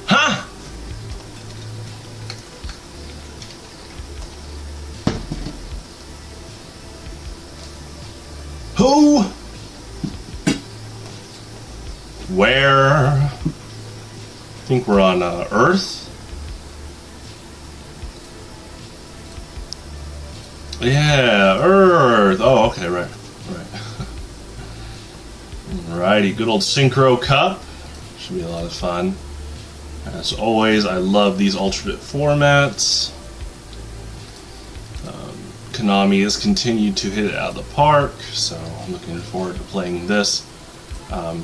Huh? Who? Where? I think we're on Earth. Yeah, Earth. Oh, okay, right. Alrighty, good old Synchro Cup. Should be a lot of fun. As always, I love these alternate formats. Konami has continued to hit it out of the park, so I'm looking forward to playing this.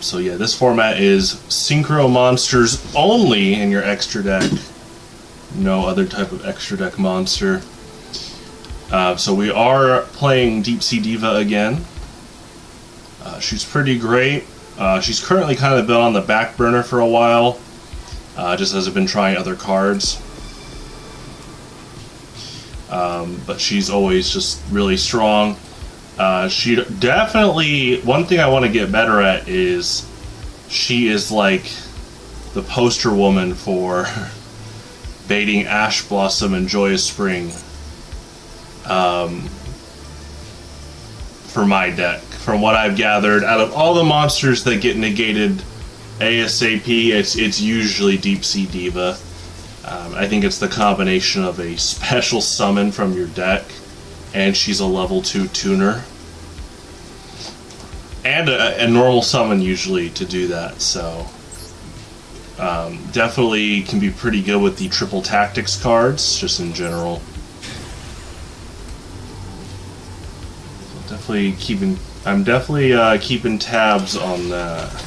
So yeah, this format is Synchro monsters only in your extra deck. No other type of extra deck monster. So we are playing Deep Sea Diva again. She's pretty great. She's currently kind of been on the back burner for a while, just as I've been trying other cards. But she's always just really strong. She definitely, one thing I want to get better at is she is like the poster woman for baiting Ash Blossom and Joyous Spring for my deck. From what I've gathered, out of all the monsters that get negated ASAP, it's usually Deep Sea Diva. I think it's the combination of a special summon from your deck, and she's a level 2 tuner, and a normal summon usually to do that, so definitely can be pretty good with the triple tactics cards, just in general. So I'm definitely keeping tabs on that.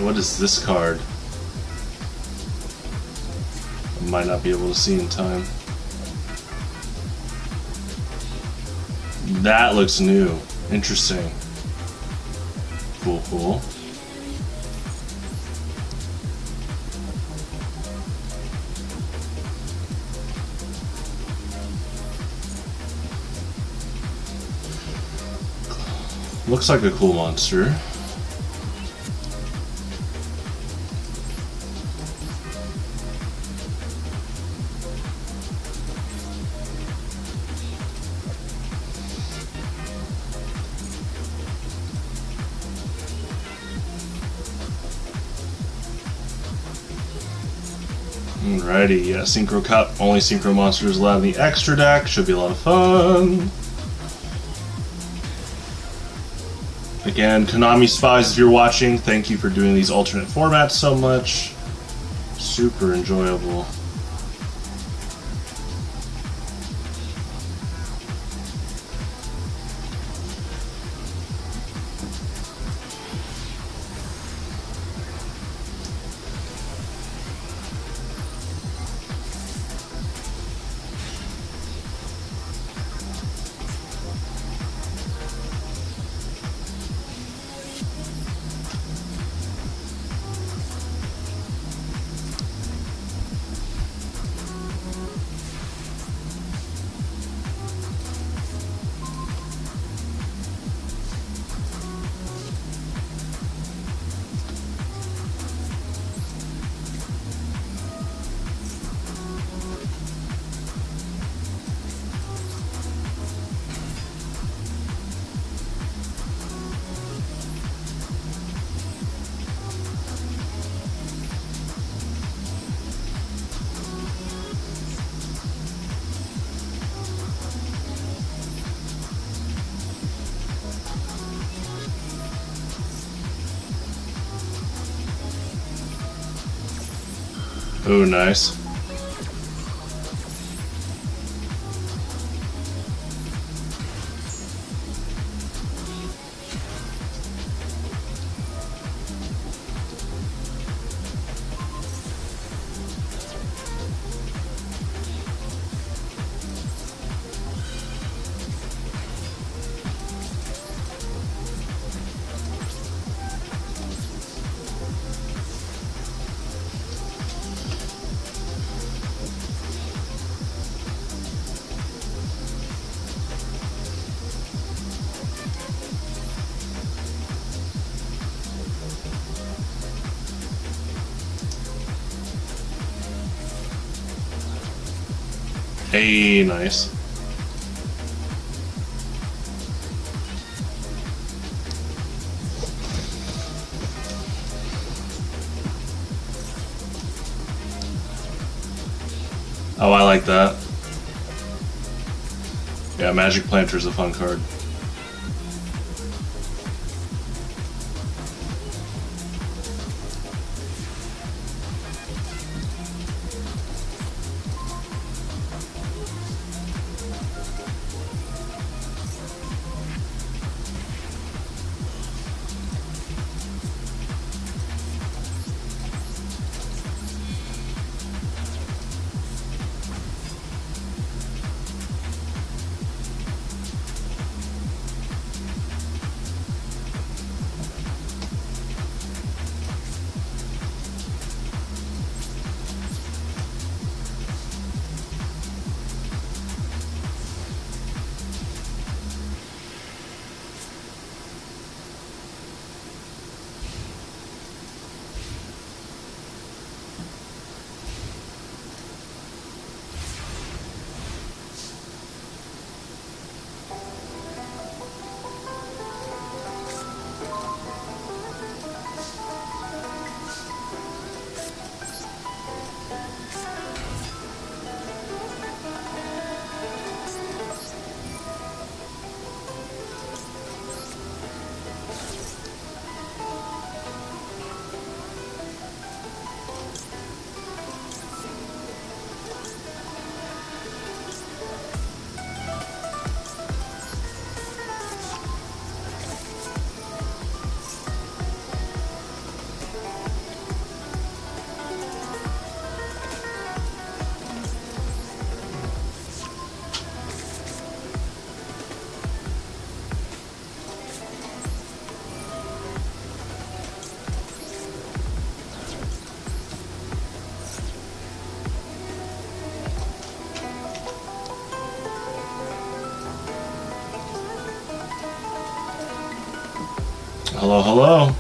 What is this card? I might not be able to see in time. That looks new. Interesting. Cool, cool. Looks like a cool monster. Alrighty, yeah, Synchro Cup, only Synchro monsters allowed in the extra deck, should be a lot of fun. Again, Konami Spies, if you're watching, thank you for doing these alternate formats so much. Super enjoyable. Oh, nice. Hey, nice. Oh, I like that. Yeah, Magic Planter's a fun card. Hello, hello.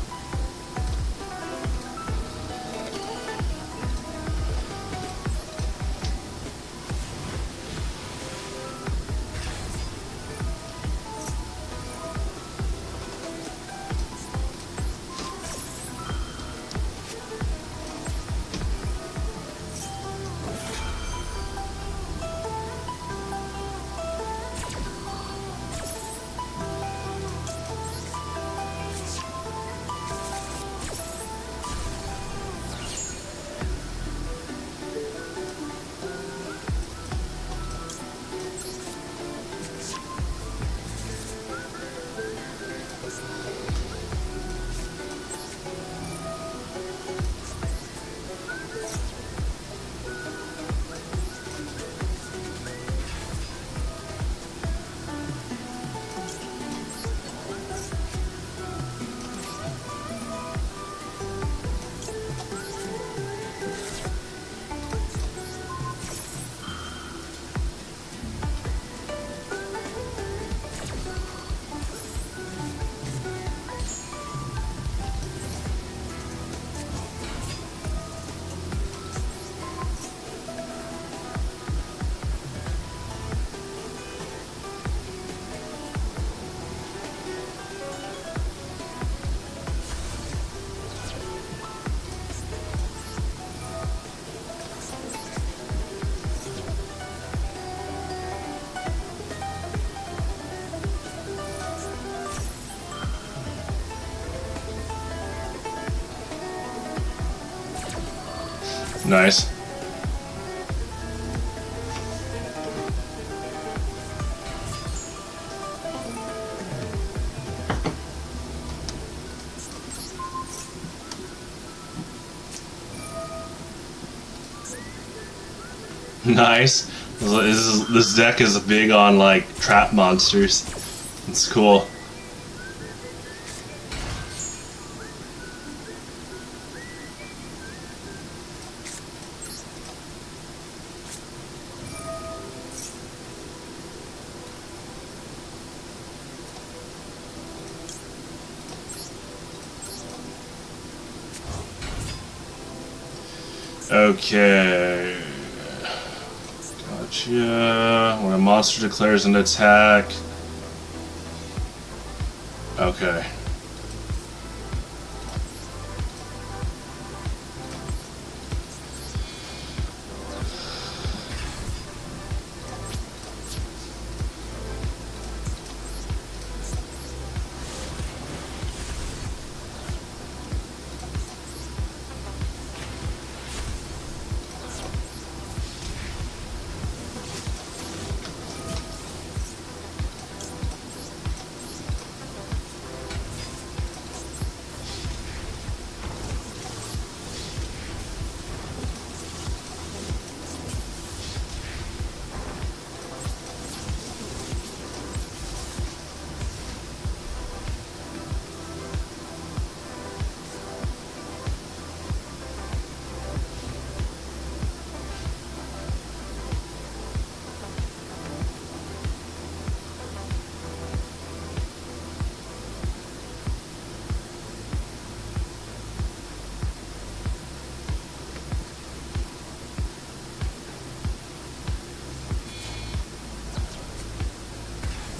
Nice. Nice. This deck is big on like trap monsters. It's cool. Okay. Gotcha. When a monster declares an attack. Okay.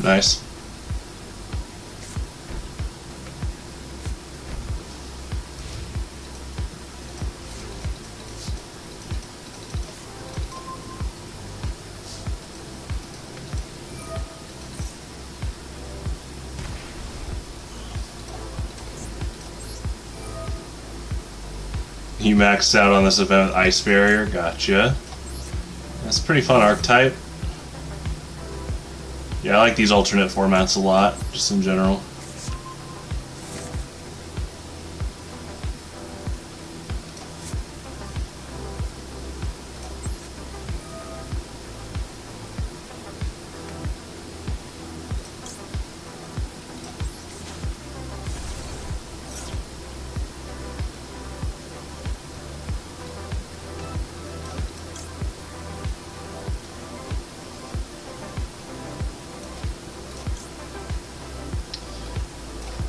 Nice. You maxed out on this event with Ice Barrier, gotcha. That's a pretty fun archetype. Yeah, I like these alternate formats a lot, just in general.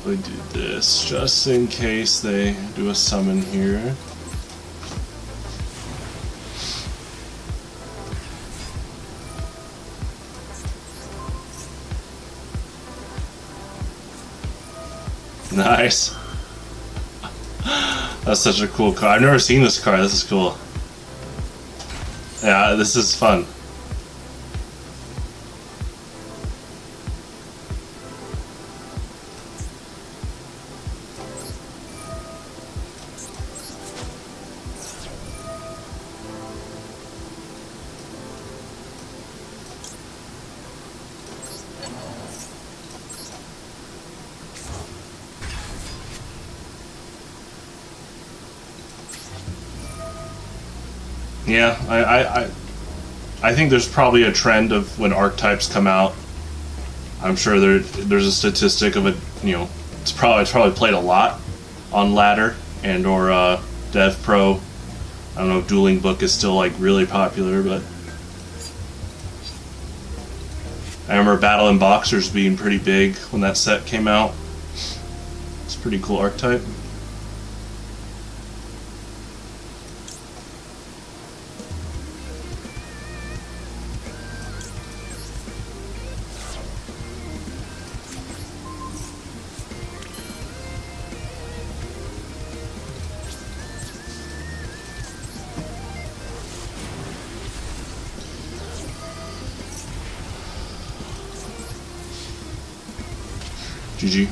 We do this just in case they do a summon here. Nice. That's such a cool card. I've never seen this card. This is cool. Yeah, this is fun. Yeah, I think there's probably a trend of when archetypes come out. I'm sure there's a statistic of it. You know, it's probably played a lot on ladder and or Dev Pro. I don't know if Dueling Book is still like really popular, but I remember Battle and Boxers being pretty big when that set came out. It's a pretty cool archetype. GG.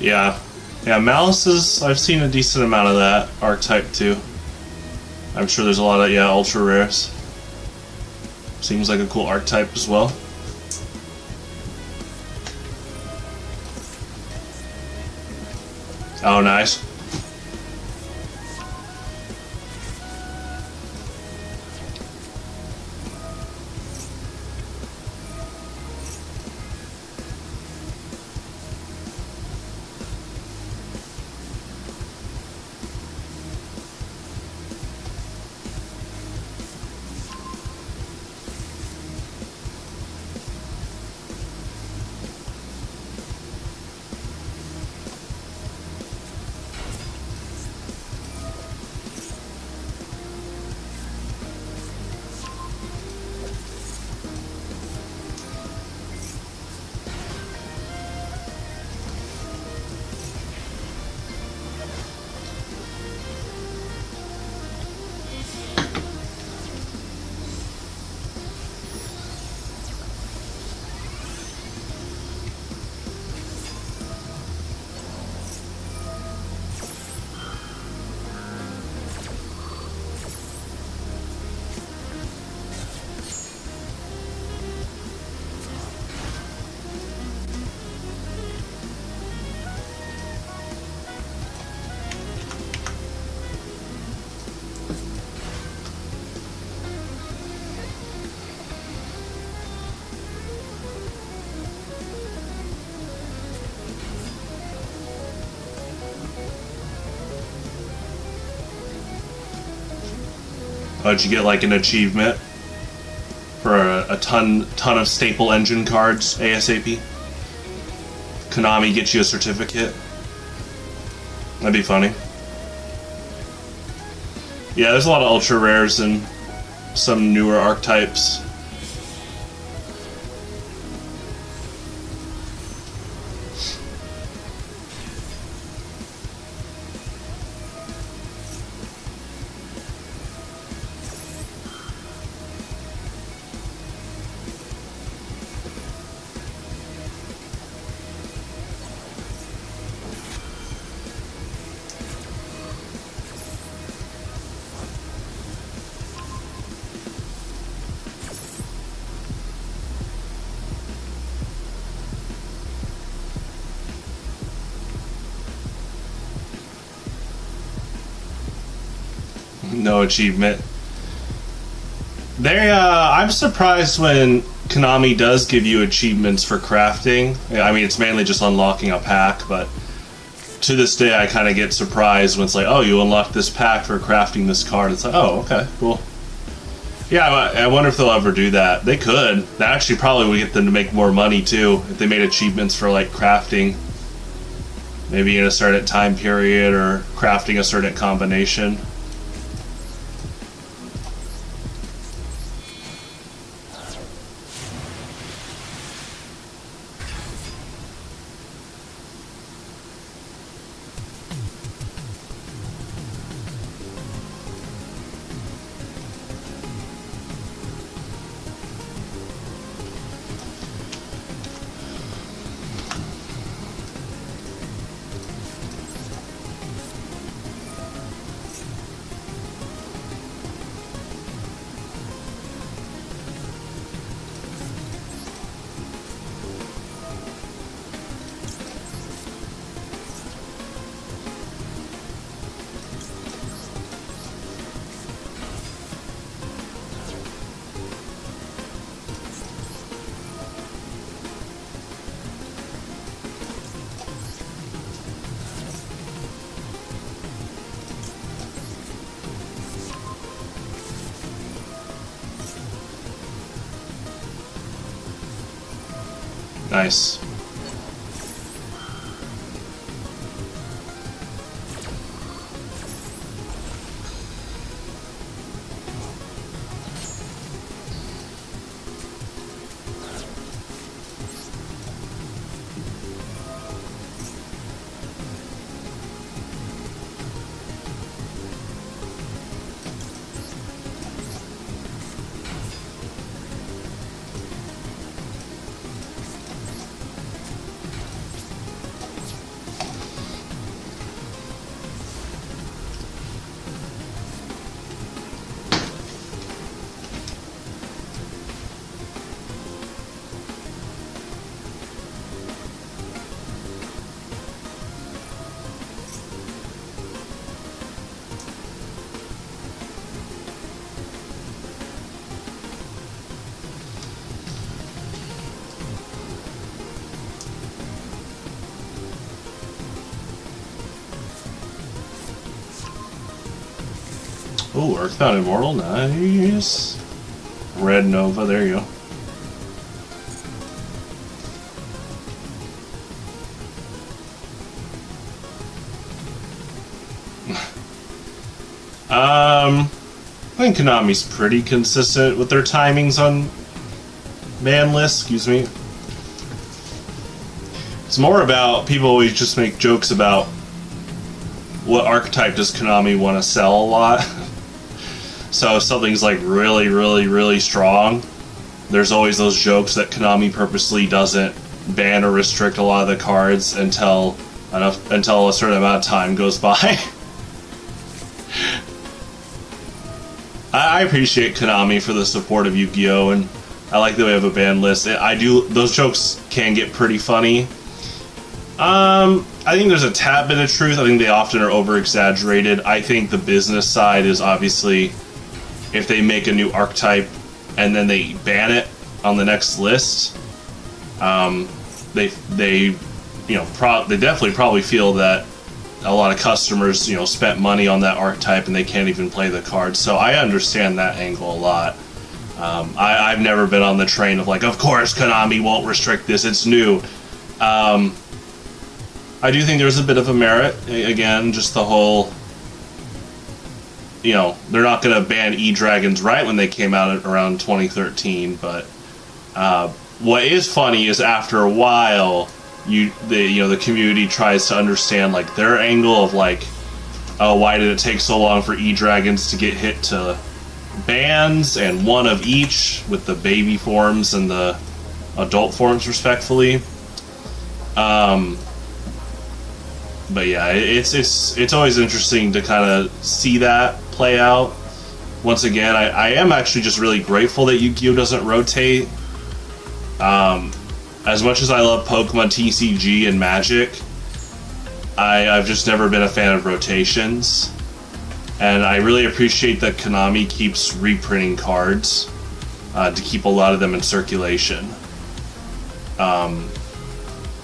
Yeah. Yeah, Malice's, I've seen a decent amount of that archetype too. I'm sure there's a lot of, yeah, ultra rares. Seems like a cool archetype as well. Oh, nice. Oh, did you get like an achievement for a ton of staple engine cards ASAP? Konami gets you a certificate. That'd be funny. Yeah, there's a lot of ultra rares and some newer archetypes. No achievement. I'm surprised when Konami does give you achievements for crafting. I mean, it's mainly just unlocking a pack, but to this day I kind of get surprised when it's like, oh, you unlocked this pack for crafting this card. It's like, oh, okay, cool. Yeah, I wonder if they'll ever do that. They could. That actually probably would get them to make more money too, if they made achievements for like crafting. Maybe in a certain time period or crafting a certain combination. Nice. Oh, Earthbound Immortal, nice. Red Nova, there you go. I think Konami's pretty consistent with their timings on ban lists, excuse me. It's more about, people always just make jokes about what archetype does Konami want to sell a lot. So if something's like really, really, really strong, there's always those jokes that Konami purposely doesn't ban or restrict a lot of the cards until a certain amount of time goes by. I appreciate Konami for the support of Yu-Gi-Oh! And I like that we have a ban list. Those jokes can get pretty funny. I think there's a tad bit of truth. I think they often are over-exaggerated. I think the business side is obviously, if they make a new archetype and then they ban it on the next list, they definitely probably feel that a lot of customers, spent money on that archetype and they can't even play the card. So I understand that angle a lot. I've never been on the train of like, of course Konami won't restrict this, it's new. I do think there's a bit of a merit. Again, just the whole, they're not going to ban E-Dragons right when they came out around 2013, but what is funny is after a while, the community tries to understand like their angle of like, oh, why did it take so long for E-Dragons to get hit to bans, and one of each with the baby forms and the adult forms respectfully. But yeah, it's always interesting to kind of see that play out. Once again, I am actually just really grateful that Yu-Gi-Oh! Doesn't rotate. As much as I love Pokemon TCG and Magic, I've just never been a fan of rotations. And I really appreciate that Konami keeps reprinting cards to keep a lot of them in circulation.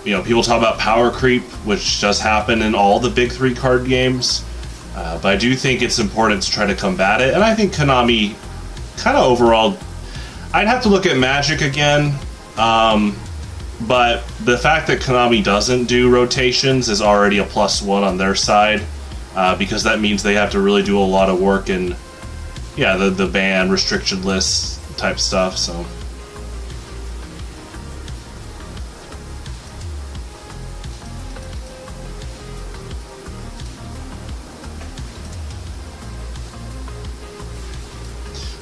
People talk about power creep, which does happen in all the big 3 card games. But I do think it's important to try to combat it. And I think Konami, kind of overall, I'd have to look at Magic again. But the fact that Konami doesn't do rotations is already a +1 on their side. Because that means they have to really do a lot of work in, the ban, restriction lists type stuff, so.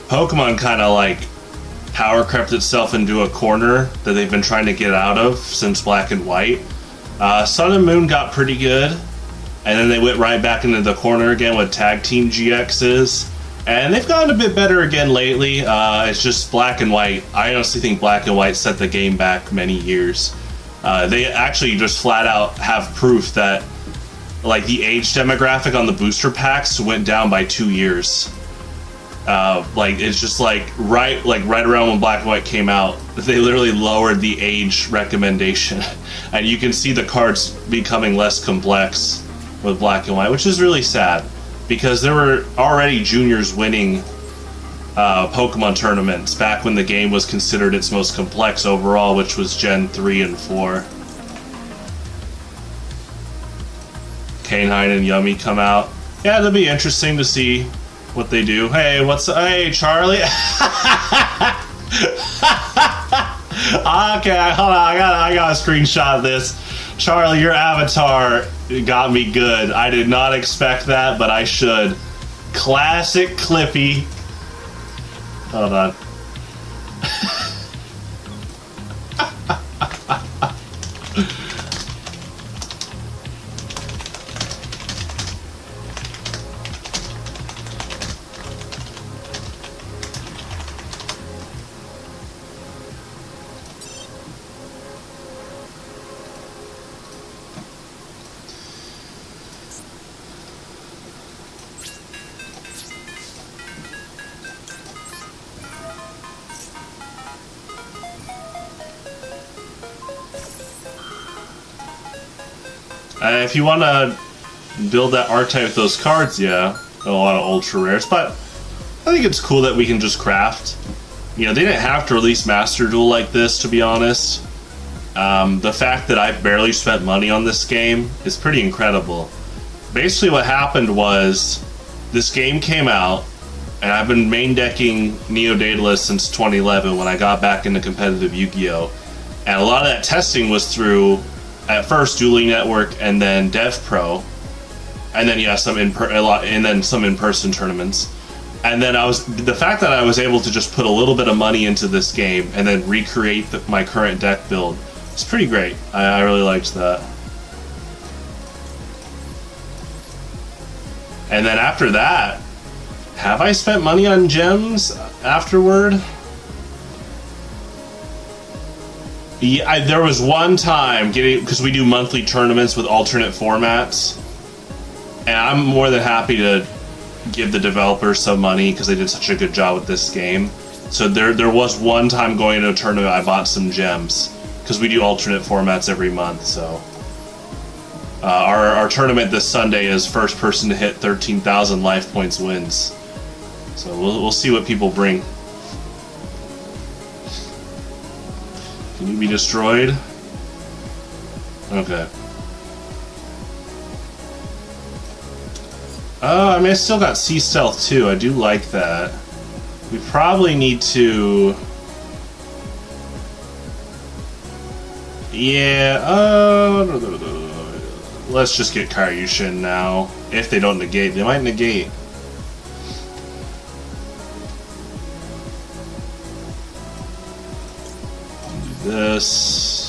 Pokemon kind of like power crept itself into a corner that they've been trying to get out of since Black and White. Sun and Moon got pretty good, and then they went right back into the corner again with Tag Team GXs, and they've gotten a bit better again lately. It's just Black and White. I honestly think Black and White set the game back many years. They actually just flat out have proof that like the age demographic on the booster packs went down by 2 years. It's just right around when Black and White came out, they literally lowered the age recommendation, and you can see the cards becoming less complex with Black and White, which is really sad because there were already juniors winning Pokemon tournaments back when the game was considered its most complex overall, which was Gen 3 and 4. Kanehine and Yummy come out. Yeah, it'll be interesting to see what they do. Hey, hey, Charlie? Okay, hold on, I got a screenshot of this. Charlie, your avatar got me good. I did not expect that, but I should. Classic Clippy. Hold on. If you want to build that archetype with those cards, yeah. a lot of ultra rares, but I think it's cool that we can just craft. You know, they didn't have to release Master Duel like this, to be honest. The fact that I've barely spent money on this game is pretty incredible. Basically what happened was, this game came out, and I've been main decking Neo-Daedalus since 2011 when I got back into competitive Yugioh. And a lot of that testing was through, at first, Dueling Network and then DevPro. And then, yeah, some in-person tournaments. And then the fact that I was able to just put a little bit of money into this game and then recreate my current deck build, it's pretty great. I really liked that. And then after that, have I spent money on gems afterward? Yeah, there was one time because we do monthly tournaments with alternate formats, and I'm more than happy to give the developers some money because they did such a good job with this game. So there was one time going to a tournament I bought some gems because we do alternate formats every month. So our tournament this Sunday is first person to hit 13,000 life points wins. So we'll see what people bring. Can you be destroyed? Okay. I mean, I still got Sea Stealth too. I do like that. We probably need to... Yeah, let's just get Karyushin now. If they don't negate, they might negate. Do this.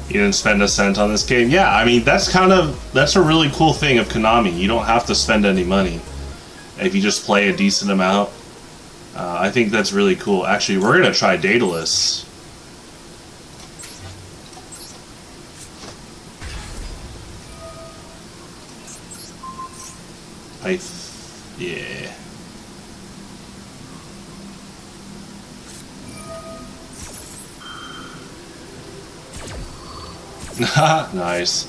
You didn't spend a cent on this game? Yeah, I mean, that's a really cool thing of Konami. You don't have to spend any money if you just play a decent amount. I think that's really cool. Actually, we're going to try Daedalus. Yeah. Nice.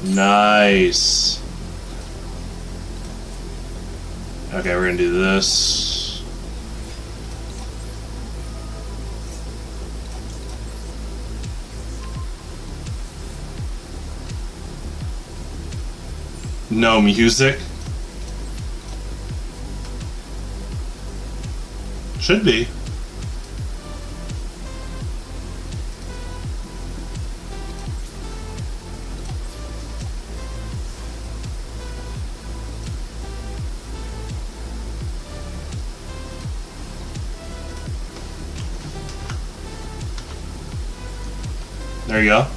Nice. Okay, we're gonna do this. No music? Should be. There you go.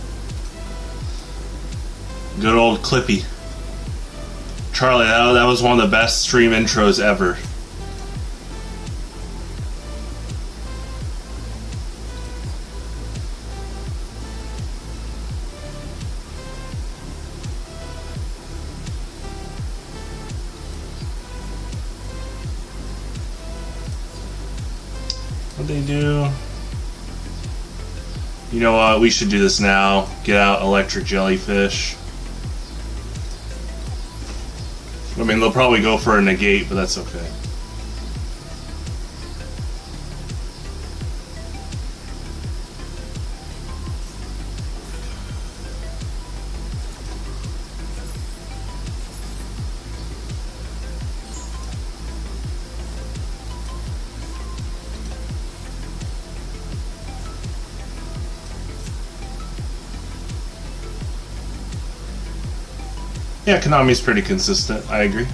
Good old Clippy. Charlie, that was one of the best stream intros ever. What'd they do? You know what, we should do this now. Get out Electric Jellyfish. I mean, they'll probably go for a negate, but that's okay. Yeah, Konami's pretty consistent, I agree.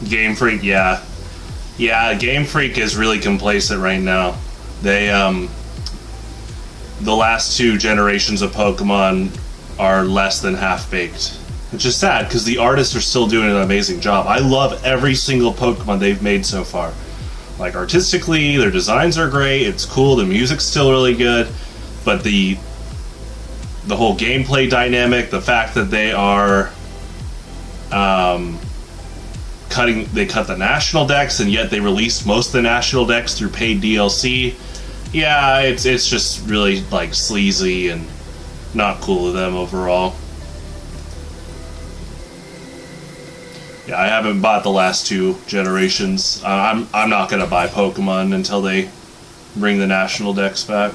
Game Freak, yeah. Yeah, Game Freak is really complacent right now. They, the last 2 generations of Pokemon are less than half-baked. Which is sad, because the artists are still doing an amazing job. I love every single Pokemon they've made so far. Like, artistically, their designs are great, it's cool, the music's still really good, but the whole gameplay dynamic, the fact that they are they cut the national decks, and yet they released most of the national decks through paid DLC. Yeah, it's just really like sleazy and not cool of them overall. Yeah, I haven't bought the last 2 generations. I'm not gonna buy Pokemon until they bring the national decks back.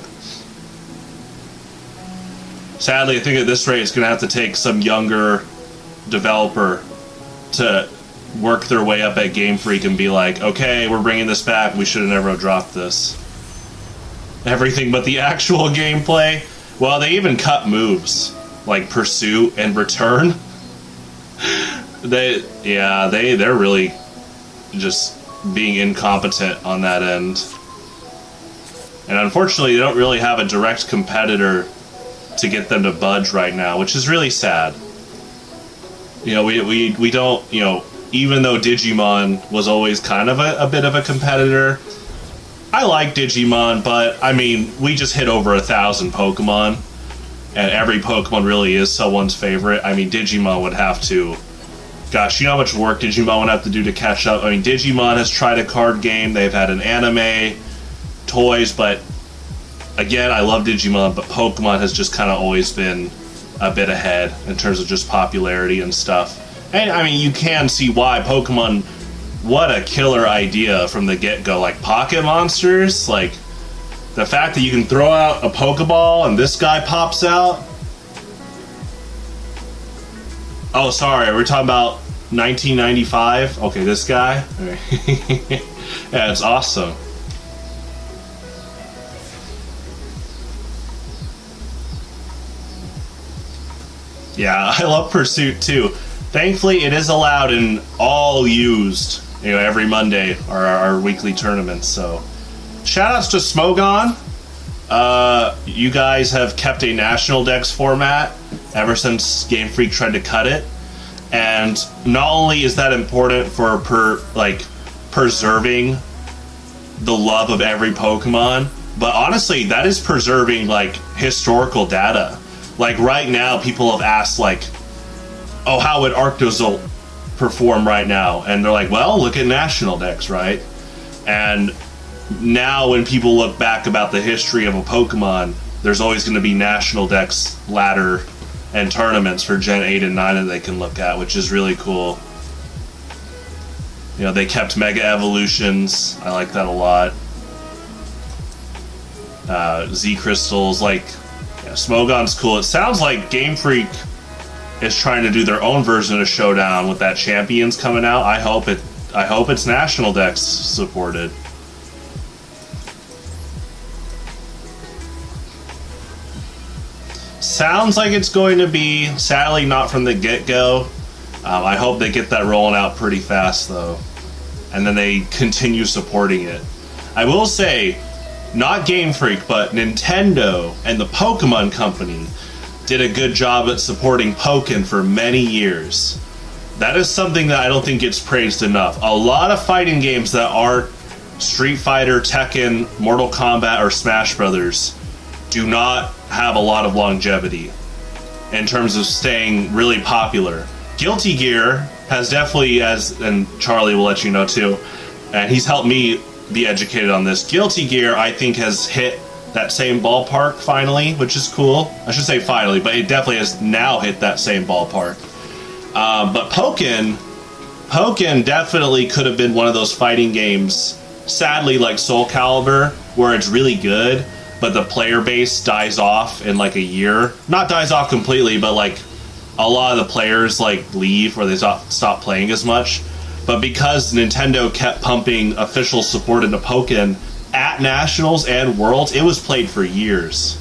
Sadly, I think at this rate it's gonna have to take some younger developer to work their way up at Game Freak and be like, okay, we're bringing this back, we should have never dropped this. Everything but the actual gameplay. Well, they even cut moves like Pursue and Return. They're really just being incompetent on that end. And unfortunately, they don't really have a direct competitor to get them to budge right now, which is really sad. You know, we don't, you know, even though Digimon was always kind of a bit of a competitor, I like Digimon, but I mean, we just hit over 1,000 Pokemon, and every Pokemon really is someone's favorite. I mean, Digimon would have to, gosh, you know how much work Digimon would have to do to catch up? I mean, Digimon has tried a card game, they've had an anime, toys, but again, I love Digimon, but Pokemon has just kind of always been a bit ahead in terms of just popularity and stuff. And I mean, you can see why. Pokemon, what a killer idea from the get-go. Like, pocket monsters, like, the fact that you can throw out a Pokeball and this guy pops out. Oh, sorry, we're talking about 1995? Okay, this guy? Yeah, it's awesome. Yeah, I love Pursuit too. Thankfully, it is allowed in all used, you know, every Monday, our weekly tournaments. So, shoutouts to Smogon. You guys have kept a national dex format ever since Game Freak tried to cut it, and not only is that important for preserving the love of every Pokemon, but honestly, that is preserving like historical data. Like right now, people have asked like, oh, how would Arctozolt perform right now? And they're like, well, look at national decks, right? And now when people look back about the history of a Pokemon, there's always going to be national decks, ladder, and tournaments for Gen 8 and 9 that they can look at, which is really cool. You know, they kept Mega Evolutions. I like that a lot. Z Crystals, like, yeah, Smogon's cool. It sounds like Game Freak is trying to do their own version of Showdown with that Champions coming out. I hope it's national decks supported. Sounds like it's going to be, sadly not from the get-go. I hope they get that rolling out pretty fast though, and then they continue supporting it. I will say, not Game Freak, but Nintendo and the Pokemon Company did a good job at supporting Pokken for many years. That is something that I don't think gets praised enough. A lot of fighting games that aren't Street Fighter, Tekken, Mortal Kombat, or Smash Brothers do not have a lot of longevity in terms of staying really popular. Guilty Gear has definitely, and Charlie will let you know too, and he's helped me be educated on this. Guilty Gear, I think, has hit that same ballpark finally, which is cool. I should say finally, but it definitely has now hit that same ballpark. But Pokken definitely could have been one of those fighting games, sadly like Soul Calibur, where it's really good, but the player base dies off in like a year. Not dies off completely, but like a lot of the players like leave or they stop playing as much. But because Nintendo kept pumping official support into Pokken at Nationals and Worlds, it was played for years.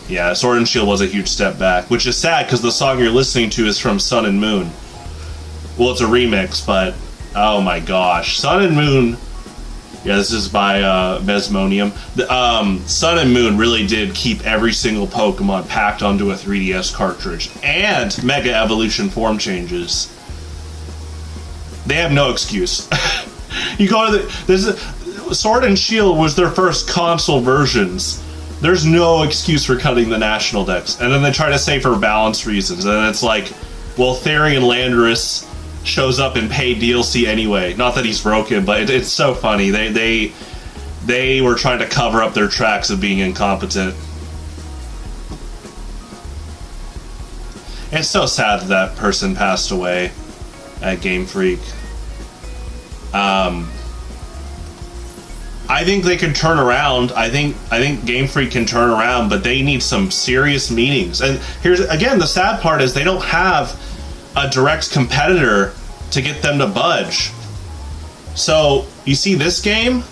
Yeah, Sword and Shield was a huge step back, which is sad because the song you're listening to is from Sun and Moon. Well, it's a remix, but oh my gosh, Sun and Moon. Yeah, this is by Mesmonium. Sun and Moon really did keep every single Pokemon packed onto a 3DS cartridge, and Mega Evolution form changes. They have no excuse. You go to Sword and Shield was their first console versions. There's no excuse for cutting the national decks, and then they try to say for balance reasons, and it's like, well, Therian Landorus shows up in paid DLC anyway. Not that he's broken, but it's so funny. They were trying to cover up their tracks of being incompetent. It's so sad that person passed away at Game Freak. I think they can turn around. I think Game Freak can turn around, but they need some serious meetings. And here's again, the sad part is they don't have a direct competitor to get them to budge. So you see this game,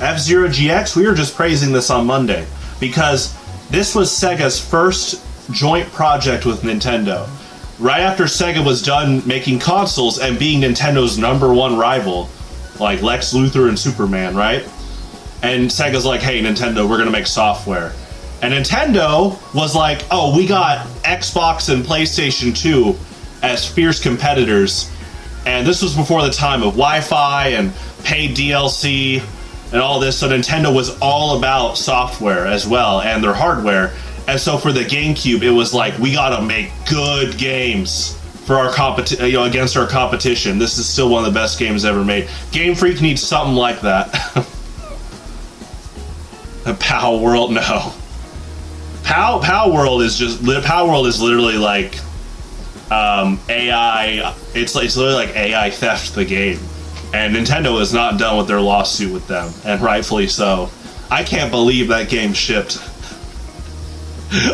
F-Zero GX, we were just praising this on Monday because this was Sega's first joint project with Nintendo. Right after Sega was done making consoles and being Nintendo's #1 rival, like Lex Luthor and Superman, right? And Sega's like, hey, Nintendo, we're gonna make software. And Nintendo was like, oh, we got Xbox and PlayStation 2 as fierce competitors. And this was before the time of Wi-Fi and paid DLC and all this, so Nintendo was all about software as well, and their hardware. And so for the GameCube, it was like, we gotta make good games for our against our competition. This is still one of the best games ever made. Game Freak needs something like that. Pow World, no. Pow World is literally like AI. It's literally like AI theft the game, and Nintendo is not done with their lawsuit with them, and rightfully so. I can't believe that game shipped.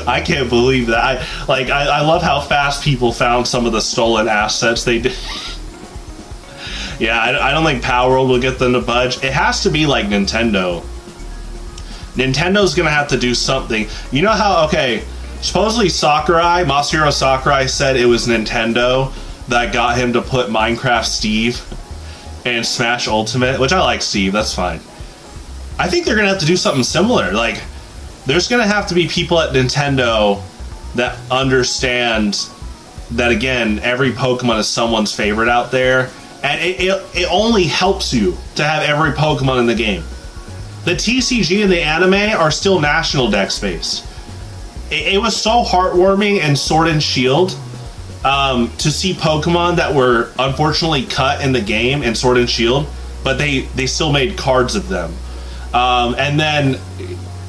I can't believe that. I love how fast people found some of the stolen assets they did. Yeah, I don't think Power World will get them to budge. It has to be like Nintendo. Nintendo's gonna have to do something. You know how, okay, supposedly Masahiro Sakurai said it was Nintendo that got him to put Minecraft Steve in Smash Ultimate, which I like Steve, that's fine. I think they're gonna have to do something similar. Like, there's gonna have to be people at Nintendo that understand that, again, every Pokemon is someone's favorite out there, and it only helps you to have every Pokemon in the game. The TCG and the anime are still national dex based. It was so heartwarming in Sword and Shield to see Pokemon that were unfortunately cut in the game in Sword and Shield, but they still made cards of them. And then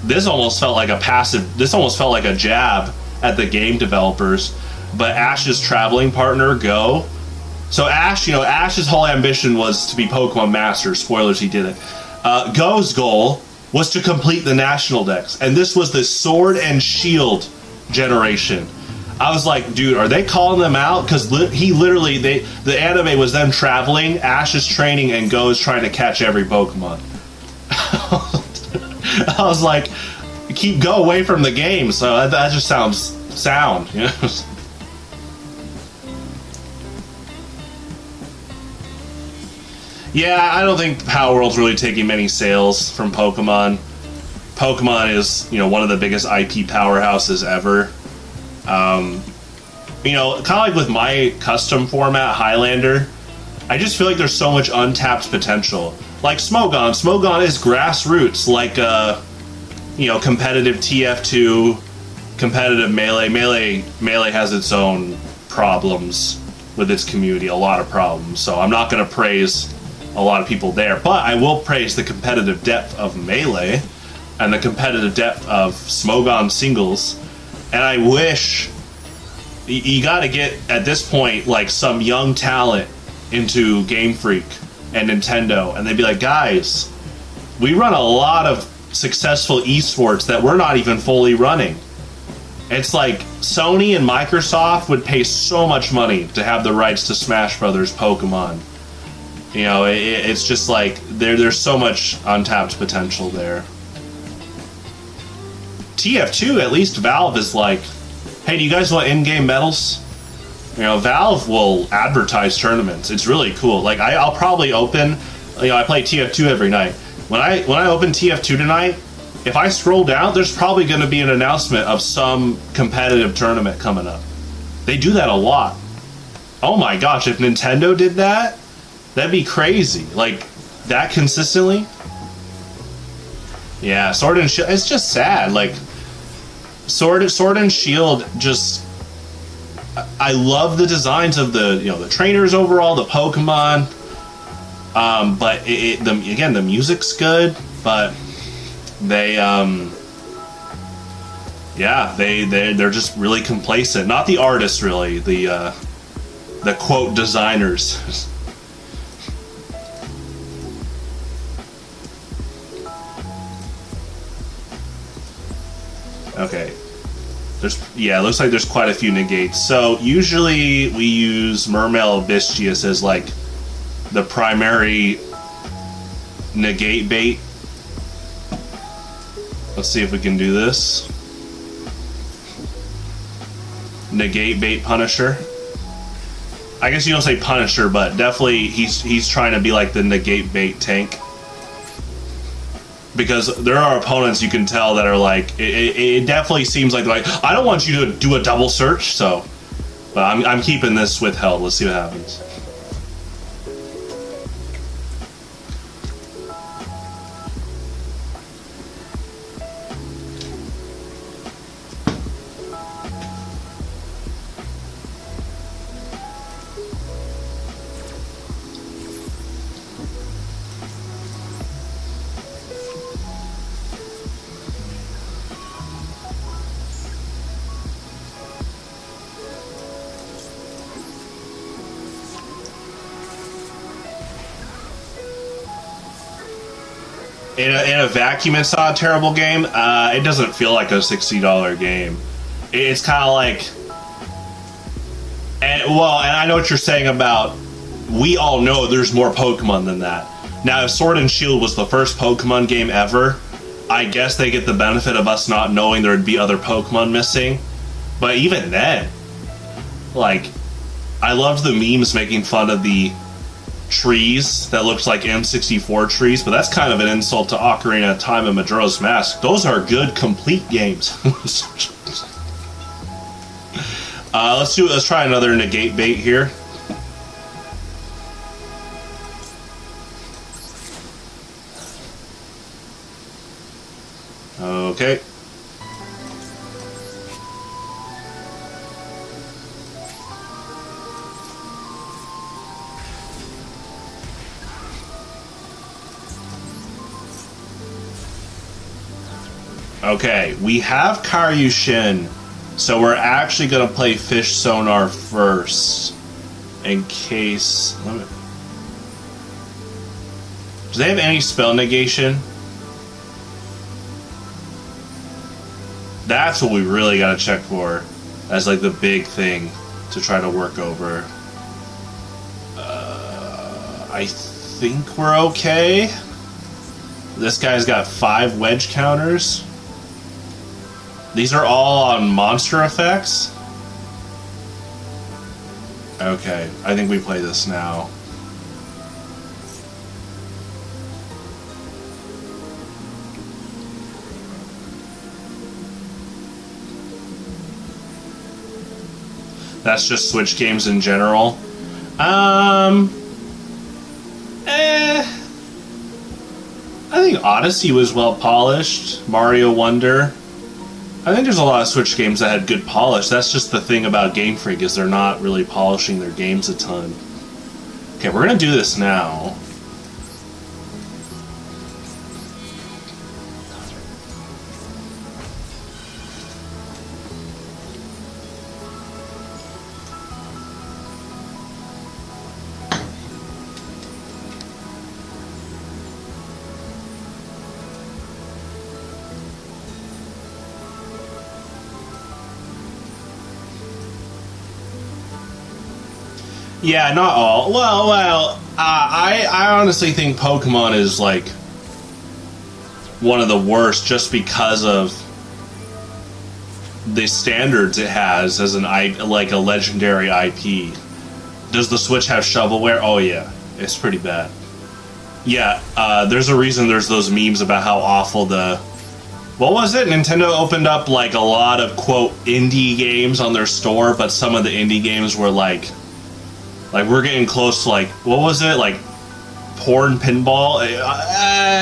this almost felt like a jab at the game developers. But Ash's traveling partner, Go. So Ash's whole ambition was to be Pokemon Master. Spoilers, he did it. Go's goal was to complete the national dex, and this was the Sword and Shield generation. I was like, dude, are they calling them out? Because the anime was them traveling, Ash is training, and Go is trying to catch every Pokemon. I was like, keep Go away from the game. So that just sounds sound, you know? Yeah, I don't think Power World's really taking many sales from Pokemon. Pokemon is, one of the biggest IP powerhouses ever. Kind of like with my custom format, Highlander, I just feel like there's so much untapped potential. Like Smogon. Smogon is grassroots, like, competitive TF2, competitive Melee. Melee has its own problems with its community, a lot of problems. So I'm not going to praise a lot of people there, but I will praise the competitive depth of Melee and the competitive depth of Smogon singles. And I wish you got to get at this point like some young talent into Game Freak and Nintendo, and they'd be like, guys, we run a lot of successful esports that we're not even fully running. It's like Sony and Microsoft would pay so much money to have the rights to Smash Brothers Pokemon. It's just like there's so much untapped potential there. TF2, at least Valve is like, hey, do you guys want in-game medals? You know, Valve will advertise tournaments. It's really cool. Like I'll probably open, you know, I play TF2 every night. When I open TF2 tonight, if I scroll down, there's probably going to be an announcement of some competitive tournament coming up. They do that a lot. Oh my gosh, if Nintendo did that, that'd be crazy. Like, that consistently. Yeah, Sword and Shield, it's just sad. Like, Sword and Shield just... I love the designs of the, you know, the trainers overall, the Pokemon. But again, the music's good, but they, yeah, they're just really complacent. Not the artists, really. The quote designers. Okay. It looks like there's quite a few negates. So usually we use Mermail Abystius as like the primary negate bait. Let's see if we can do this. Negate bait Punisher. I guess you don't say Punisher, but definitely he's trying to be like the negate bait tank. Because there are opponents you can tell that are like, it definitely seems like I don't want you to do a double search, so, but I'm keeping this withheld. Let's see what happens. In a vacuum, it's not a terrible game. It doesn't feel like a $60 game. It's kind of like, and I know what you're saying about. We all know there's more Pokemon than that. Now, if Sword and Shield was the first Pokemon game ever, I guess they get the benefit of us not knowing there would be other Pokemon missing. But even then, like, I loved the memes making fun of the trees that looks like N64 trees, but that's kind of an insult to Ocarina of Time and Majora's Mask. Those are good, complete games. Let's try another negate bait here. Okay. Okay, we have Karyushin, so we're actually going to play Fish Sonar first. In case... Do they have any spell negation? That's what we really got to check for as like the big thing to try to work over. I think we're okay. This guy's got 5 wedge counters. These are all on monster effects? Okay, I think we play this now. That's just Switch games in general. I think Odyssey was well polished. Mario Wonder. I think there's a lot of Switch games that had good polish. That's just the thing about Game Freak, is they're not really polishing their games a ton. Okay, we're gonna do this now. Yeah, not all. Well, I honestly think Pokemon is like one of the worst, just because of the standards it has as like a legendary IP. Does the Switch have shovelware? Oh yeah, it's pretty bad. Yeah, there's a reason there's those memes about how awful the... What was it? Nintendo opened up like a lot of, quote, indie games on their store, but some of the indie games were like we're getting close to like, what was it? Like porn pinball?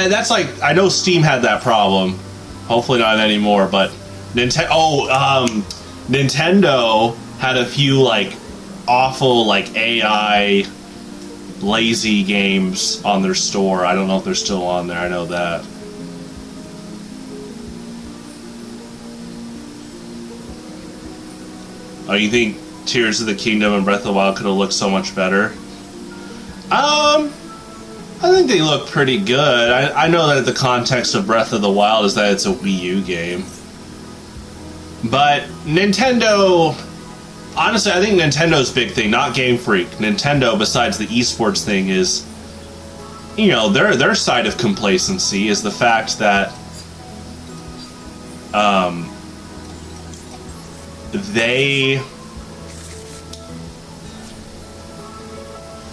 That's like, I know Steam had that problem. Hopefully not anymore, but Nintendo had a few like awful like AI lazy games on their store. I don't know if they're still on there. I know that. Oh, you think Tears of the Kingdom and Breath of the Wild could have looked so much better? I think they look pretty good. I know that the context of Breath of the Wild is that it's a Wii U game. But Nintendo... Honestly, I think Nintendo's big thing, not Game Freak. Nintendo, besides the esports thing, is... You know, their side of complacency is the fact that... They...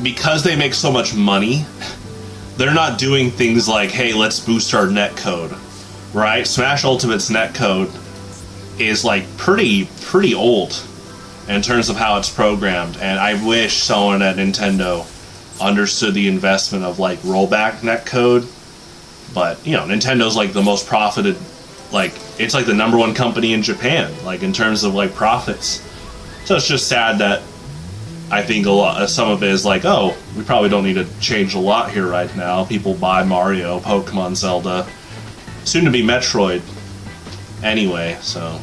Because they make so much money... They're not doing things like, hey, let's boost our netcode, right? Smash Ultimate's netcode is like pretty old in terms of how it's programmed, and I wish someone at Nintendo understood the investment of like rollback netcode. But you know, Nintendo's like the most profited, like it's like the #1 company in Japan, like in terms of like profits. So it's just sad that I think some of it is like, oh, we probably don't need to change a lot here right now. People buy Mario, Pokemon, Zelda, soon to be Metroid. Anyway, so.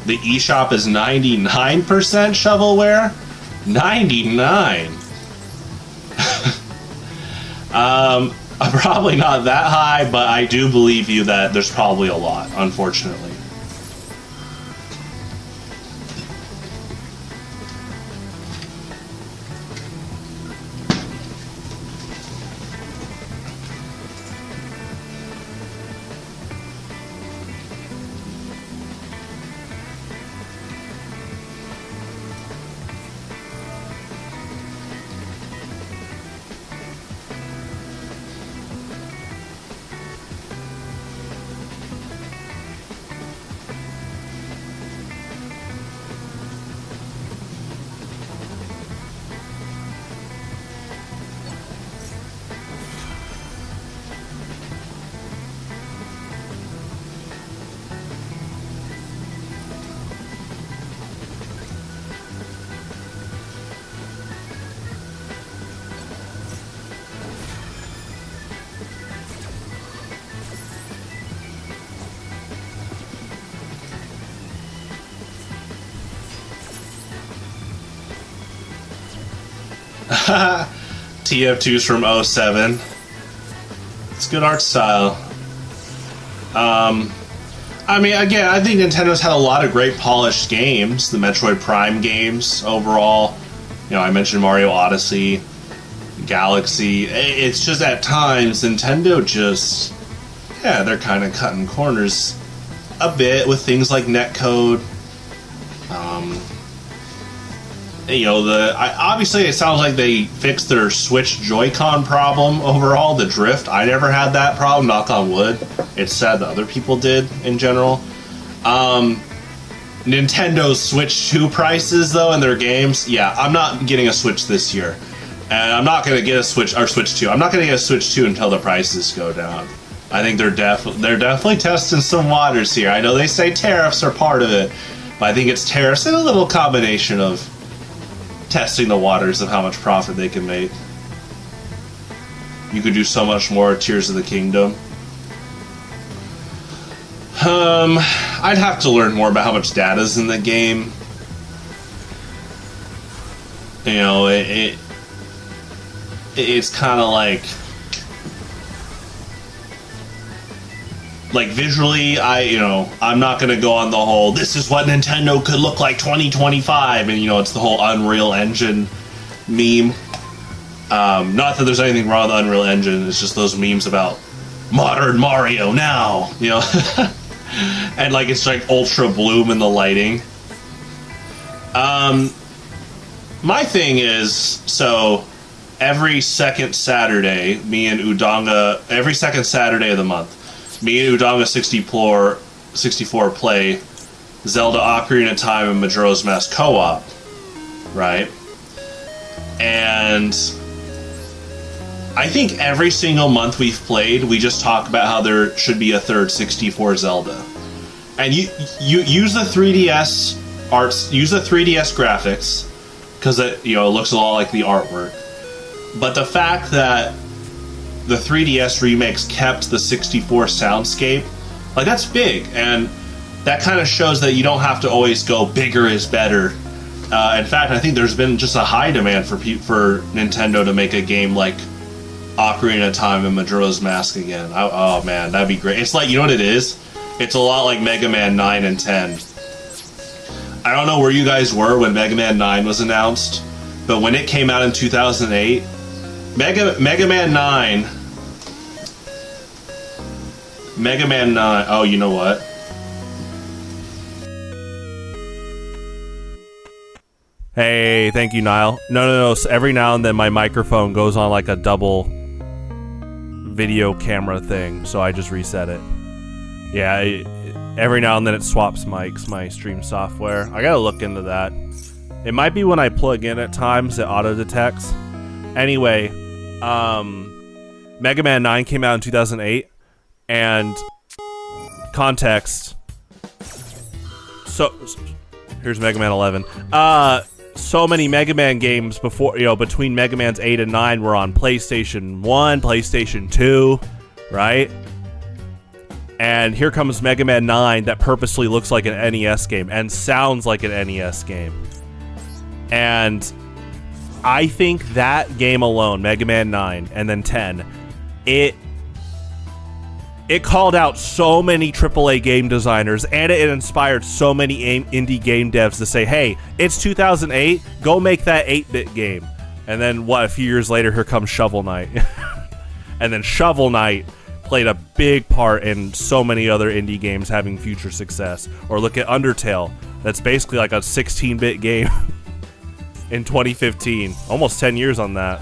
The eShop is 99% shovelware? 99! Probably not that high, but I do believe you that there's probably a lot, unfortunately. TF2's from 07. It's good art style. I mean, again, I think Nintendo's had a lot of great polished games. The Metroid Prime games overall. You know, I mentioned Mario Odyssey, Galaxy. It's just at times Nintendo just, yeah, they're kind of cutting corners a bit with things like netcode. You know, obviously it sounds like they fixed their Switch Joy-Con problem overall, the drift. I never had that problem, knock on wood. It's sad that other people did in general. Nintendo's Switch 2 prices, though, in their games, yeah, I'm not getting a Switch this year. And I'm not going to get a Switch 2. I'm not going to get a Switch 2 until the prices go down. I think they're definitely testing some waters here. I know they say tariffs are part of it, but I think it's tariffs and a little combination of testing the waters of how much profit they can make. You could do so much more Tears of the Kingdom. I'd have to learn more about how much data's in the game. You know, it's kind of like visually, I'm not going to go on the whole, this is what Nintendo could look like 2025, and, you know, it's the whole Unreal Engine meme. Not that there's anything wrong with the Unreal Engine, it's just those memes about modern Mario now, you know. And like it's like ultra bloom in the lighting. My thing is, so every second Saturday, me and Udanga, every second Saturday of the month, me and Udanga 64 play Zelda Ocarina of Time and Majora's Mask co-op, right? And I think every single month we've played, we just talk about how there should be a third 64 Zelda. And you use the 3DS arts, use the 3DS graphics, because it, you know, it looks a lot like the artwork. But the fact that the 3DS remakes kept the 64 soundscape, like, that's big, and that kind of shows that you don't have to always go bigger is better. In fact, I think there's been just a high demand for Nintendo to make a game like Ocarina of Time and Majora's Mask again. Oh man, that'd be great. It's like, you know what it is? It's a lot like Mega Man 9 and 10. I don't know where you guys were when Mega Man 9 was announced, but when it came out in 2008, Mega Man 9... Oh, you know what? Hey, thank you, Niall. No. So every now and then my microphone goes on like a double video camera thing, so I just reset it. Yeah, every now and then it swaps mics, my stream software. I gotta look into that. It might be when I plug in at times, it auto-detects. Anyway, Mega Man 9 came out in 2008, and context. So, here's Mega Man 11. So many Mega Man games before, you know, between Mega Man's 8 and 9 were on PlayStation 1, PlayStation 2, right? And here comes Mega Man 9 that purposely looks like an NES game and sounds like an NES game. And I think that game alone, Mega Man 9 and then 10, it called out so many AAA game designers, and it inspired so many indie game devs to say, hey, it's 2008, go make that 8-bit game. And then, a few years later, here comes Shovel Knight. And then Shovel Knight played a big part in so many other indie games having future success. Or look at Undertale, that's basically like a 16-bit game in 2015. Almost 10 years on that.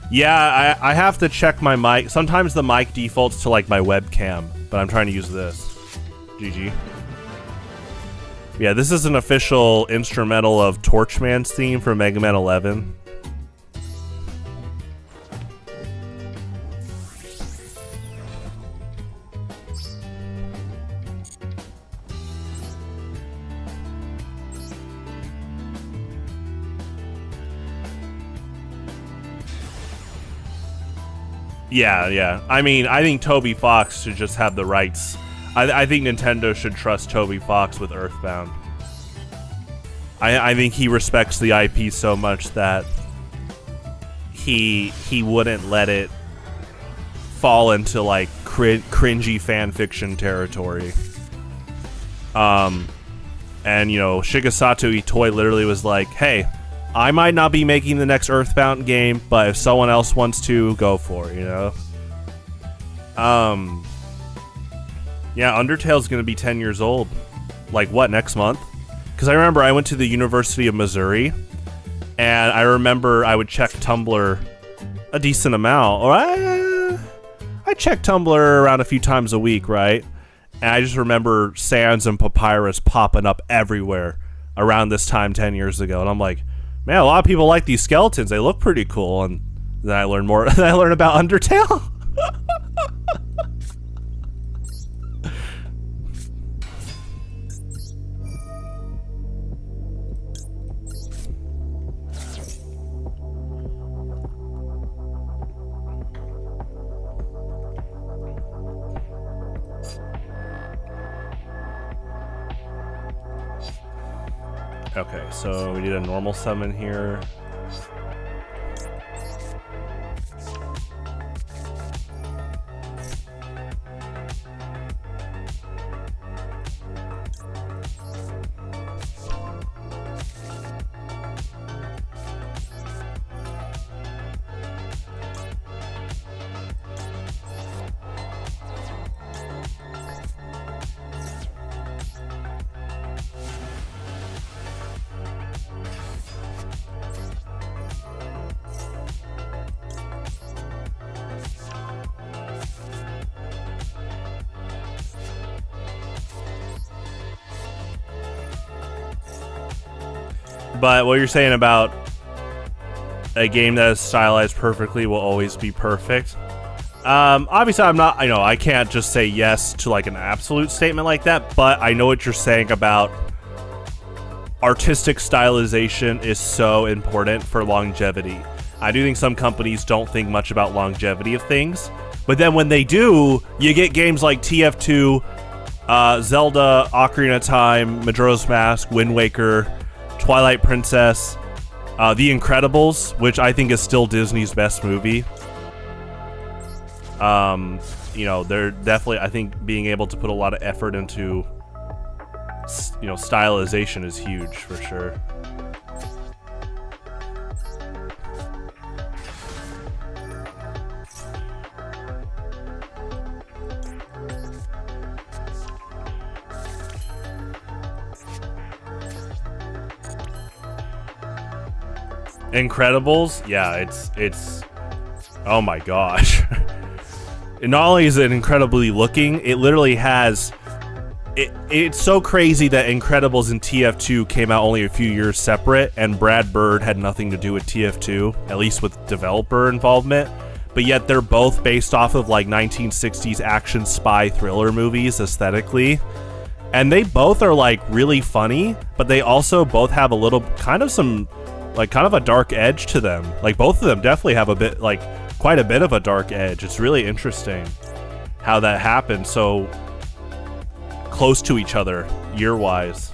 Yeah, I have to check my mic. Sometimes the mic defaults to like my webcam, but I'm trying to use this. GG. Yeah, this is an official instrumental of Torchman's theme for Mega Man 11. Yeah. I mean, I think Toby Fox should just have the rights. I think Nintendo should trust Toby Fox with Earthbound. I think he respects the IP so much that he wouldn't let it fall into like cringy fan fiction territory. And you know, Shigesato Itoi literally was like, "Hey, I might not be making the next Earthbound game, but if someone else wants to, go for it," you know? Yeah, Undertale's gonna be 10 years old. Like, what, next month? Because I remember I went to the University of Missouri, and I remember I would check Tumblr a decent amount. Or I check Tumblr around a few times a week, right? And I just remember Sans and Papyrus popping up everywhere around this time 10 years ago. And I'm like, man, a lot of people like these skeletons. They look pretty cool. And then I learned more. I learned about Undertale. Okay, so we need a normal summon here. But what you're saying about a game that is stylized perfectly will always be perfect. Obviously, I'm not. I can't just say yes to like an absolute statement like that. But I know what you're saying about artistic stylization is so important for longevity. I do think some companies don't think much about longevity of things, but then when they do, you get games like TF2, Zelda, Ocarina of Time, Majora's Mask, Wind Waker, Twilight Princess, The Incredibles, which I think is still Disney's best movie. They're definitely, I think, being able to put a lot of effort into stylization is huge for sure. Incredibles, yeah, it's oh my gosh. Not only is it incredibly looking, it literally has it's so crazy that Incredibles and TF2 came out only a few years separate, and Brad Bird had nothing to do with TF2, at least with developer involvement, but yet they're both based off of like 1960s action spy thriller movies aesthetically, and they both are like really funny, but they also both have a little kind of a dark edge to them. Like both of them definitely have quite a bit of a dark edge. It's really interesting how that happened so close to each other year-wise.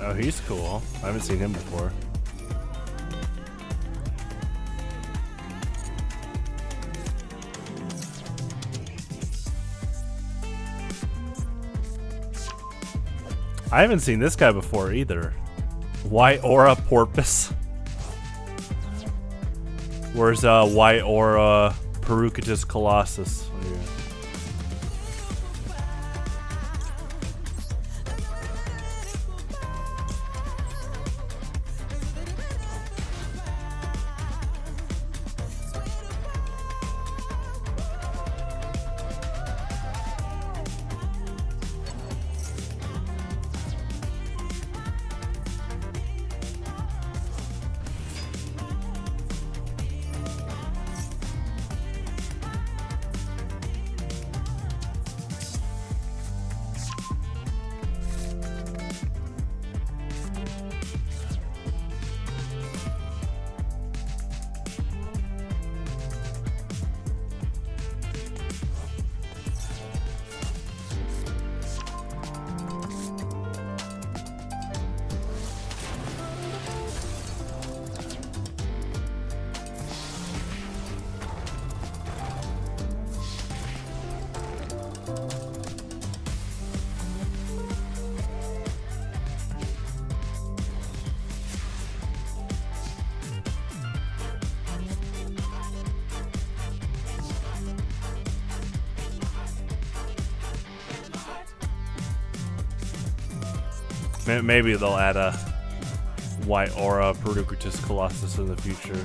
Oh, he's cool. I haven't seen him before. I haven't seen this guy before either. White Aura Porpoise. Where's White Aura Perucatus Colossus? Oh, yeah. Maybe they'll add a white aura Perucutus Colossus in the future.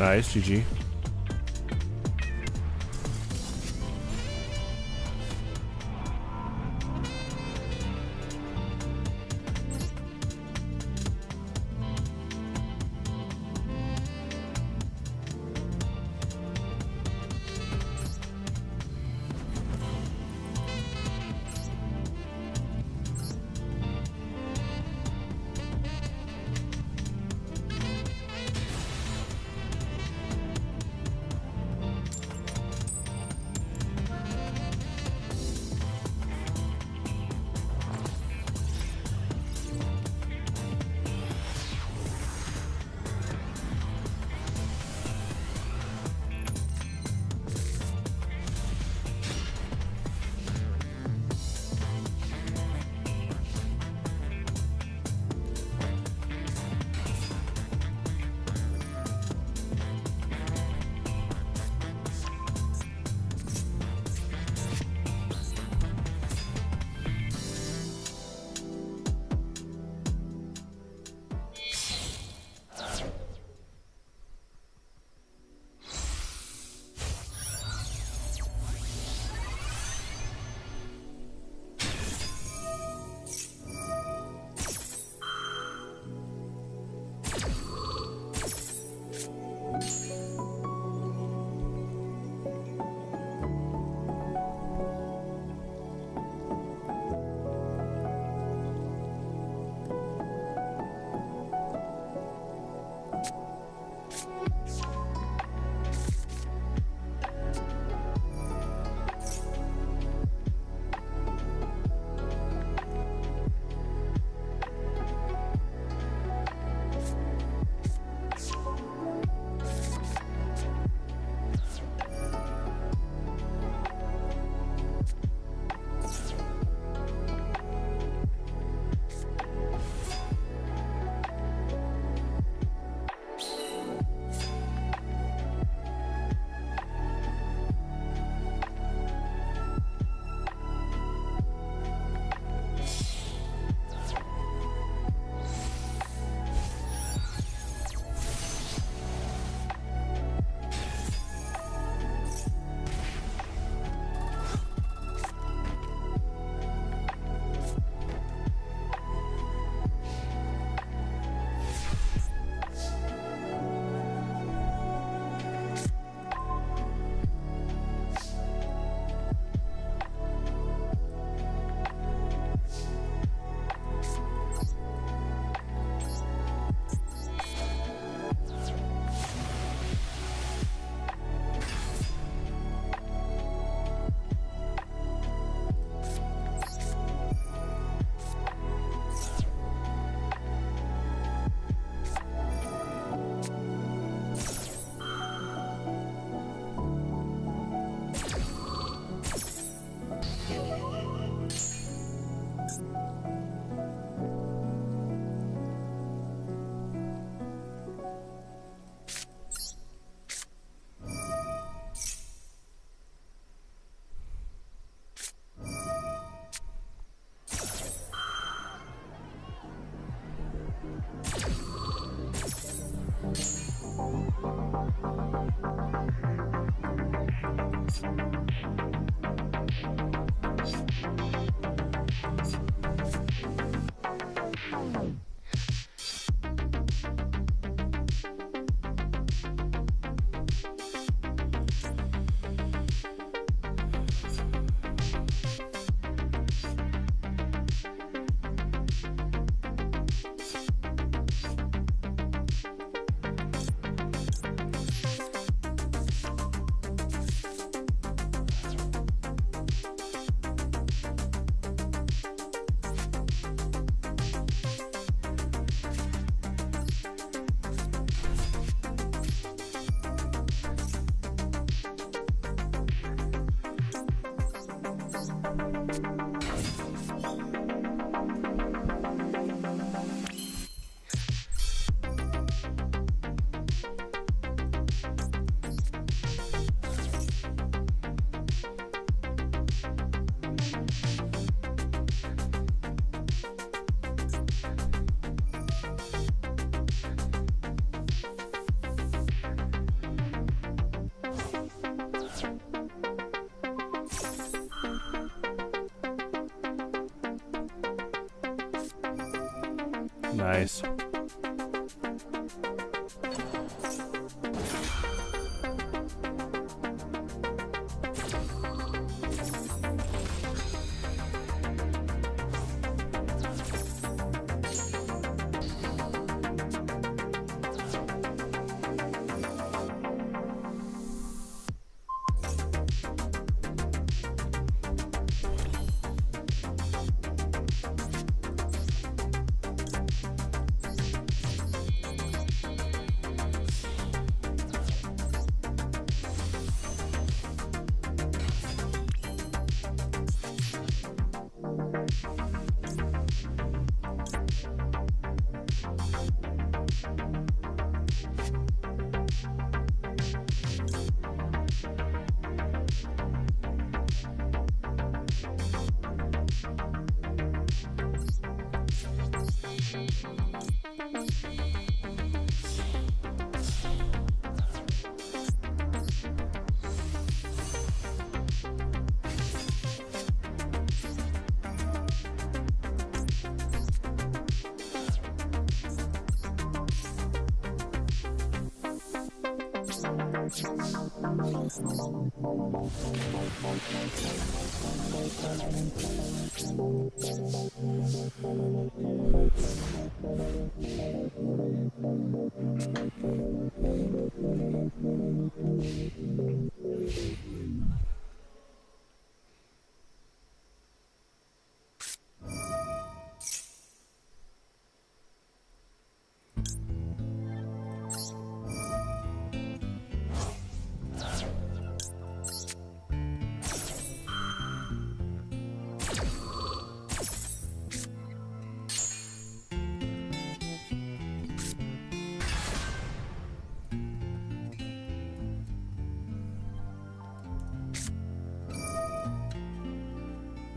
Nice, GG. Nice.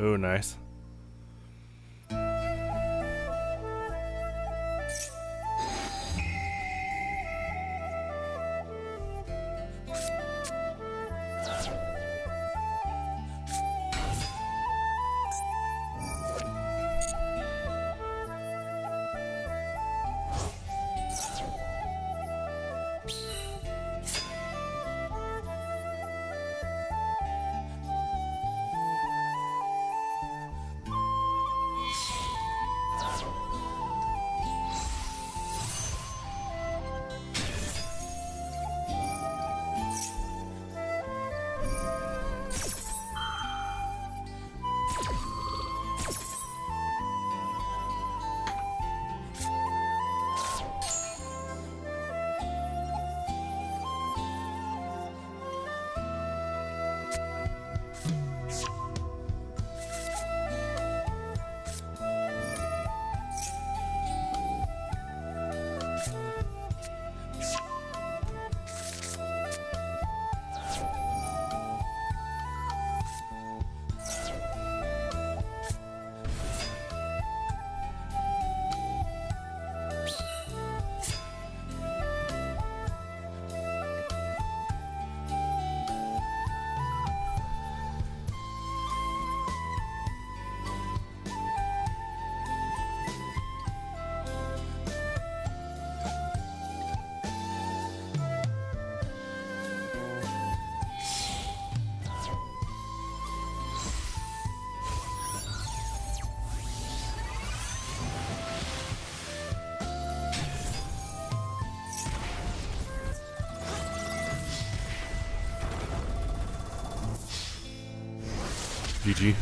Ooh, nice. GG.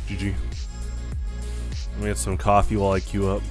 GG. Let me get some coffee while I queue up.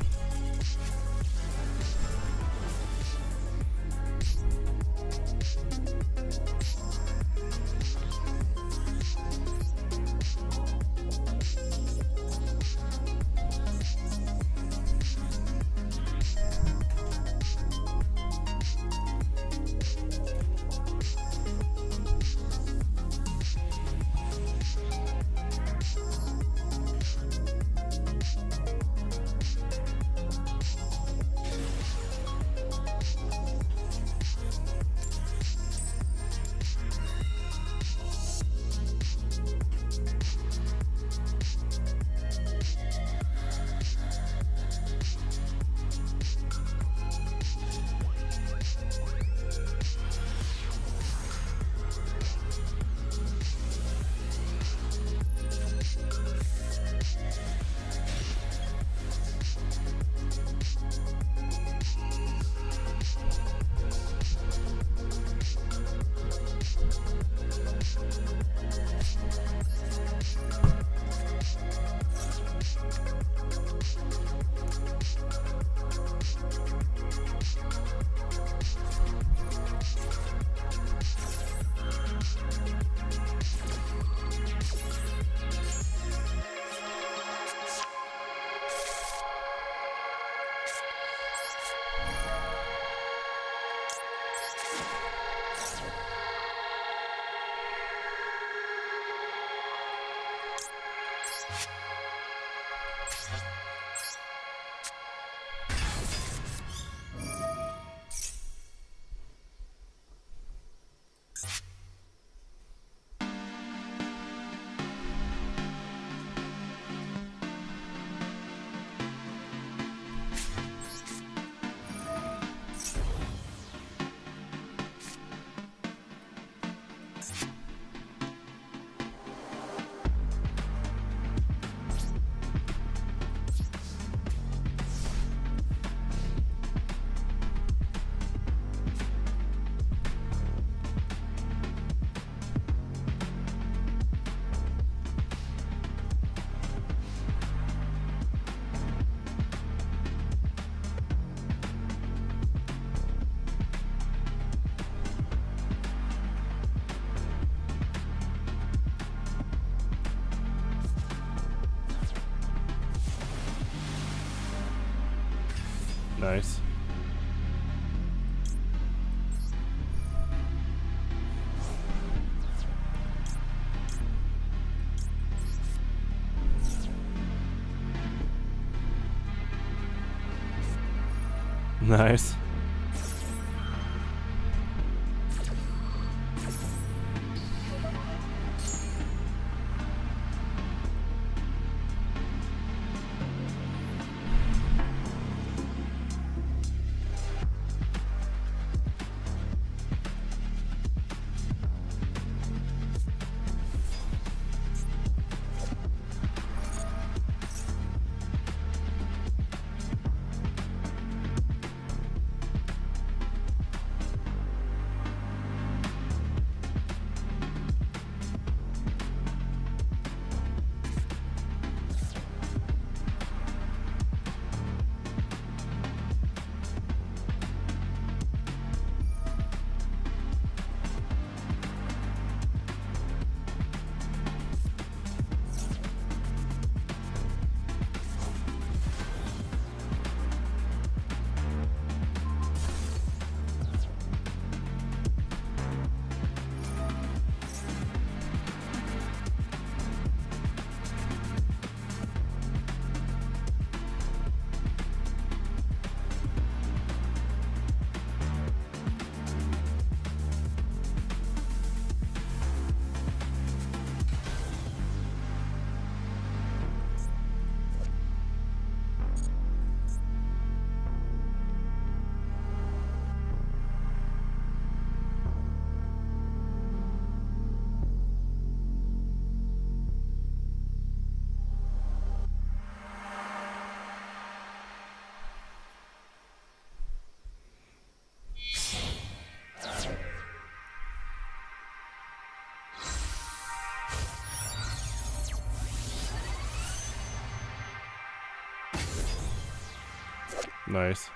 Nice. Nice. Nice.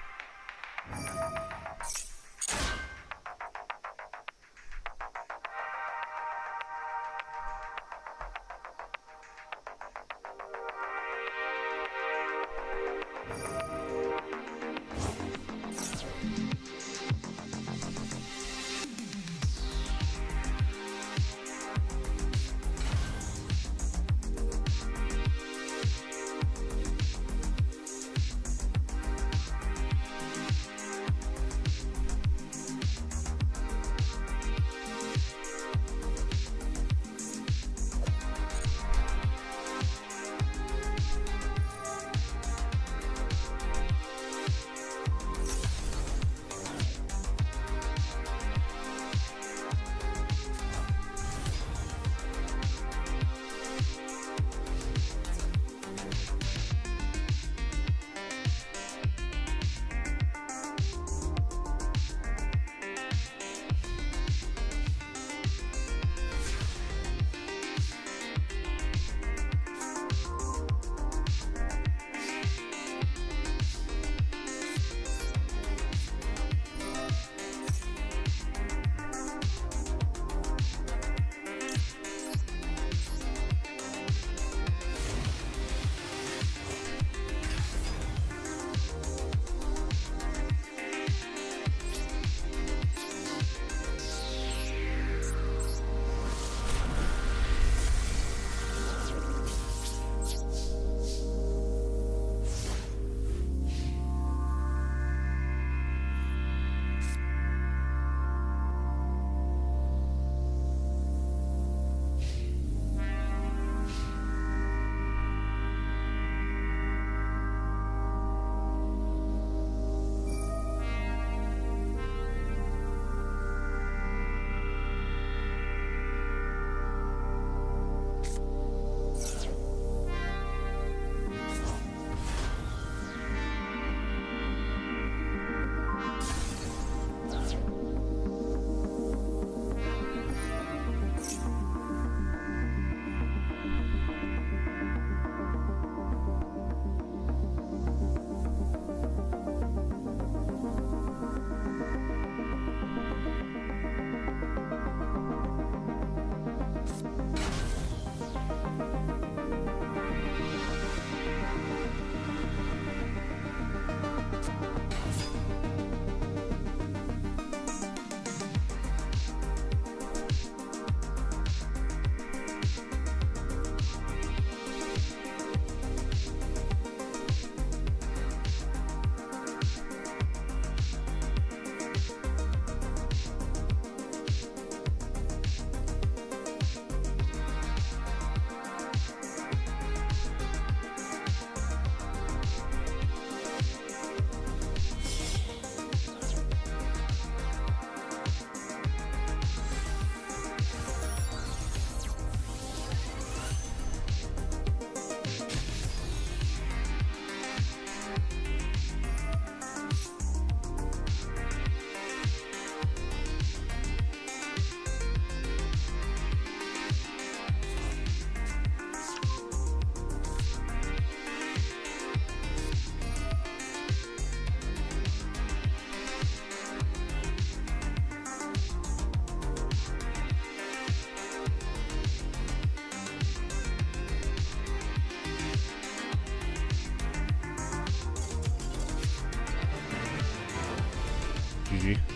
GG.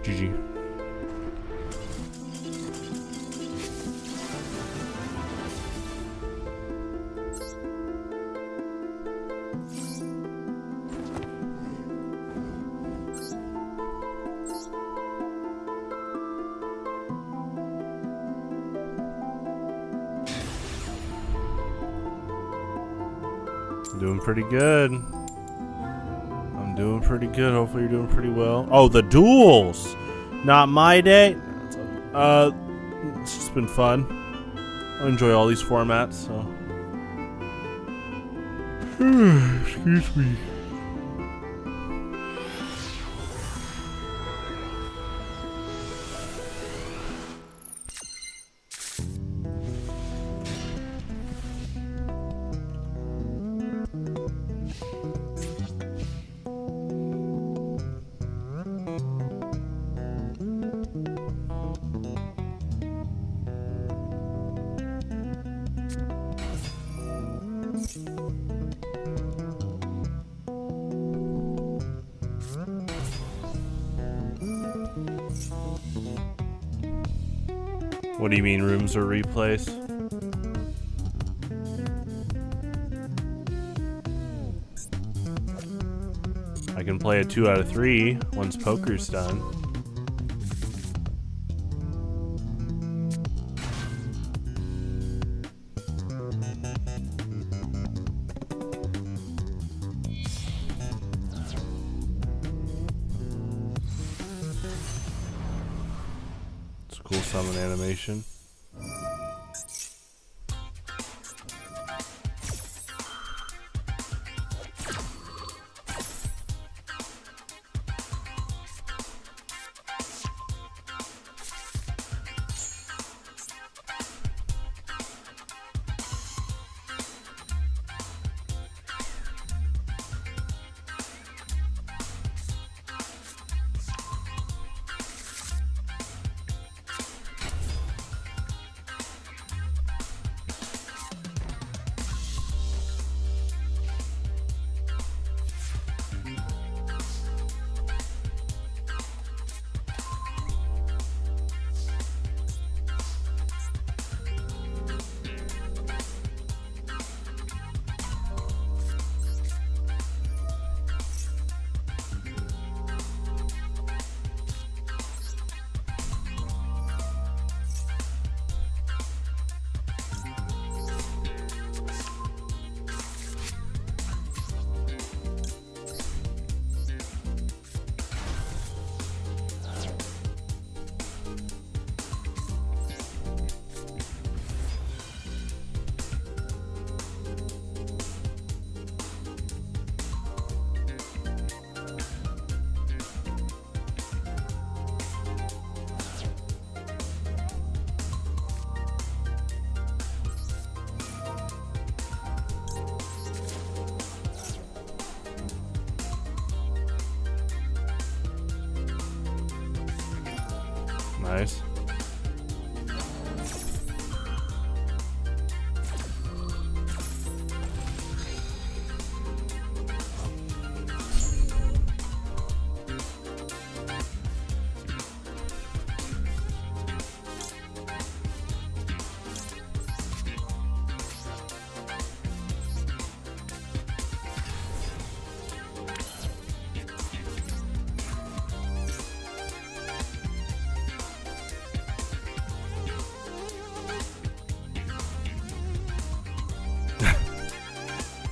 GG. Doing pretty good. I'm doing pretty good. Hopefully you're doing pretty well. Oh, the duels! Not my day. It's just been fun. I enjoy all these formats, so. Excuse me. What do you mean rooms or replays? I can play a 2 out of 3 once poker's done. It's a cool summon animation. Nice.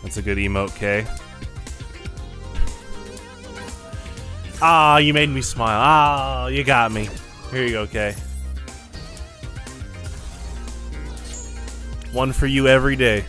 That's a good emote, K. Ah, you made me smile. Ah, you got me. Here you go, Kay. One for you every day.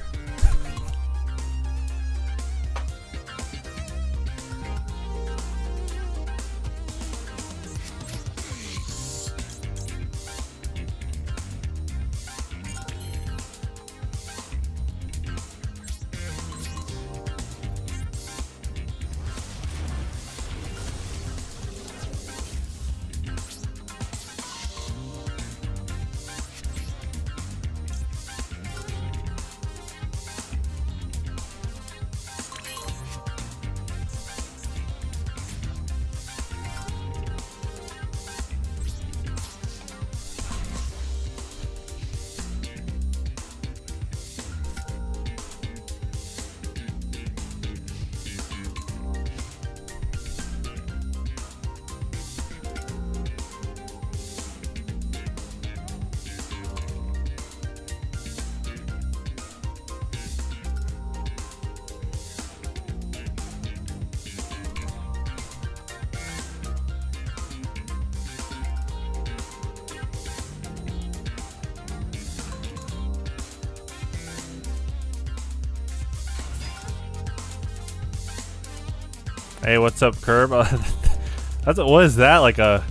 Hey, what's up, Curb? That's what is that? Like a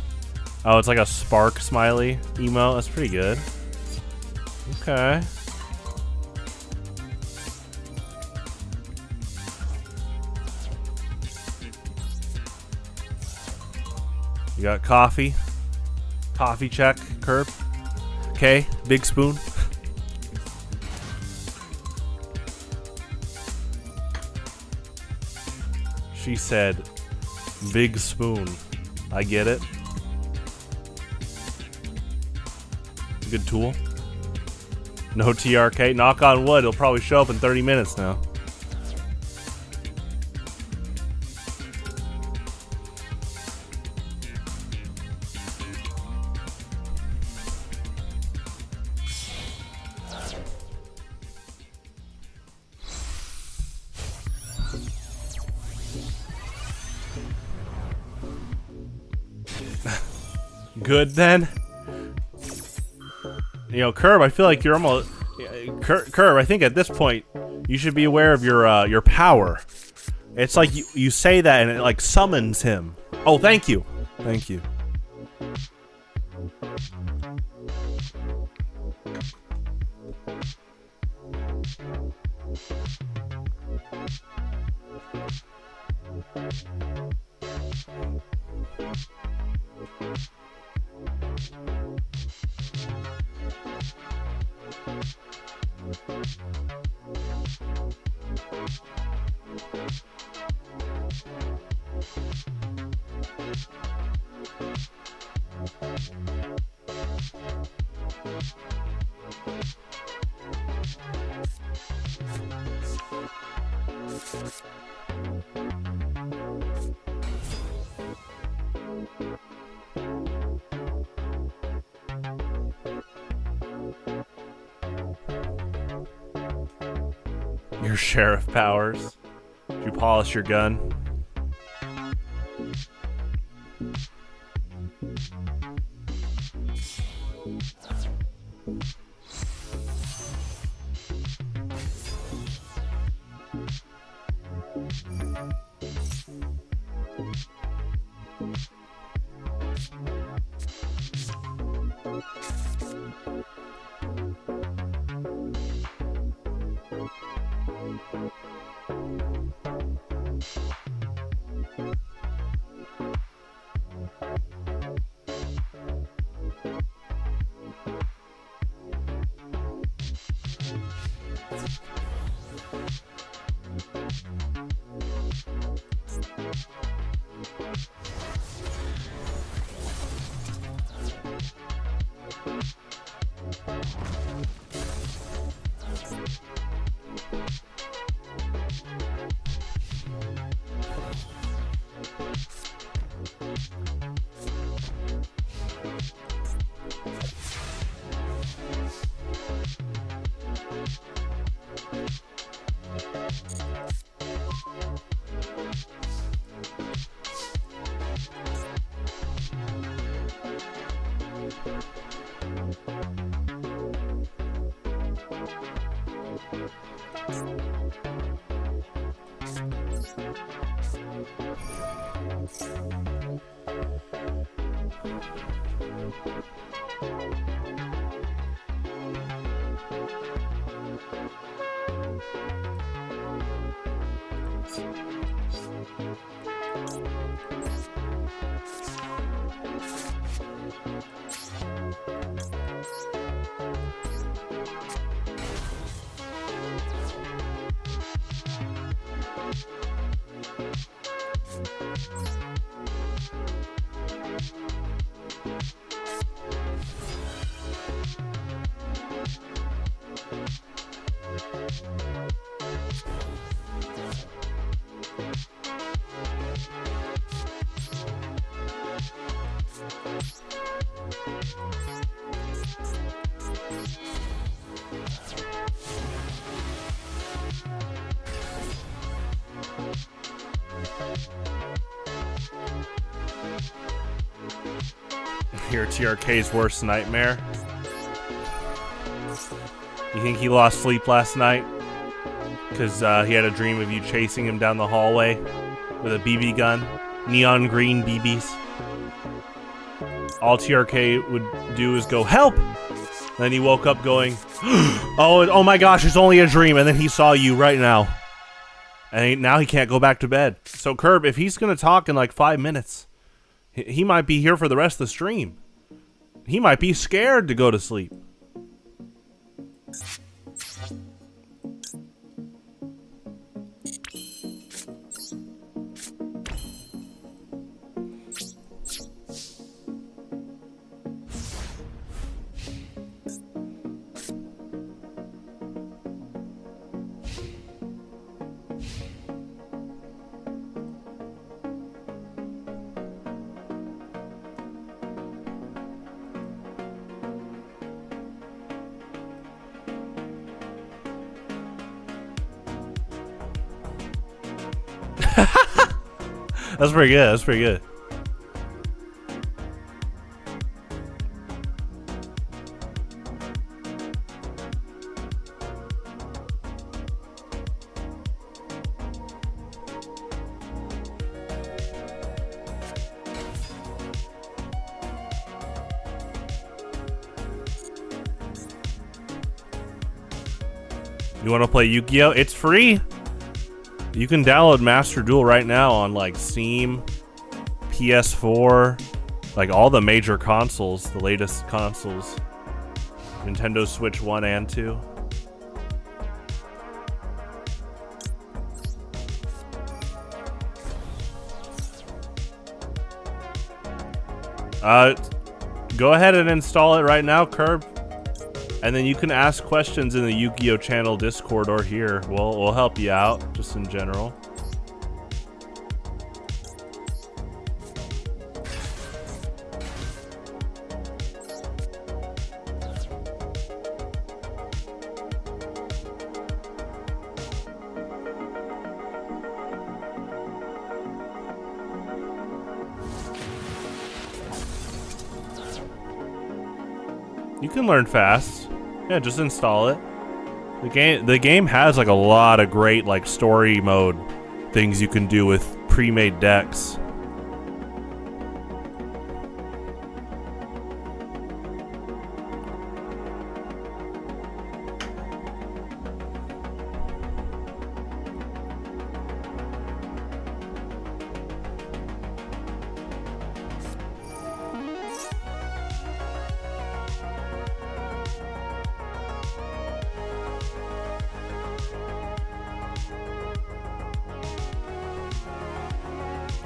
it's like a spark smiley emo. That's pretty good. Okay. You got coffee. Coffee check, Curb. Okay, big spoon. She said, big spoon. I get it. It's a good tool. No TRK. Knock on wood. It'll probably show up in 30 minutes now. Good then. You know, Curb, I feel like you're almost Curb, I think at this point you should be aware of your power. It's like you say that and it like summons him. Oh, thank you. Thank you. Your sheriff powers. Did you polish your gun? Here, TRK's worst nightmare. You think he lost sleep last night? Because he had a dream of you chasing him down the hallway with a BB gun. Neon green BBs. All TRK would do is go, help! Then he woke up going, oh my gosh, it's only a dream. And then he saw you right now. And now he can't go back to bed. So Curb, if he's going to talk in like 5 minutes, he might be here for the rest of the stream. He might be scared to go to sleep. That's pretty good. That's pretty good. You want to play Yugioh? It's free. You can download Master Duel right now on like Steam, PS4, like all the major consoles, the latest consoles. Nintendo Switch 1 and 2. Go ahead and install it right now, Curb. And then you can ask questions in the Yugioh channel Discord or here. We'll help you out, just in general. You can learn fast. Yeah, just install it. The game has like a lot of great like story mode things you can do with pre-made decks.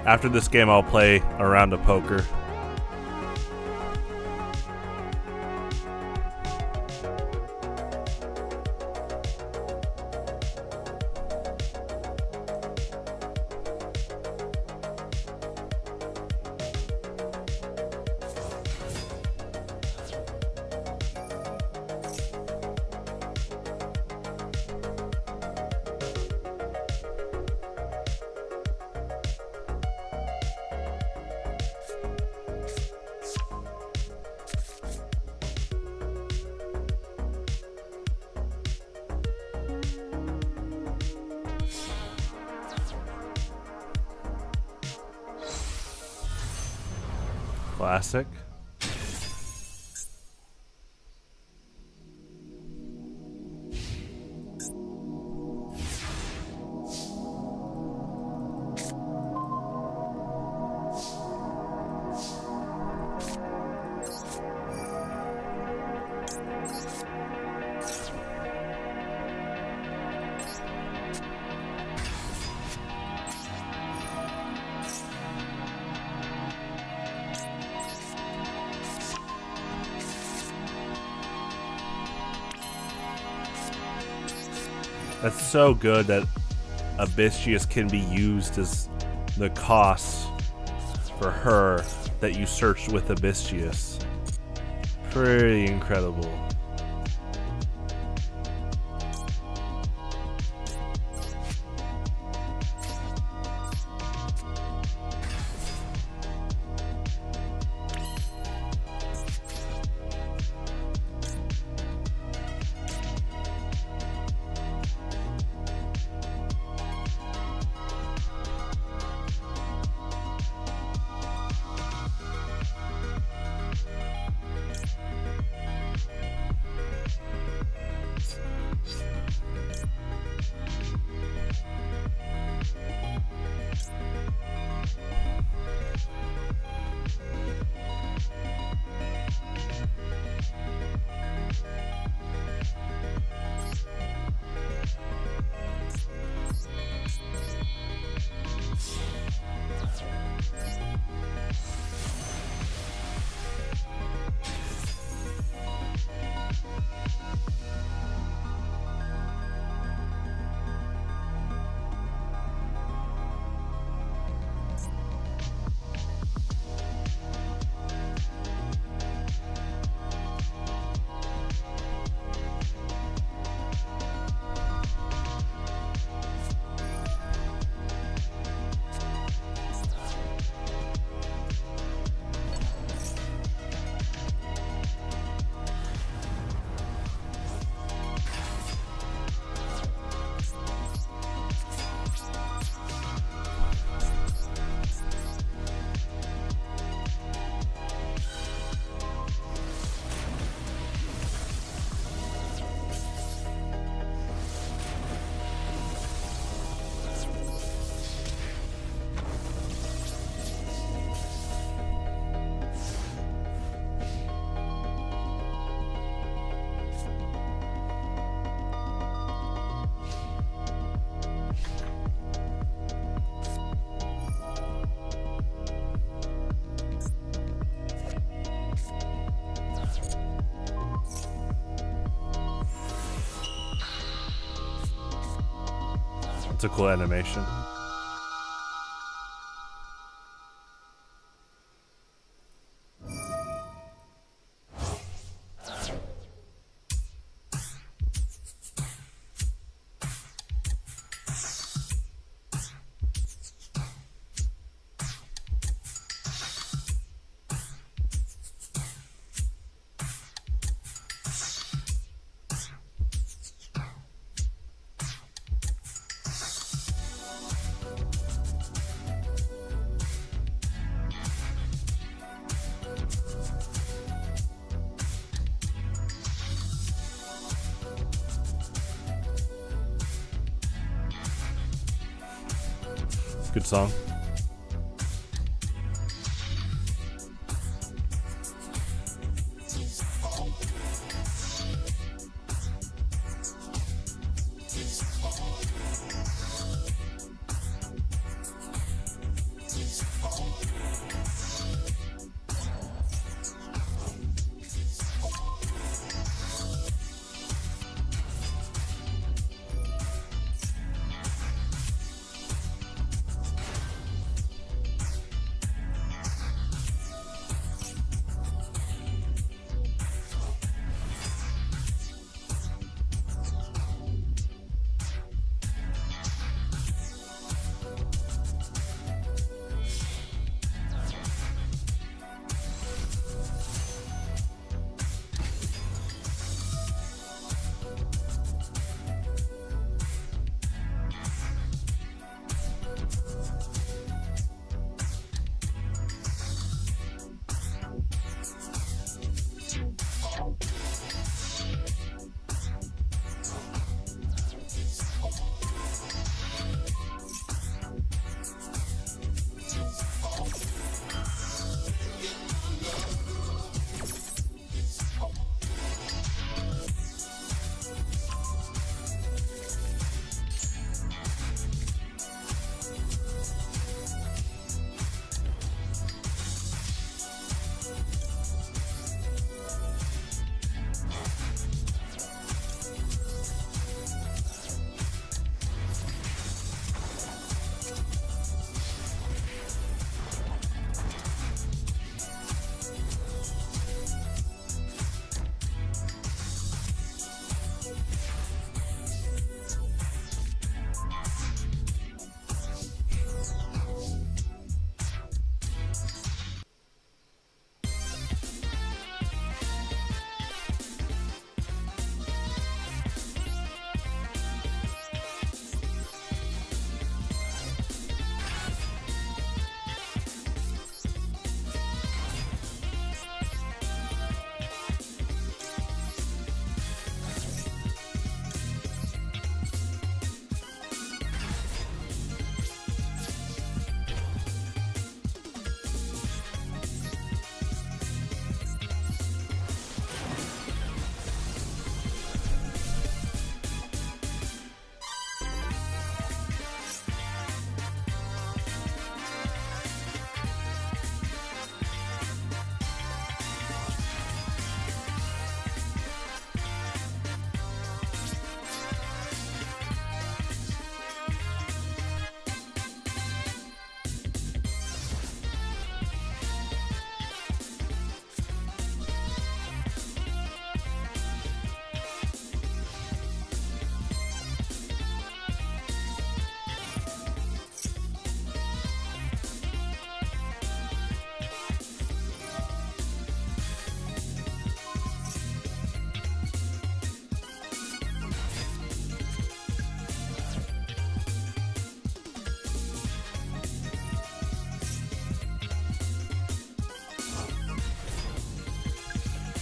After this game, I'll play a round of poker. Classic. That's so good that Abyscius can be used as the cost for her that you searched with Abyscius. Pretty incredible. It's a cool animation. Good song.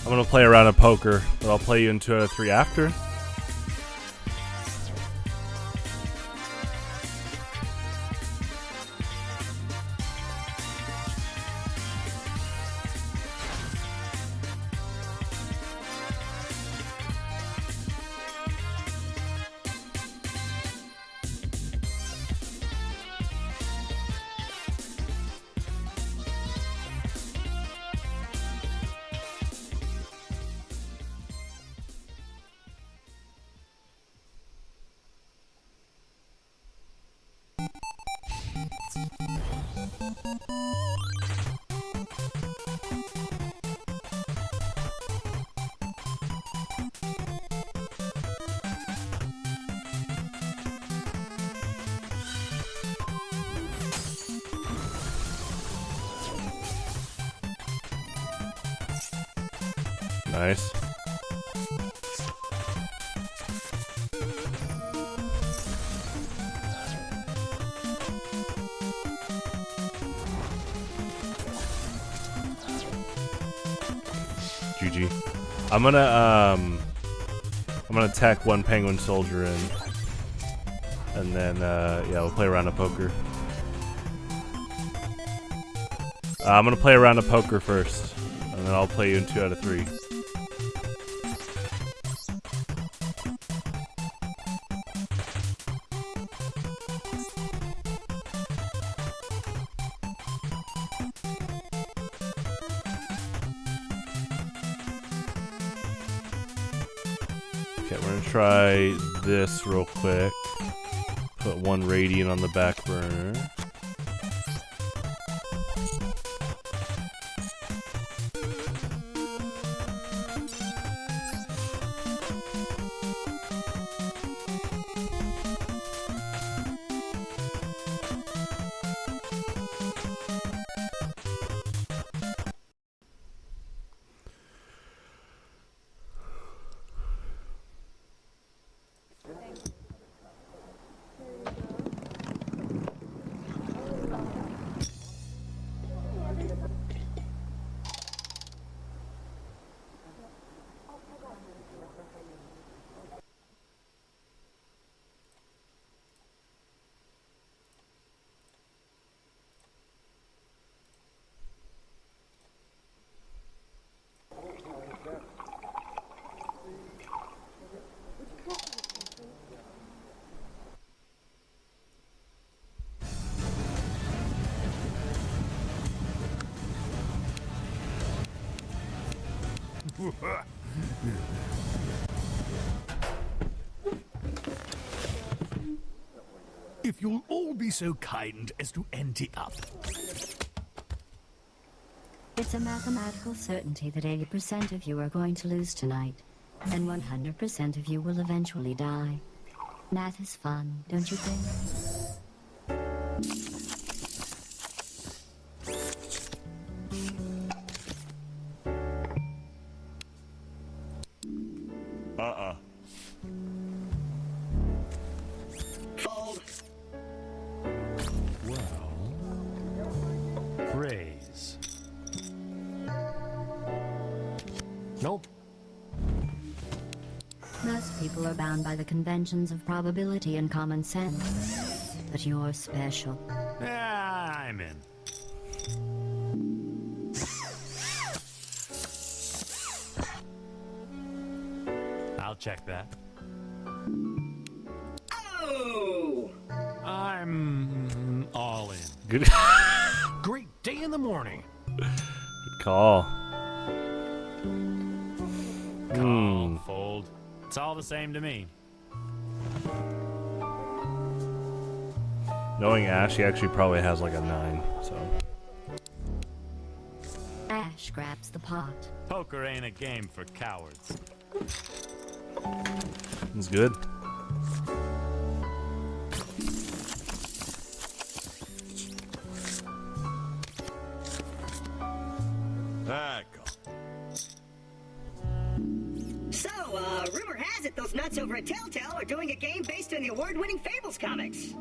I'm gonna play a round of poker, but I'll play you in 2 out of 3 after. Nice. GG. I'm gonna attack one penguin soldier in, and then yeah, we'll play a round of poker. I'm gonna play a round of poker first, and then I'll play you in 2 out of 3. Okay, we're gonna try this real quick. Put 1 radiant on the back burner. If you'll all be so kind as to ante up. It's a mathematical certainty that 80% of you are going to lose tonight, and 100% of you will eventually die. Math is fun, don't you think? Fold. Well, raise. Nope. Most people are bound by the conventions of probability and common sense. But you're special. I'm in. I'll check that. Oh! I'm all in. Good. Great day in the morning. Good call. Call, fold. It's all the same to me. Knowing Ash, he actually probably has like a 9. So Ash grabs the pot. Poker ain't a game for cowards. it's good. So, rumor has it those nuts over at Telltale are doing a game based on the award-winning Fables comics.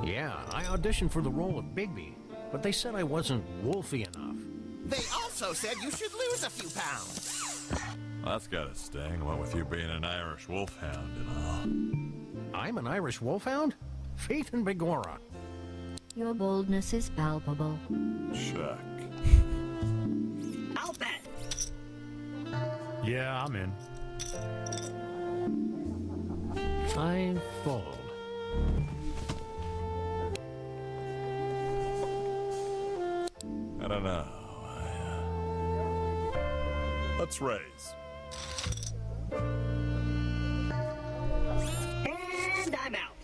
Yeah, I auditioned for the role of Bigby, but they said I wasn't wolfy enough. They also said you should lose a few pounds. That's gotta sting, what with you being an Irish wolfhound and all. I'm an Irish wolfhound? Faith in Begorra. Your boldness is palpable. Check. I'll bet. Yeah, I'm in. I fold. I don't know. Let's raise. And I'm out.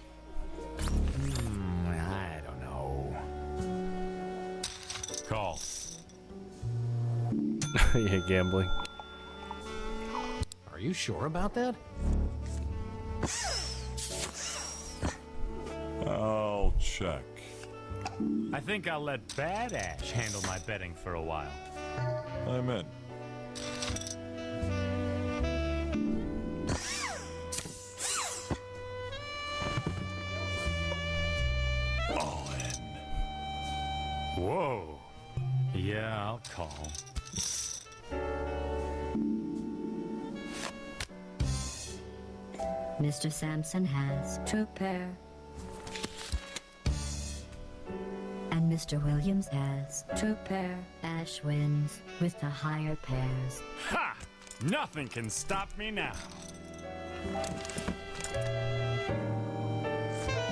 I don't know. Call. Yeah, gambling. Are you sure about that? I'll check. I think I'll let Bad Ash handle my betting for a while. I'm in. All in. Whoa. Yeah, I'll call. Mr. Sampson has 2 pair. And Mr. Williams has 2 pair. Ash wins with the higher pairs. Ha! Nothing can stop me now.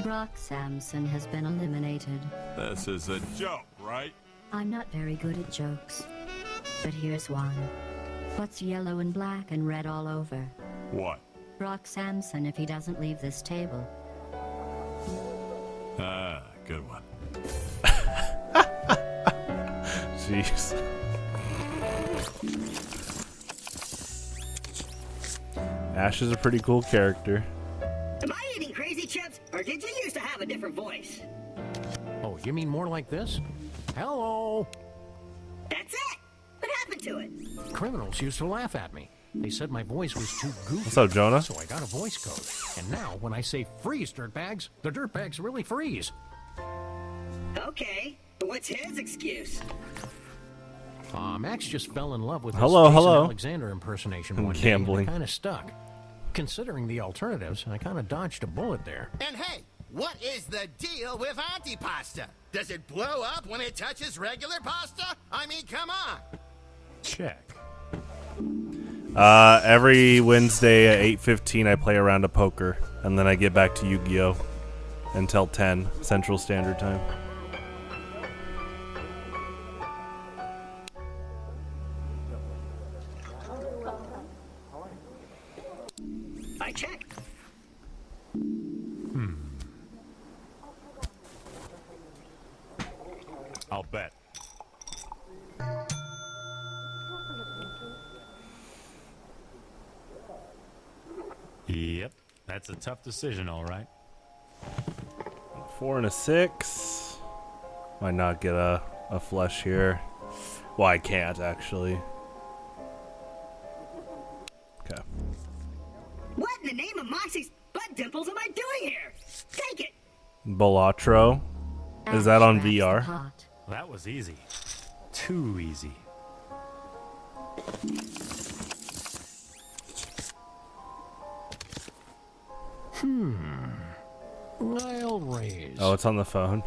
Brock Sampson has been eliminated. This is a joke, right? I'm not very good at jokes. But here's one. What's yellow and black and red all over? What? Brock Sampson if he doesn't leave this table. Ah, good one. Jeez. Ash is a pretty cool character. Am I eating crazy chips, or did you used to have a different voice? Oh, you mean more like this? Hello! That's it! What happened to it? Criminals used to laugh at me. They said my voice was too goofy. What's up, Jonah? So I got a voice code. And now, when I say freeze, dirtbags, the dirtbags really freeze. Okay, but what's his excuse? Max just fell in love with this Hello, Jason hello. Alexander impersonation one day, Gambling. and I kind of stuck. Considering the alternatives, I kind of dodged a bullet there. And hey, what is the deal with antipasta? Does it blow up when it touches regular pasta? I mean, come on. Check. Every Wednesday at 8:15, I play a round of poker, and then I get back to Yu-Gi-Oh! Until 10 Central Standard Time. I check. I'll bet. Yep, that's a tough decision, all right. 4 and a 6. Might not get a flush here. Well, I can't actually. Okay. What in the name of Moxie's butt dimples am I doing here? Take it! Balatro. Is that on Ash grabs the VR? pot. That was easy. Too easy. I'll raise. Oh, it's on the phone.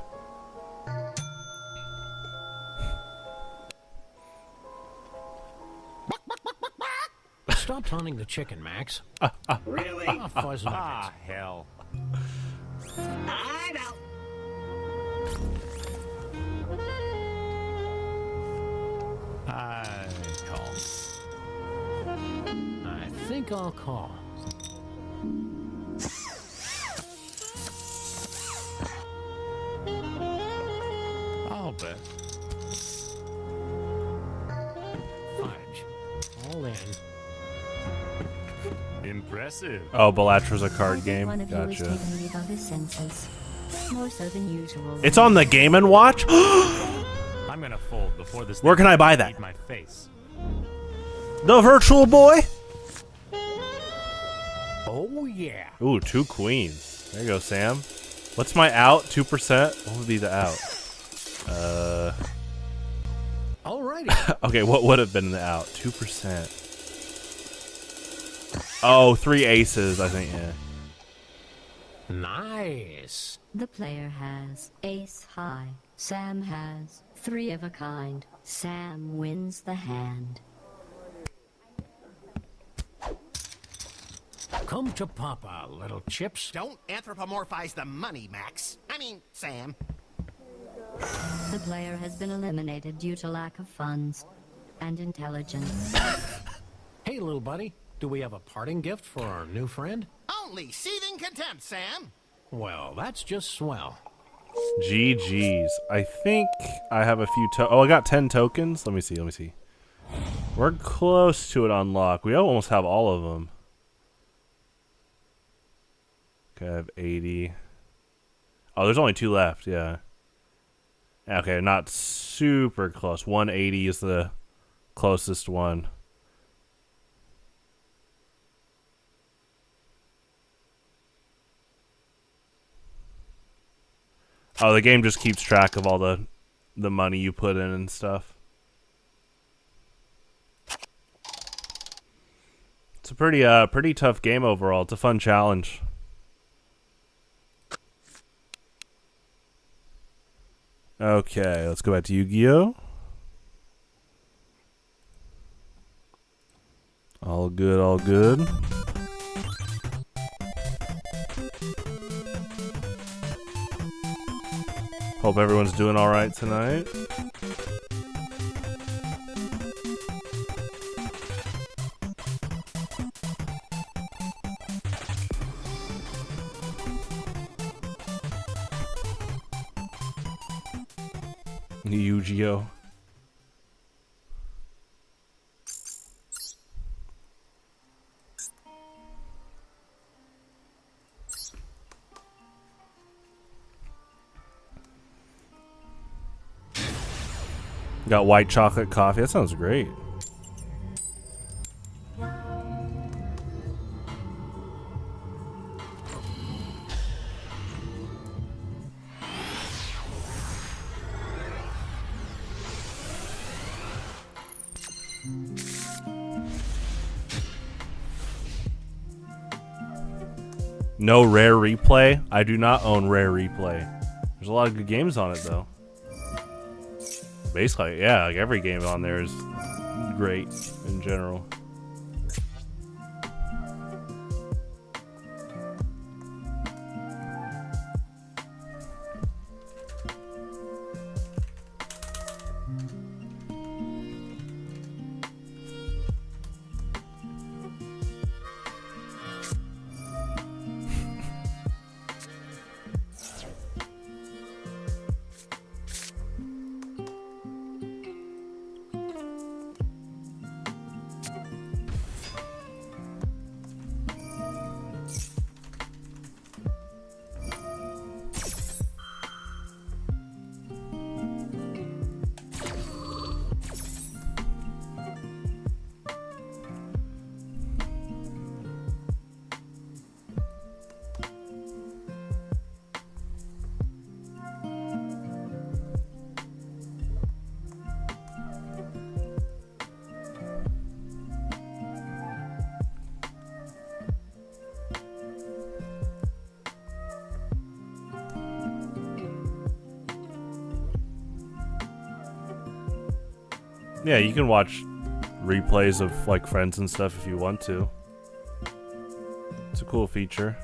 Stop taunting the chicken, Max. Really? Fuzz Ah, nuggets. hell. I'm out. I call. I think I'll call. I'll bet. Fudge. All in. Impressive. Oh, Balatra's a I card think game. one of you is Gotcha. taking leave of his senses. More so than usual. It's on the Game & Watch? I'm gonna fold before this. Where thing can I buy that? eat my face. The Virtual Boy? Oh, yeah. Ooh, 2 queens. There you go, Sam. What's my out? 2%? What would be the out? Alrighty. Okay, what would have been the out? 2%. Oh, 3 aces, I think, yeah. Nice. The player has ace high. Sam has 3 of a kind. Sam wins the hand. Come to Papa, little chips. Don't anthropomorphize the money, Max. I mean, Sam. The player has been eliminated due to lack of funds and intelligence. Hey, little buddy. Do we have a parting gift for our new friend? Only seething contempt, Sam. Well, that's just swell. GG's. I think I have a few I got 10 tokens. Let me see. We're close to it on lock. We almost have all of them. Okay, I have 80. Oh, there's only 2 left, yeah. Okay, not super close. 180 is the closest one. Oh, the game just keeps track of all the money you put in and stuff. It's a pretty tough game overall. It's a fun challenge. Okay, let's go back to Yu-Gi-Oh. All good, all good. Hope everyone's doing all right tonight. Yugioh. Got white chocolate coffee. That sounds great. No rare replay. I do not own rare replay. There's a lot of good games on it though. Basically, yeah, like every game on there is great in general. Yeah, you can watch replays of like friends and stuff if you want to. It's a cool feature.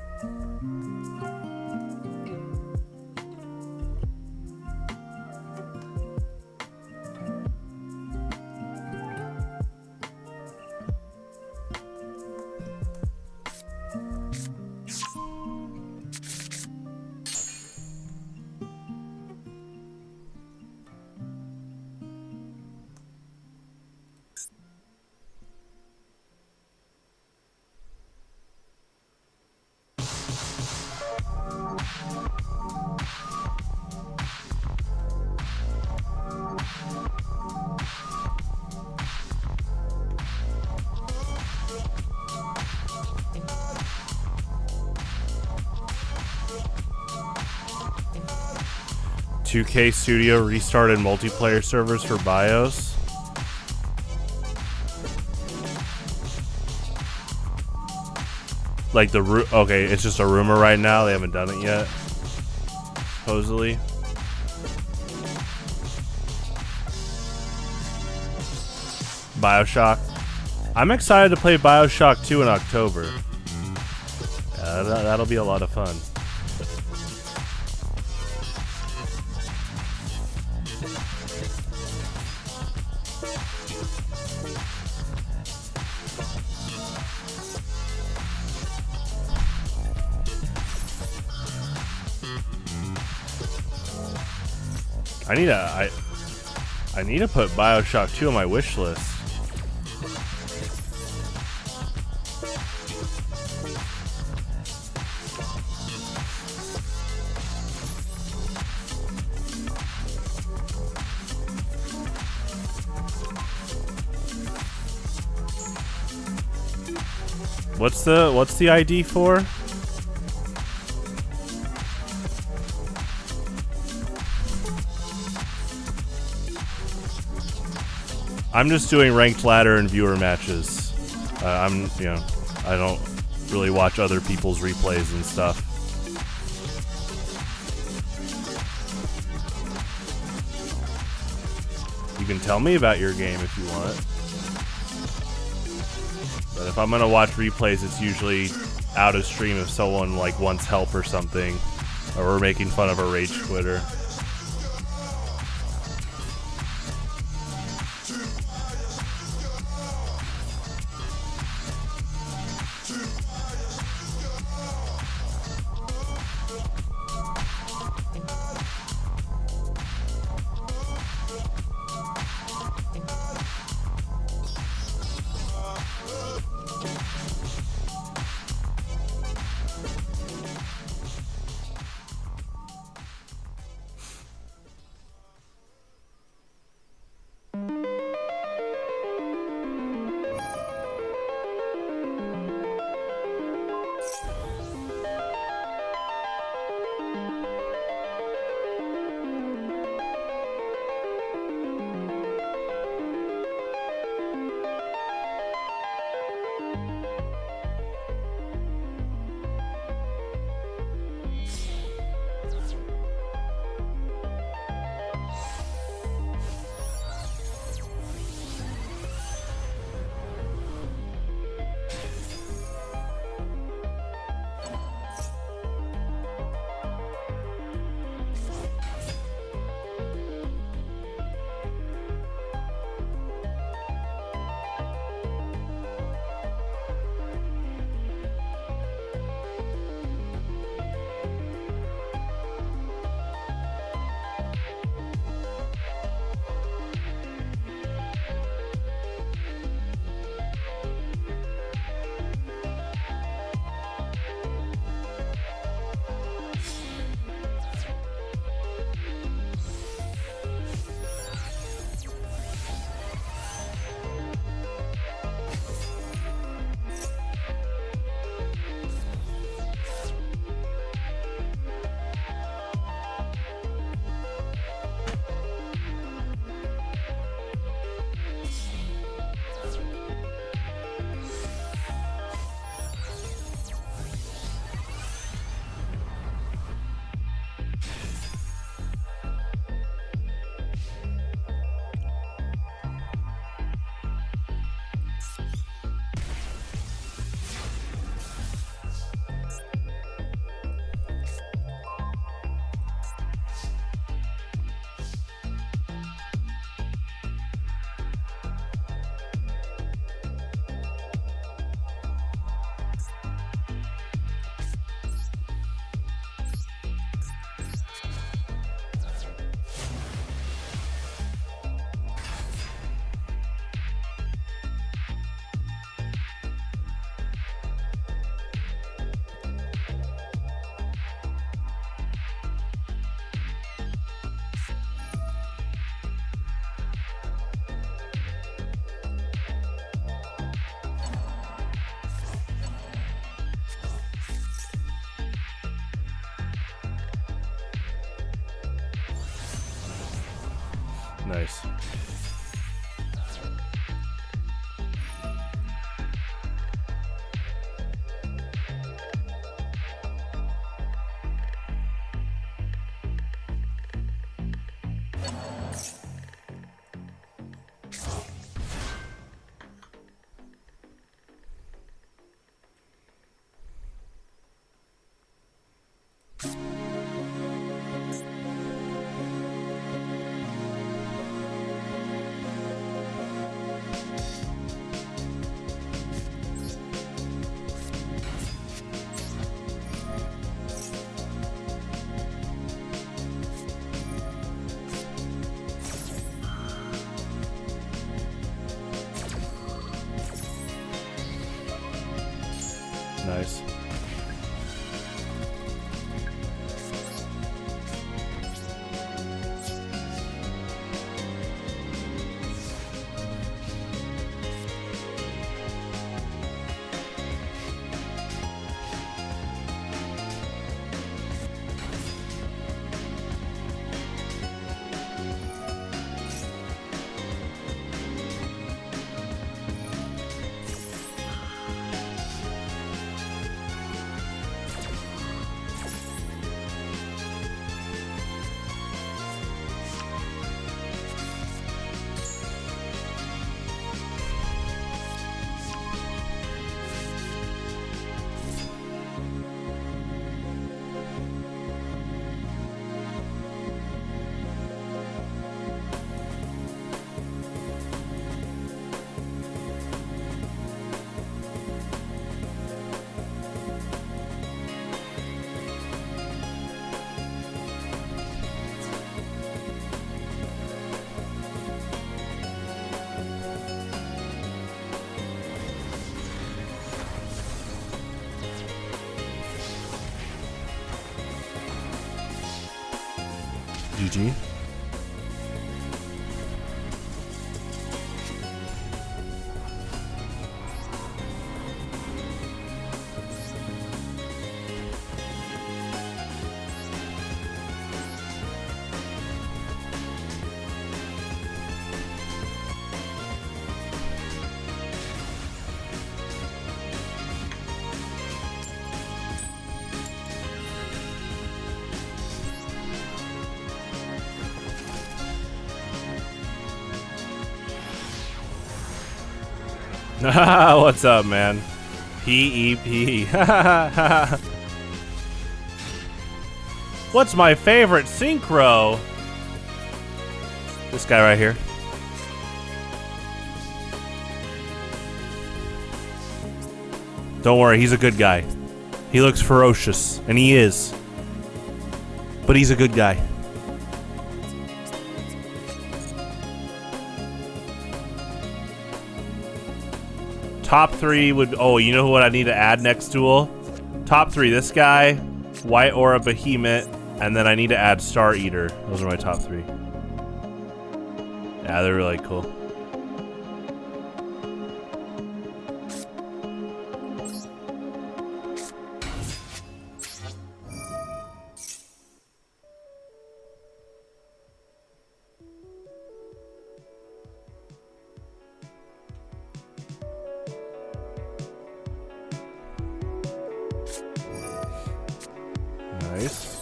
.2K Studio restarted multiplayer servers for BIOS. Like okay, it's just a rumor right now. They haven't done it yet. Supposedly. BioShock. I'm excited to play BioShock 2 in October. That'll be a lot of fun. I need to put BioShock 2 on my wish list. What's the ID for? I'm just doing ranked ladder and viewer matches. I don't really watch other people's replays and stuff. You can tell me about your game if you want. But if I'm gonna watch replays, it's usually out of stream if someone like wants help or something, or we're making fun of a rage quitter. Nice. Nice. GG. What's up, man? PEP. What's my favorite synchro? This guy right here. Don't worry, he's a good guy. He looks ferocious, and he is. But he's a good guy. Top 3 would... Oh, you know what I need to add next duel? Top 3, this guy, White Aura Behemoth, and then I need to add Star Eater. Those are my top 3. Yeah, they're really cool. Nice.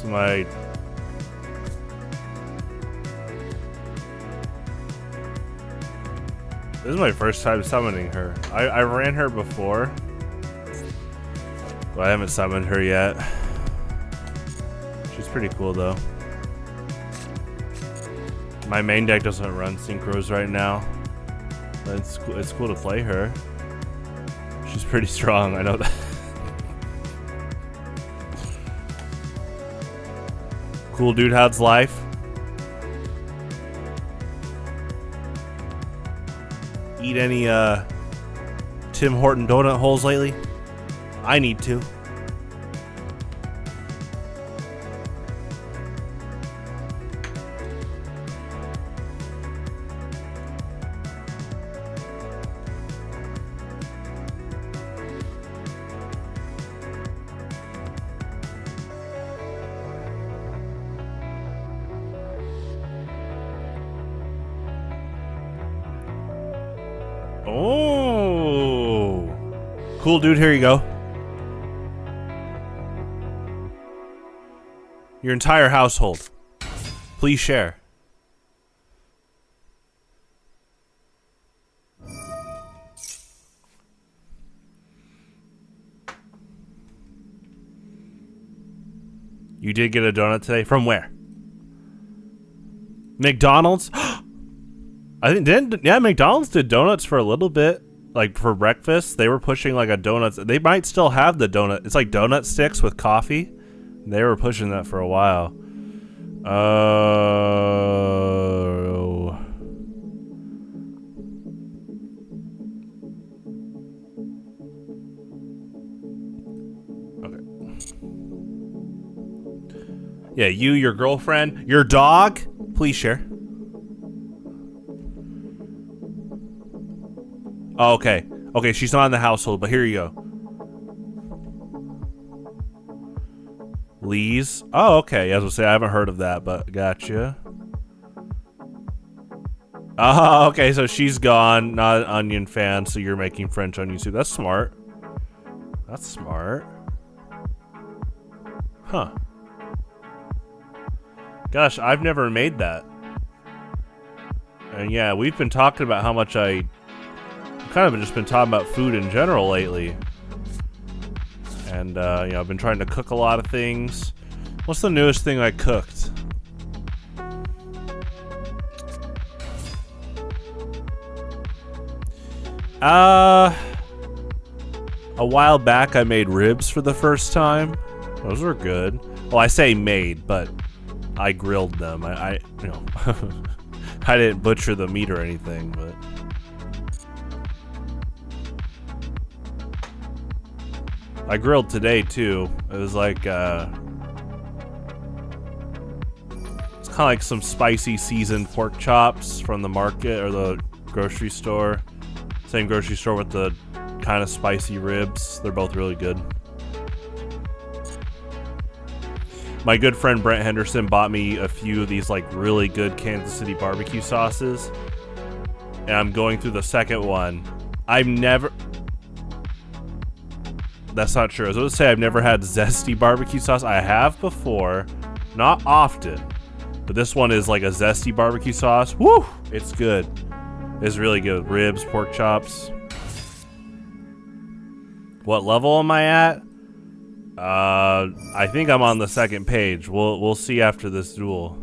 My this is my first time summoning her. I ran her before, I haven't summoned her yet. She's pretty cool though. My main deck doesn't run synchros right now, but it's cool to play her. She's pretty strong, I know that. Cool dude, how's life? Eat any Tim Horton donut holes lately? I need to. Oh, cool dude, here you go. Your entire household. Please share. You did get a donut today? From where? McDonald's? I think McDonald's did donuts for a little bit, like for breakfast. They were pushing like a donut. They might still have the donut. It's like donut sticks with coffee. They were pushing that for a while. Oh. Okay. Yeah, you, your girlfriend, your dog. Please share. Oh, okay. Okay, she's not in the household, but here you go. Lee's. Oh, okay. As I say, I haven't heard of that, but gotcha. Oh, okay. So she's gone. Not an onion fan, so you're making French onion soup. That's smart. That's smart. Huh. Gosh, I've never made that. And yeah, we've been talking about how much I kind of just been talking about food in general lately. And, you know, I've been trying to cook a lot of things. What's the newest thing I cooked? A while back I made ribs for the first time. Those were good. Well, I say made, but I grilled them. I you know, I didn't butcher the meat or anything, but... I grilled today too. It was like it's kind of like some spicy seasoned pork chops from the market or the grocery store. Same grocery store with the kind of spicy ribs. They're both really good. My good friend Brent Henderson bought me a few of these like really good Kansas City barbecue sauces. And I'm going through the second one. I've never... That's not true. I was going to say I've never had zesty barbecue sauce. I have before. Not often. But this one is like a zesty barbecue sauce. Woo! It's good. It's really good. Ribs, pork chops. What level am I at? I think I'm on the second page. We'll see after this duel.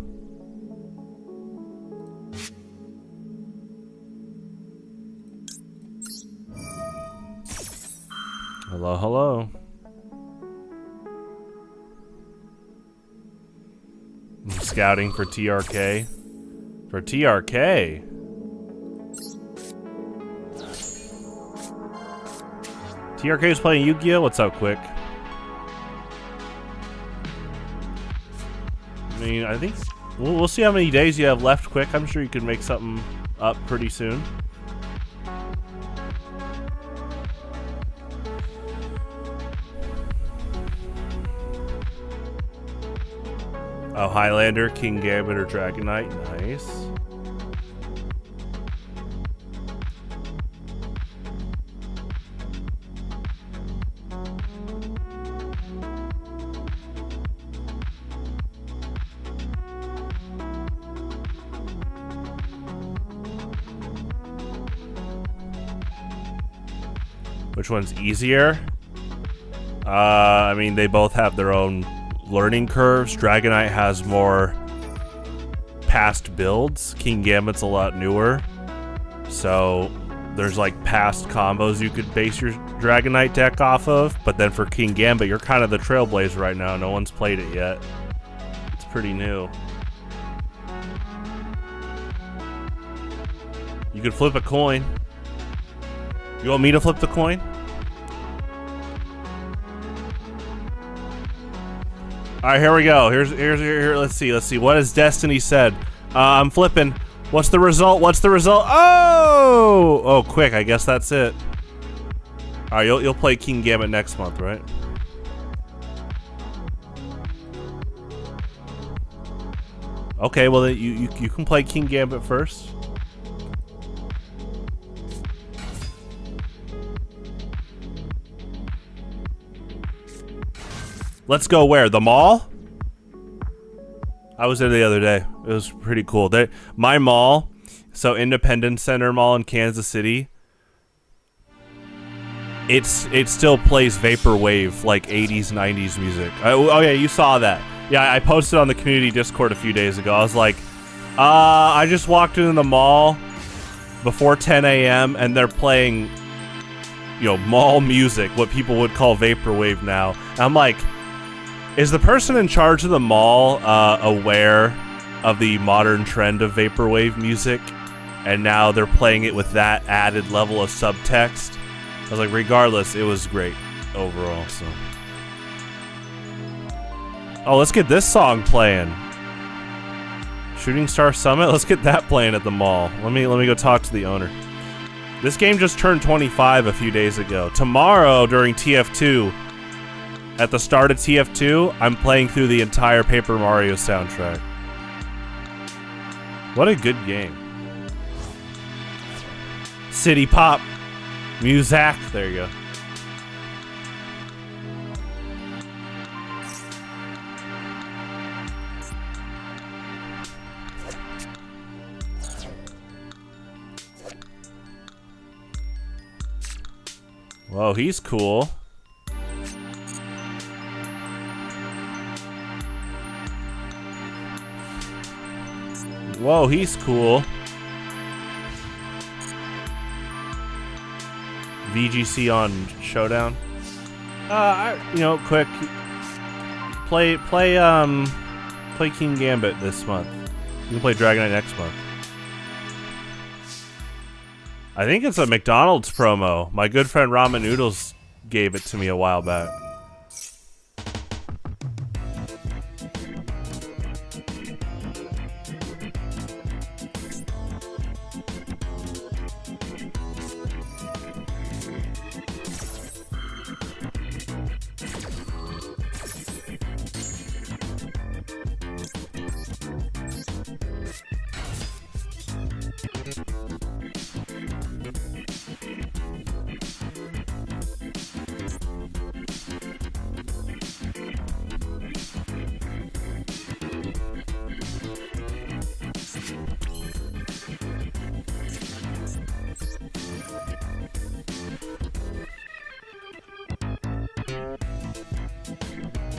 Hello, hello. I'm scouting for TRK. For TRK? TRK is playing Yugioh? What's up, Quick? I mean, I think... We'll see how many days you have left, Quick. I'm sure you can make something up pretty soon. Oh, Highlander, King Gambit, or Dragon Knight. Nice. Which one's easier? I mean, they both have their own learning curves. Dragonite has more past builds. King Gambit's a lot newer. So there's like past combos you could base your Dragonite deck off of. But then for King Gambit, you're kind of the trailblazer right now. No one's played it yet. It's pretty new. You could flip a coin. You want me to flip the coin? All right, here we go. Here. Let's see. What has Destiny said? I'm flipping. What's the result? Oh, quick. I guess that's it. All right, you'll play King Gambit next month, right? Okay, well you can play King Gambit first. Let's go where? The mall? I was there the other day. It was pretty cool. My mall, so Independence Center Mall in Kansas City, it still plays vaporwave, like 80s, 90s music. Oh yeah, you saw that. Yeah, I posted on the community Discord a few days ago. I was like, I just walked into the mall before 10 a.m. and they're playing, mall music, what people would call vaporwave now. And I'm like, is the person in charge of the mall aware of the modern trend of vaporwave music? And now they're playing it with that added level of subtext? I was like, regardless, it was great overall. So, let's get this song playing. Shooting Star Summit. Let's get that playing at the mall. Let me go talk to the owner. This game just turned 25 a few days ago. Tomorrow during TF2. At the start of TF2, I'm playing through the entire Paper Mario soundtrack. What a good game. City Pop. Muzak. There you go. Whoa, he's cool. Whoa, he's cool. VGC on Showdown. Quick. Play King Gambit this month. You can play Dragonite next month. I think it's a McDonald's promo. My good friend Ramen Noodles gave it to me a while back.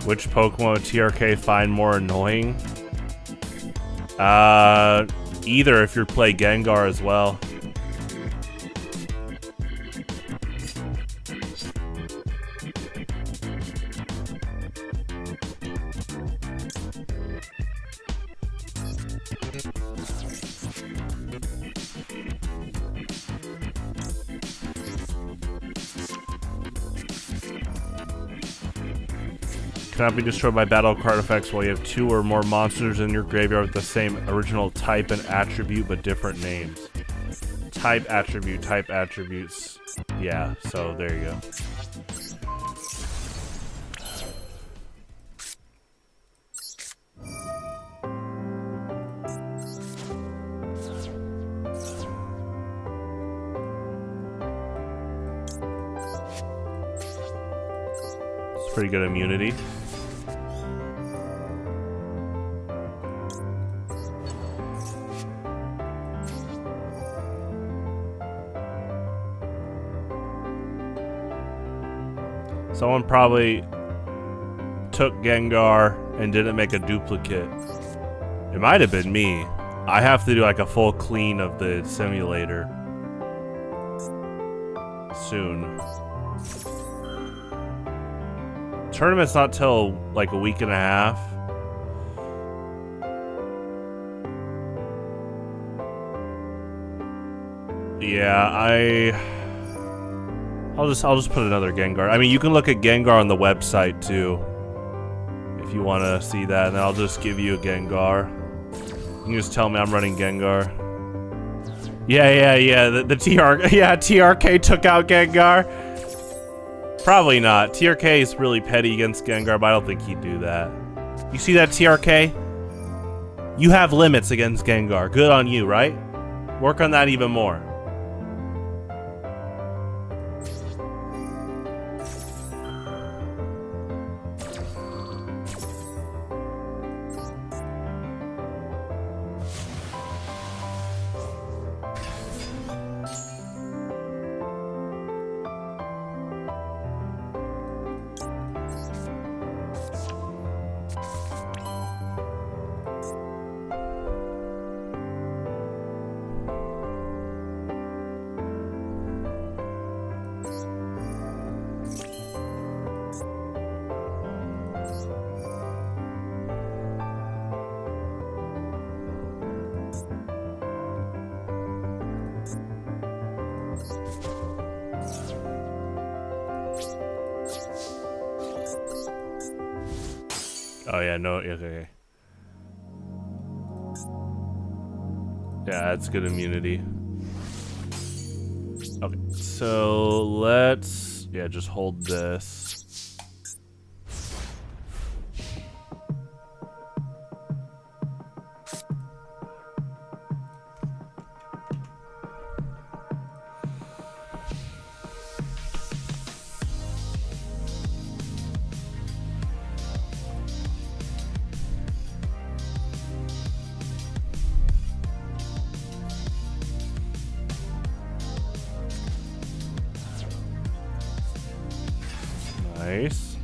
Which Pokemon would TRK find more annoying? Either if you play Gengar as well. Cannot be destroyed by battle card effects while you have two or more monsters in your graveyard with the same original type and attribute but different names. Type, attributes. Yeah, so there you go. It's pretty good immunity. Someone probably took Gengar and didn't make a duplicate. It might have been me. I have to do like a full clean of the simulator soon. Tournament's not till like a week and a half. Yeah, I'll just put another Gengar. I mean, you can look at Gengar on the website too, if you want to see that. And then I'll just give you a Gengar. You can just tell me I'm running Gengar. Yeah. The TRK took out Gengar. Probably not. TRK is really petty against Gengar, but I don't think he'd do that. You see that, TRK? You have limits against Gengar. Good on you, right? Work on that even more. Oh yeah, no, okay. Yeah, that's good immunity. Okay, so let's just hold this. Nice.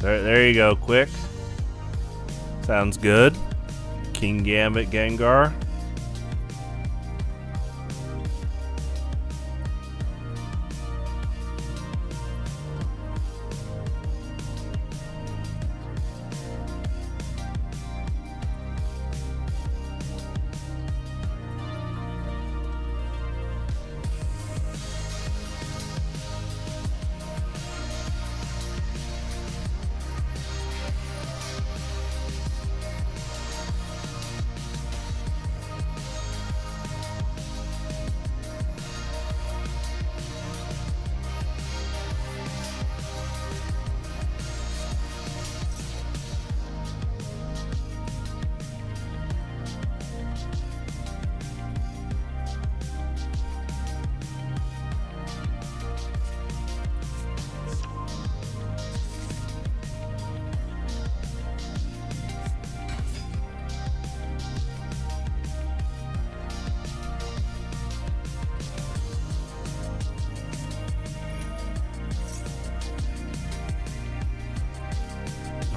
There you go, quick. Sounds good. King Gambit Gengar.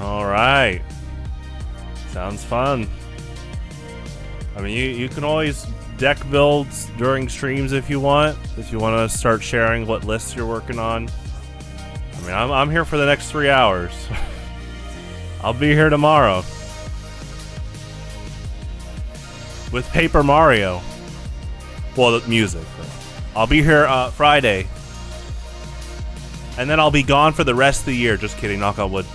Alright. Sounds fun. I mean, you can always deck builds during streams if you want. If you want to start sharing what lists you're working on. I mean, I'm here for the next 3 hours. I'll be here tomorrow. With Paper Mario. Well, the music. I'll be here Friday. And then I'll be gone for the rest of the year. Just kidding, knock on wood.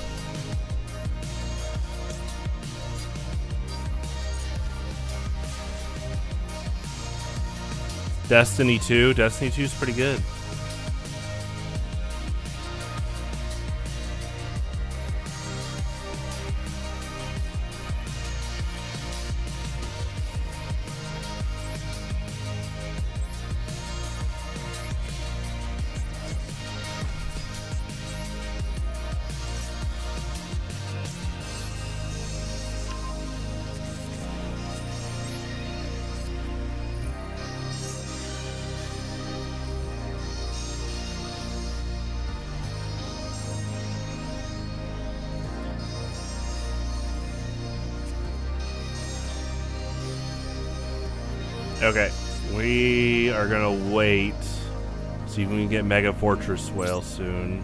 Destiny 2. Destiny 2 is pretty good. Okay, we are gonna wait. See if we can get Mega Fortress Whale soon.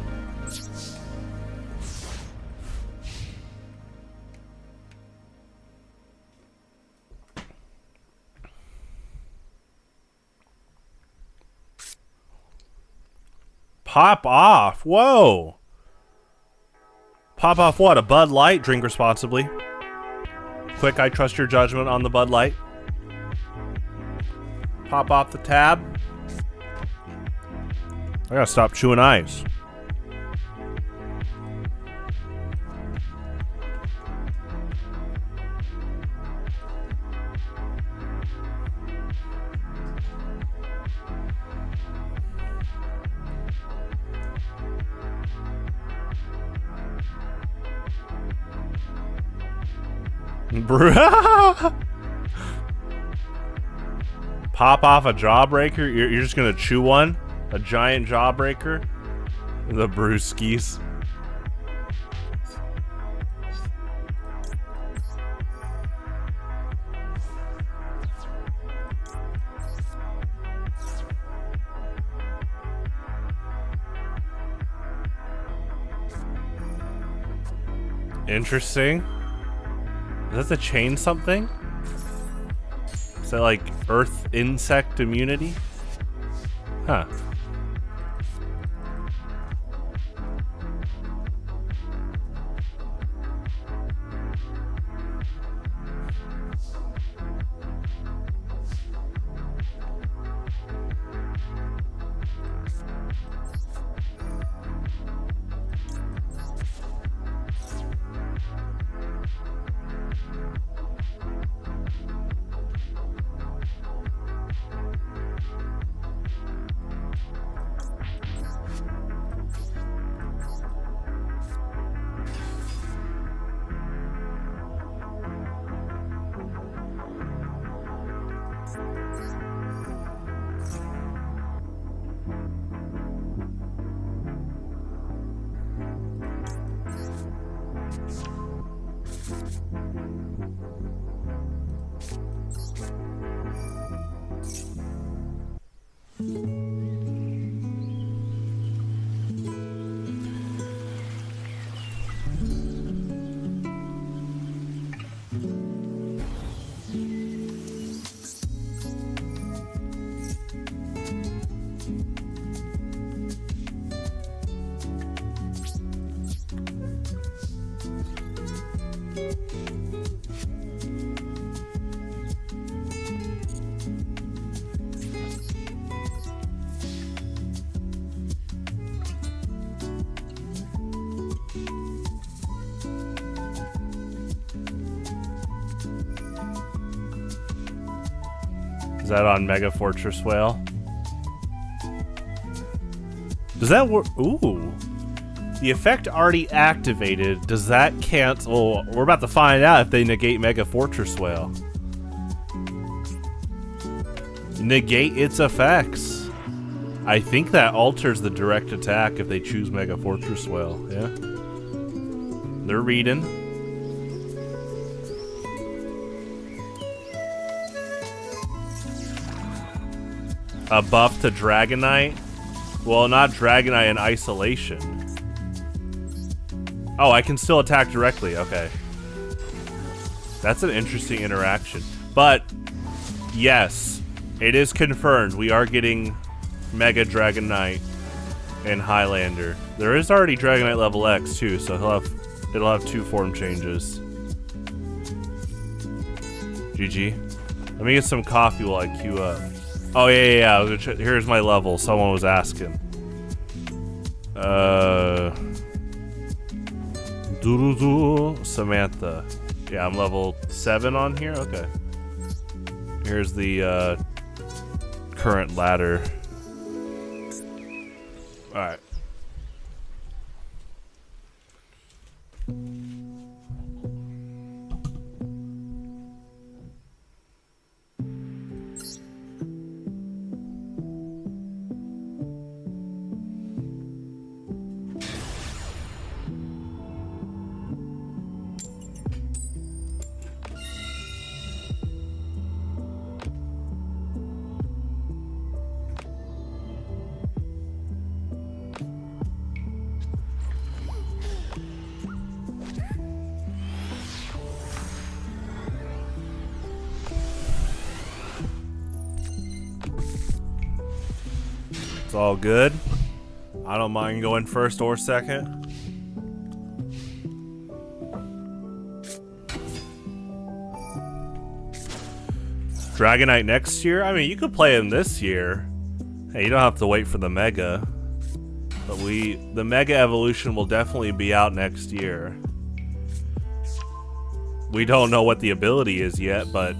Pop off. Whoa. Pop off what? A Bud Light? Drink responsibly. Quick, I trust your judgment on the Bud Light. Pop off the tab. I gotta stop chewing ice. Pop off a jawbreaker? You're just gonna chew one? A giant jawbreaker? The brewskis. Interesting. Does that change something? Is that like earth insect immunity? Huh. Is that on Mega Fortress Whale? Does that work? Ooh. The effect already activated. Does that cancel? We're about to find out if they negate Mega Fortress Whale. Negate its effects. I think that alters the direct attack if they choose Mega Fortress Whale. Yeah. They're reading. A buff to Dragonite? Well, not Dragonite in isolation. Oh, I can still attack directly. Okay. That's an interesting interaction. But, yes, it is confirmed. We are getting Mega Dragonite and Highlander. There is already Dragonite level X, too, so it'll have 2 form changes. GG. Let me get some coffee while I queue up. Oh, yeah. I was gonna here's my level. Someone was asking. Samantha. Yeah, I'm level 7 on here? Okay. Here's the current ladder. Alright. It's all good. I don't mind going first or second. Dragonite next year? I mean, you could play him this year. Hey, you don't have to wait for the Mega. But the Mega Evolution will definitely be out next year. We don't know what the ability is yet, but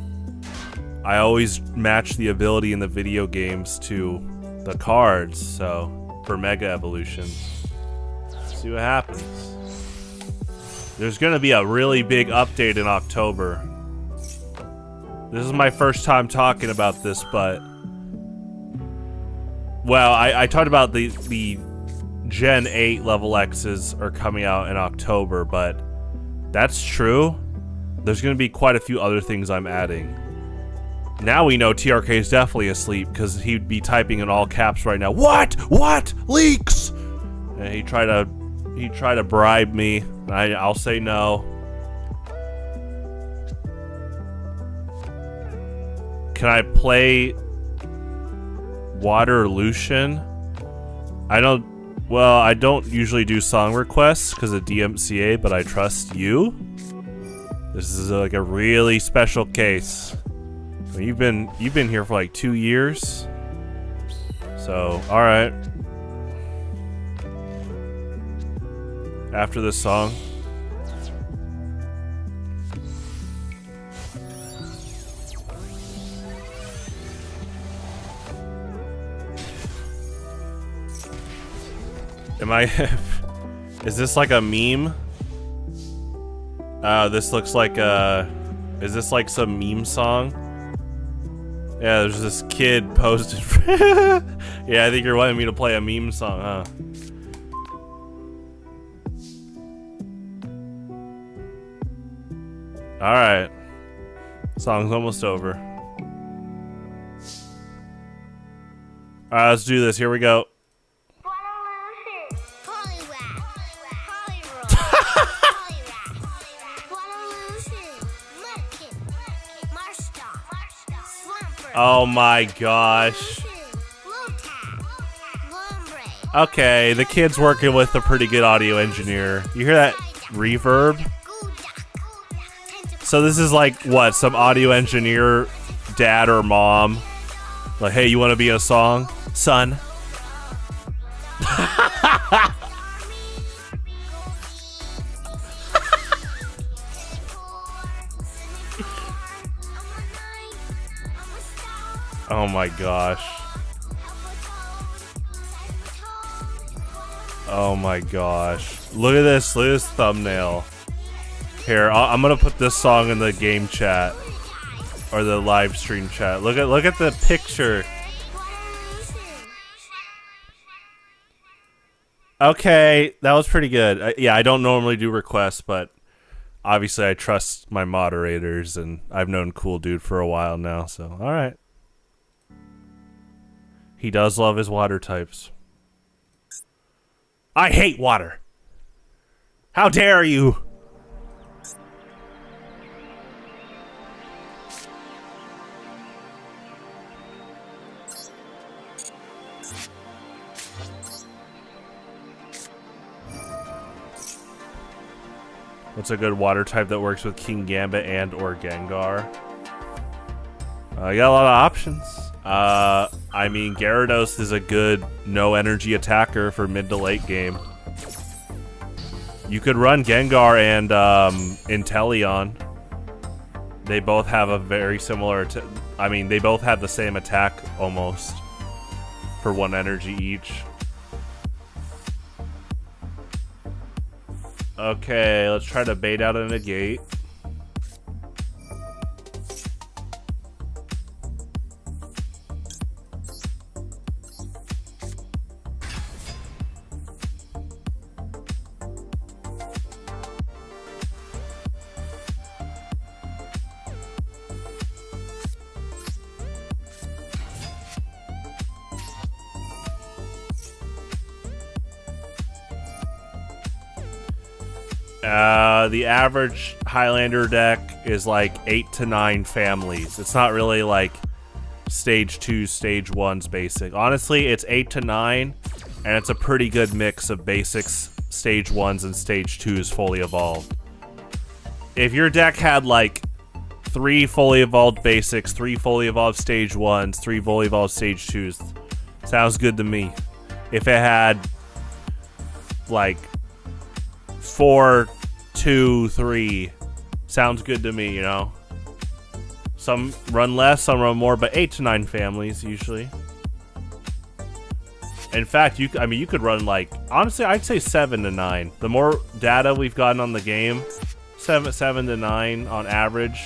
I always match the ability in the video games to the cards, so for Mega Evolution. See what happens. There's gonna be a really big update in October. This is my first time talking about this, but well, I talked about the Gen 8 level X's are coming out in October, but that's true. There's going to be quite a few other things I'm adding. Now we know TRK is definitely asleep because he'd be typing in all caps right now. What? What? Leaks? And he tried to bribe me. I'll say no. Can I play Water Lucian? I don't usually do song requests because of DMCA, but I trust you. This is like a really special case. You've been here for like 2 years. So, all right. After this song. Is this like a meme? This looks like is this like some meme song? Yeah, there's this kid posted. Yeah, I think you're wanting me to play a meme song, huh? Alright. Song's almost over. Alright, let's do this. Here we go. Oh my gosh. Okay, the kid's working with a pretty good audio engineer. You hear that reverb? So this is like, what, some audio engineer dad or mom? Like, hey, you want to be in a song? Son? Oh my gosh. Oh my gosh. Look at this thumbnail. Here, I'm gonna put this song in the game chat. Or the live stream chat. Look at the picture. Okay, that was pretty good. Yeah, I don't normally do requests, but obviously I trust my moderators, and I've known Cool Dude for a while now, so alright. He does love his water types. I hate water. How dare you? What's a good water type that works with King Gambit and or Gengar? You got a lot of options. I mean, Gyarados is a good no-energy attacker for mid to late game. You could run Gengar and Inteleon. They both have a very similar... I mean, they both have the same attack, almost, for 1 energy each. Okay, let's try to bait out a negate. The average Highlander deck is like 8 to 9 families. It's not really like stage 2, stage 1's basic. Honestly, it's 8 to 9, and it's a pretty good mix of basics, stage 1's, and stage 2's fully evolved. If your deck had like 3 fully evolved basics, 3 fully evolved stage 1's, 3 fully evolved stage 2's, sounds good to me. If it had like 4, 2, 3, sounds good to me, you know? Some run less, some run more, but 8 to 9 families usually. In fact, you could run like, honestly, I'd say 7 to 9. The more data we've gotten on the game, 7 to 9 on average.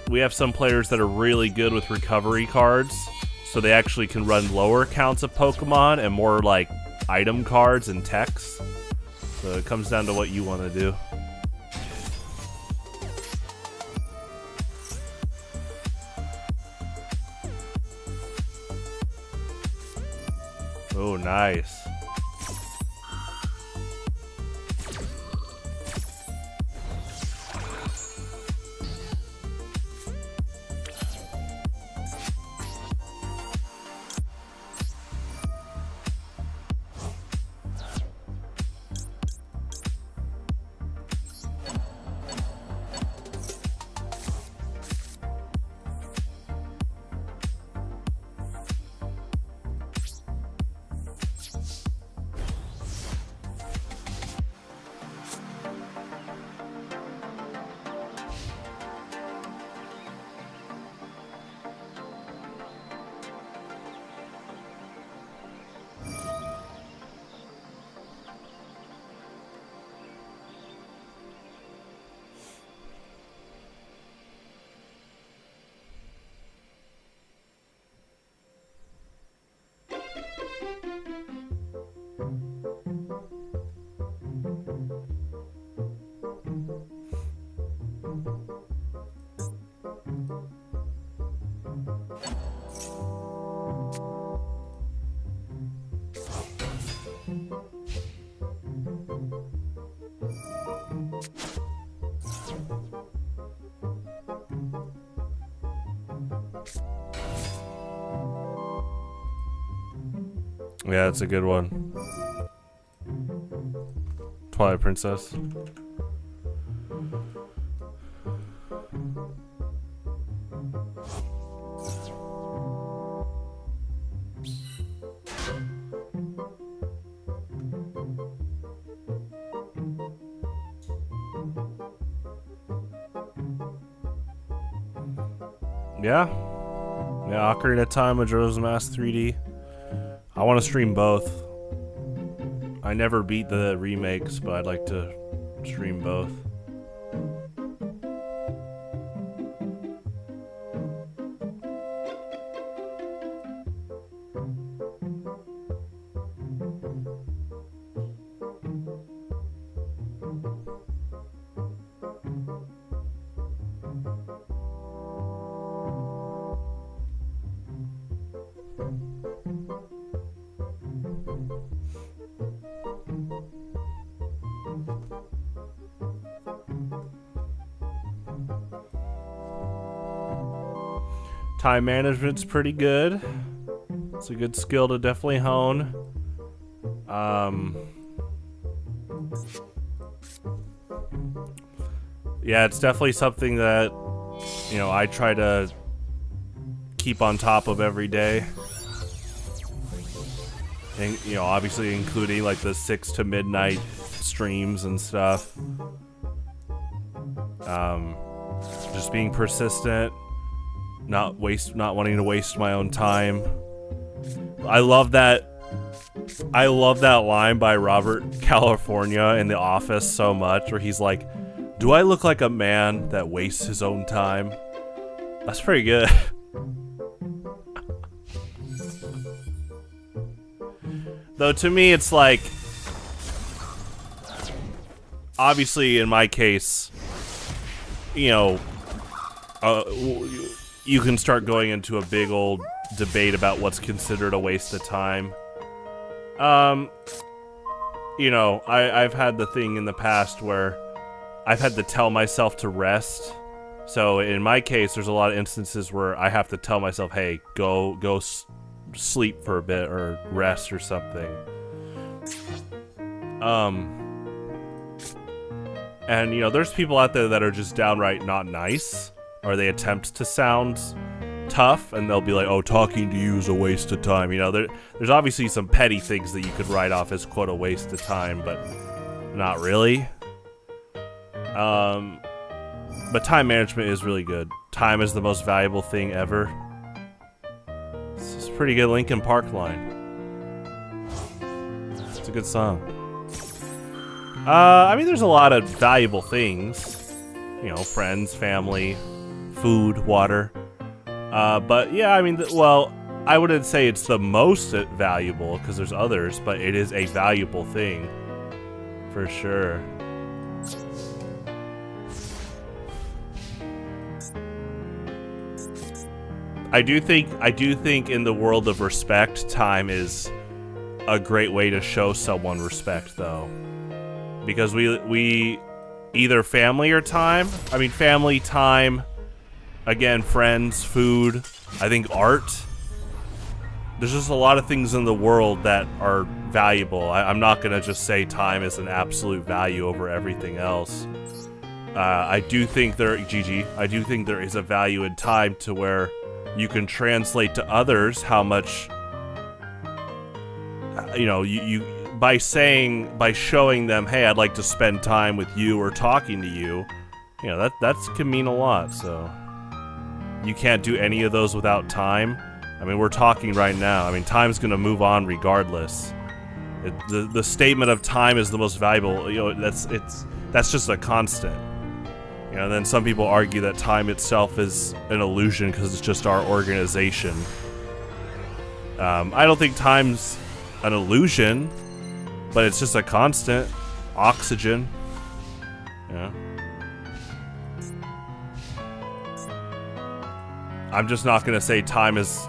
We have some players that are really good with recovery cards, so they actually can run lower counts of Pokemon and more like item cards and techs. So it comes down to what you want to do. Oh, nice. Yeah, that's a good one. Twilight Princess. Yeah. Yeah, Ocarina of Time, Majora's Mask 3D. I want to stream both. I never beat the remakes, but I'd like to stream both. Time management's pretty good. It's a good skill to definitely hone. Yeah, it's definitely something that, you know, I try to keep on top of every day. And, you know, obviously including like the 6 to midnight streams and stuff. Just being persistent. Not wanting to waste my own time. I love that line by Robert California in The Office so much, where he's like, "Do I look like a man that wastes his own time?" That's pretty good. Though to me, it's like, obviously in my case, you know, you can start going into a big old debate about what's considered a waste of time. You know, I've had the thing in the past where I've had to tell myself to rest So in my case, there's a lot of instances where I have to tell myself, hey, go sleep for a bit or rest or something. And, you know, there's people out there that are just downright not nice, or they attempt to sound tough, and they'll be like, oh, talking to you is a waste of time. You know, there's obviously some petty things that you could write off as, quote, a waste of time, but not really. But time management is really good. Time is the most valuable thing ever. This is a pretty good Linkin Park line. It's a good song. I mean, there's a lot of valuable things. You know, friends, family, food, water. But yeah, I mean, well, I wouldn't say it's the most valuable, because there's others, but it is a valuable thing. For sure. I do think in the world of respect, time is a great way to show someone respect, though. Because we either family or time. I mean, family, time, again, friends, food, I think art. There's just a lot of things in the world that are valuable. I'm not going to just say time is an absolute value over everything else. I do think there is a value in time to where you can translate to others how much, you know, you by showing them, hey, I'd like to spend time with you or talking to you, you know, that can mean a lot. So you can't do any of those without time. I mean, we're talking right now. I mean, time's gonna move on regardless. The statement of time is the most valuable, you know, that's just a constant. You know, then some people argue that time itself is an illusion because it's just our organization. I don't think time's an illusion, but it's just a constant. Oxygen. Yeah. I'm just not gonna say time is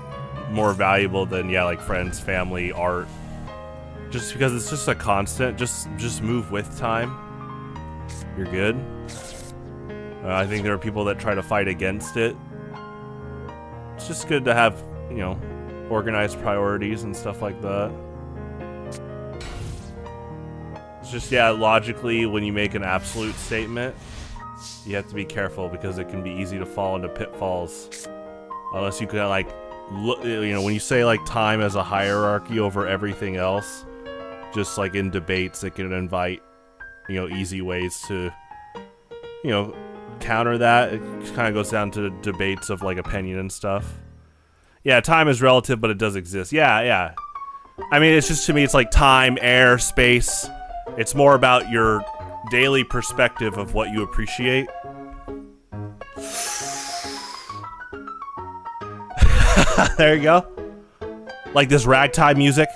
more valuable than, yeah, like friends, family, art. Just because it's just a constant. Just move with time. You're good. I think there are people that try to fight against it. It's just good to have, you know, organized priorities and stuff like that. It's just, yeah, logically, when you make an absolute statement, you have to be careful because it can be easy to fall into pitfalls. Unless you can, like, look, you know, when you say, like, time as a hierarchy over everything else, just like in debates, it can invite, you know, easy ways to, you know, counter that. It kind of goes down to debates of, like, opinion and stuff. Yeah, time is relative, but it does exist. Yeah. I mean, it's just, to me, it's like time, air, space. It's more about your daily perspective of what you appreciate. There you go. Like this ragtime music.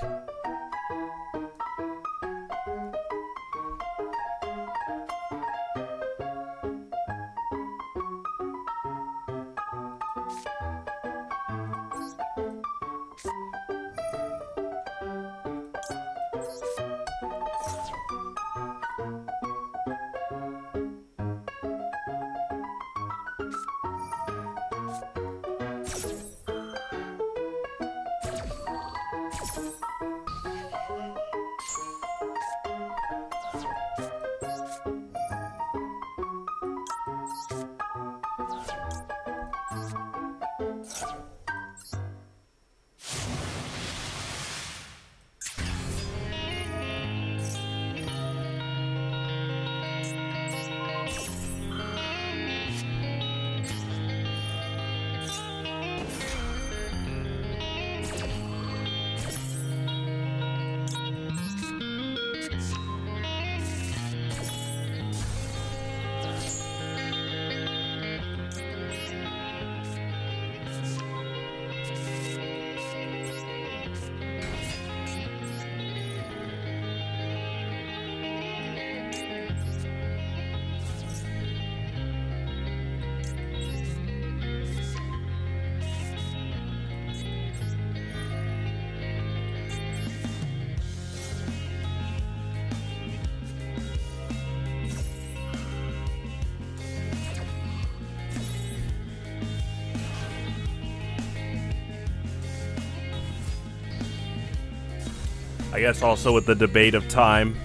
I guess also with the debate of time,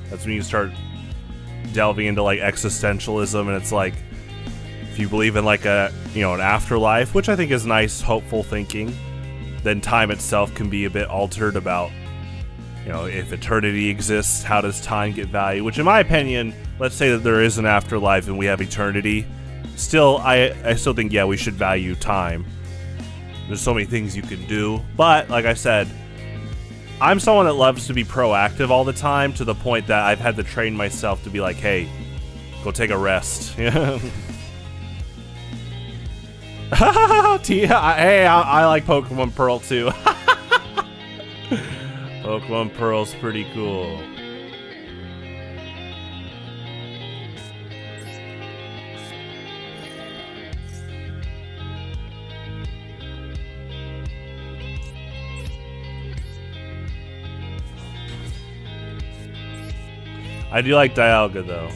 that's when you start delving into like existentialism, and it's like, if you believe in like a, you know, an afterlife, which I think is nice, hopeful thinking, then time itself can be a bit altered about, you know, if eternity exists, how does time get value? Which in my opinion, let's say that there is an afterlife and we have eternity, still, I still think, yeah, we should value time. There's so many things you can do, but like I said, I'm someone that loves to be proactive all the time, to the point that I've had to train myself to be like, hey, go take a rest. Hey, I like Pokemon Pearl too. Pokemon Pearl's pretty cool. I do like Dialga though.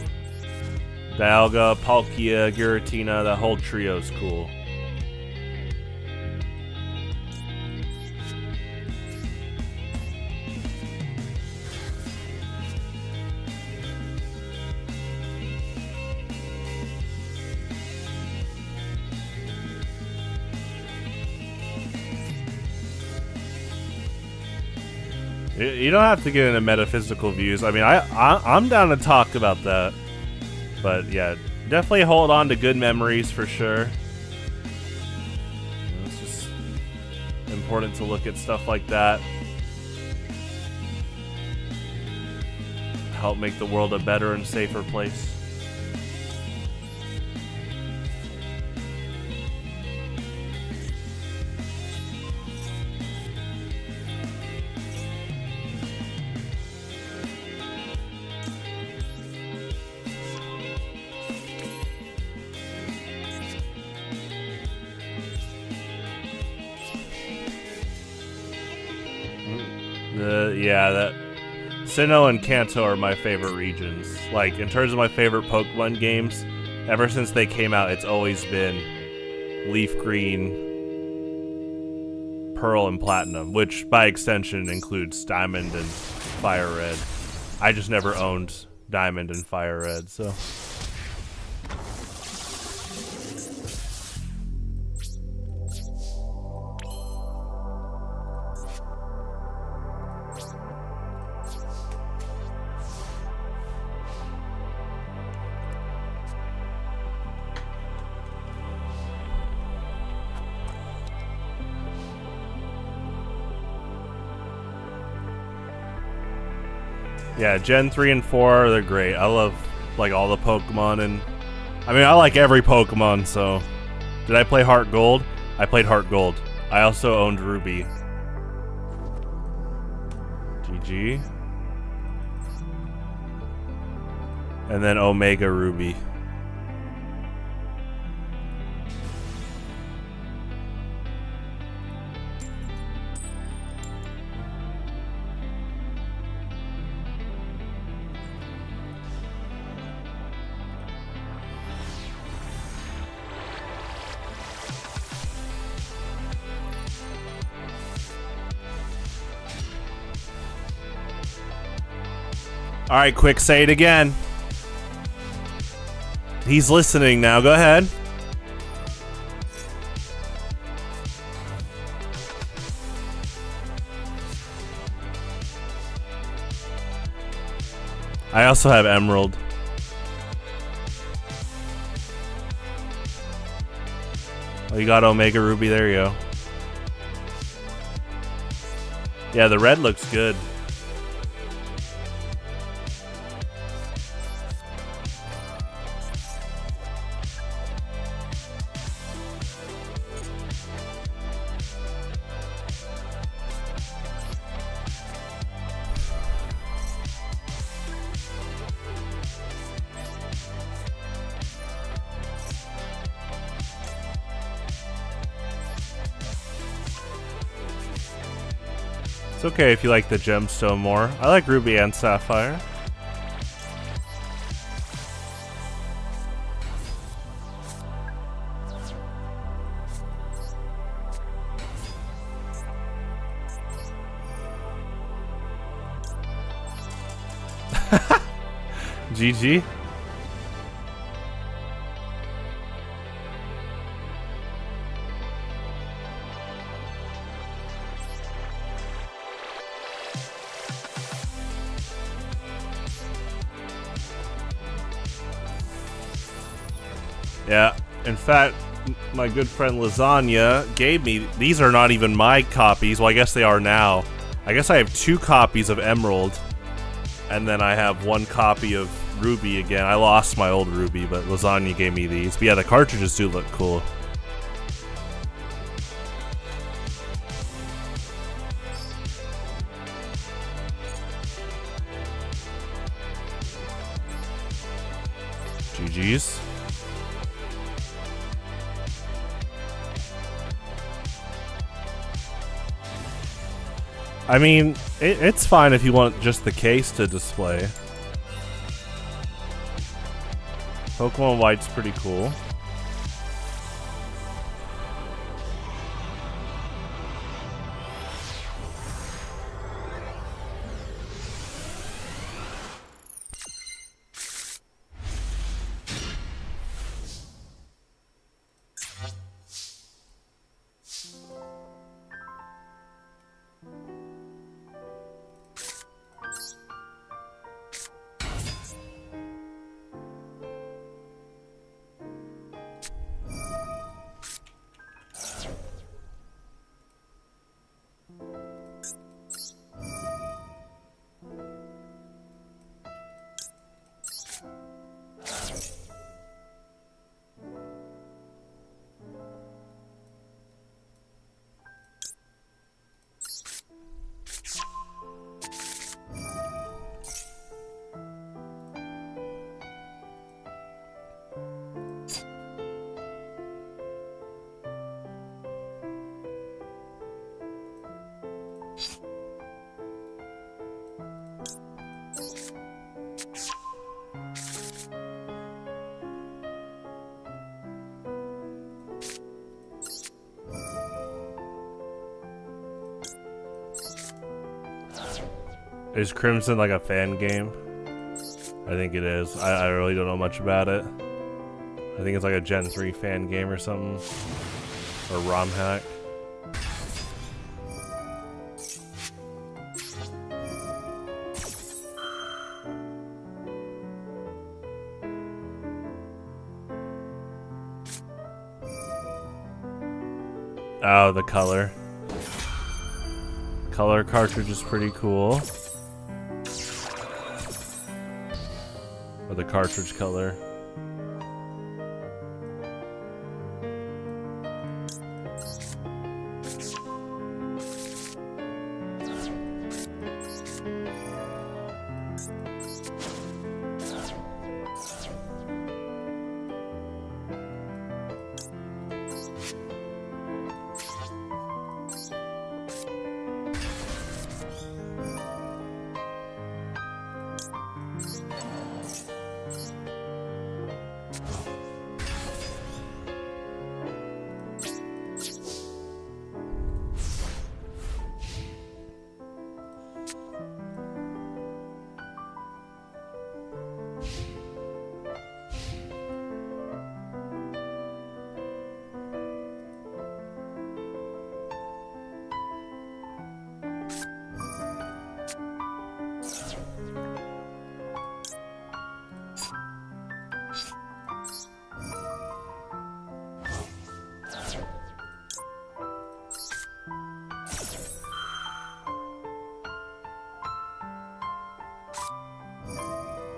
Dialga, Palkia, Giratina, that whole trio's cool. You don't have to get into metaphysical views. I mean, I'm down to talk about that. But yeah, definitely hold on to good memories for sure. It's just important to look at stuff like that. Help make the world a better and safer place. Yeah, that Sinnoh and Kanto are my favorite regions. Like, in terms of my favorite Pokemon games, ever since they came out, it's always been Leaf Green, Pearl, and Platinum, which by extension includes Diamond and Fire Red. I just never owned Diamond and Fire Red, so... Yeah, Gen 3 and 4, they're great. I love, like, all the Pokemon, and... I mean, I like every Pokemon, so... Did I play Heart Gold? I played Heart Gold. I also owned Ruby. GG. And then Omega Ruby. All right, quick, say it again. He's listening now. Go ahead. I also have Emerald. Oh, you got Omega Ruby. There you go. Yeah, the red looks good. It's okay if you like the gemstone more. I like Ruby and Sapphire. GG. Yeah, in fact, my good friend Lasagna gave me, these are not even my copies, well I guess they are now. I guess I have 2 copies of Emerald, and then I have 1 copy of Ruby again. I lost my old Ruby, but Lasagna gave me these. But yeah, the cartridges do look cool. GG's. I mean, it's fine if you want just the case to display. Pokemon White's pretty cool. Is Crimson like a fan game? I think it is. I really don't know much about it. I think it's like a Gen 3 fan game or something. Or ROM hack. Oh, the color. Color cartridge is pretty cool. Or the cartridge color.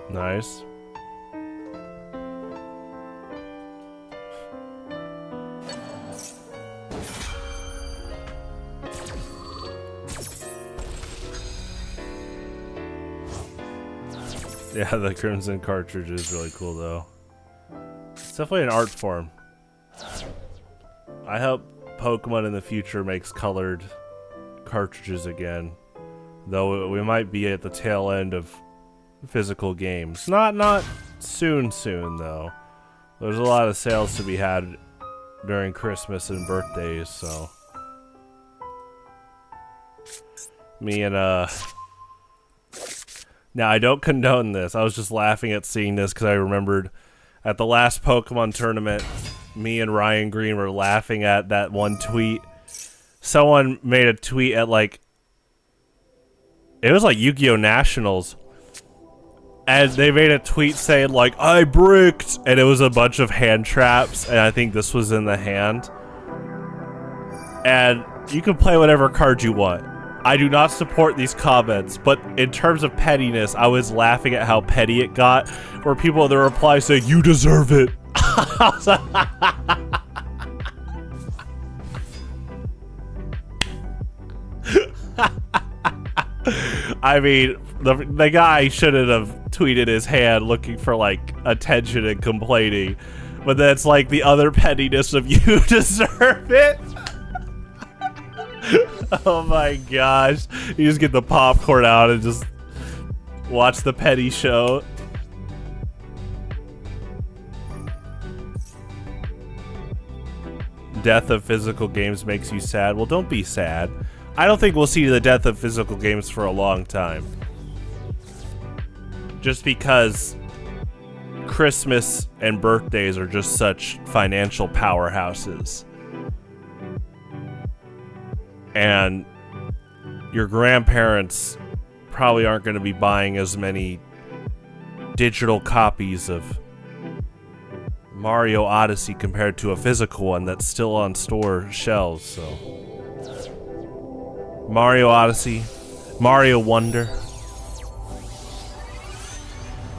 Nice. Yeah, the Crimson cartridge is really cool though. It's definitely an art form. I hope Pokemon in the future makes colored cartridges again. Though we might be at the tail end of physical games. Not soon though. There's a lot of sales to be had during Christmas and birthdays, so me and Now, I don't condone this. I was just laughing at seeing this because I remembered at the last Pokemon tournament, me and Ryan Green were laughing at that one tweet. Someone made a tweet at, like, it was like Yu-Gi-Oh! Nationals. And they made a tweet saying, like, I bricked! And it was a bunch of hand traps, and I think this was in the hand. And you can play whatever card you want. I do not support these comments, but in terms of pettiness, I was laughing at how petty it got, where people in the reply say, you deserve it. I mean, the guy shouldn't have tweeted his hand looking for, like, attention and complaining, but that's like the other pettiness of you deserve it. Oh my gosh. You just get the popcorn out and just watch the petty show. Death of physical games makes you sad. Well, don't be sad. I don't think we'll see the death of physical games for a long time. Just because Christmas and birthdays are just such financial powerhouses. And your grandparents probably aren't going to be buying as many digital copies of Mario Odyssey compared to a physical one that's still on store shelves. So Mario Odyssey, Mario Wonder.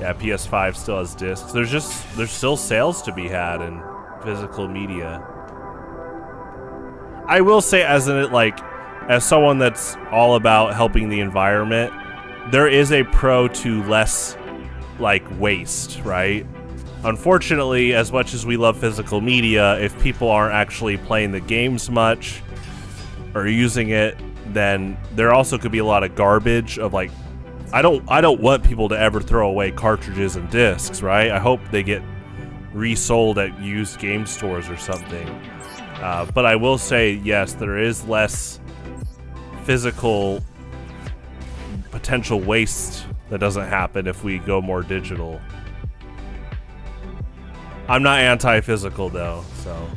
Yeah, PS5 still has discs. There's still sales to be had in physical media. I will say, as someone that's all about helping the environment, there is a pro to less, like, waste, right? Unfortunately, as much as we love physical media, if people aren't actually playing the games much or using it, then there also could be a lot of garbage of, like, I don't want people to ever throw away cartridges and discs, right? I hope they get resold at used game stores or something. But I will say, yes, there is less physical potential waste that doesn't happen if we go more digital. I'm not anti-physical, though, so...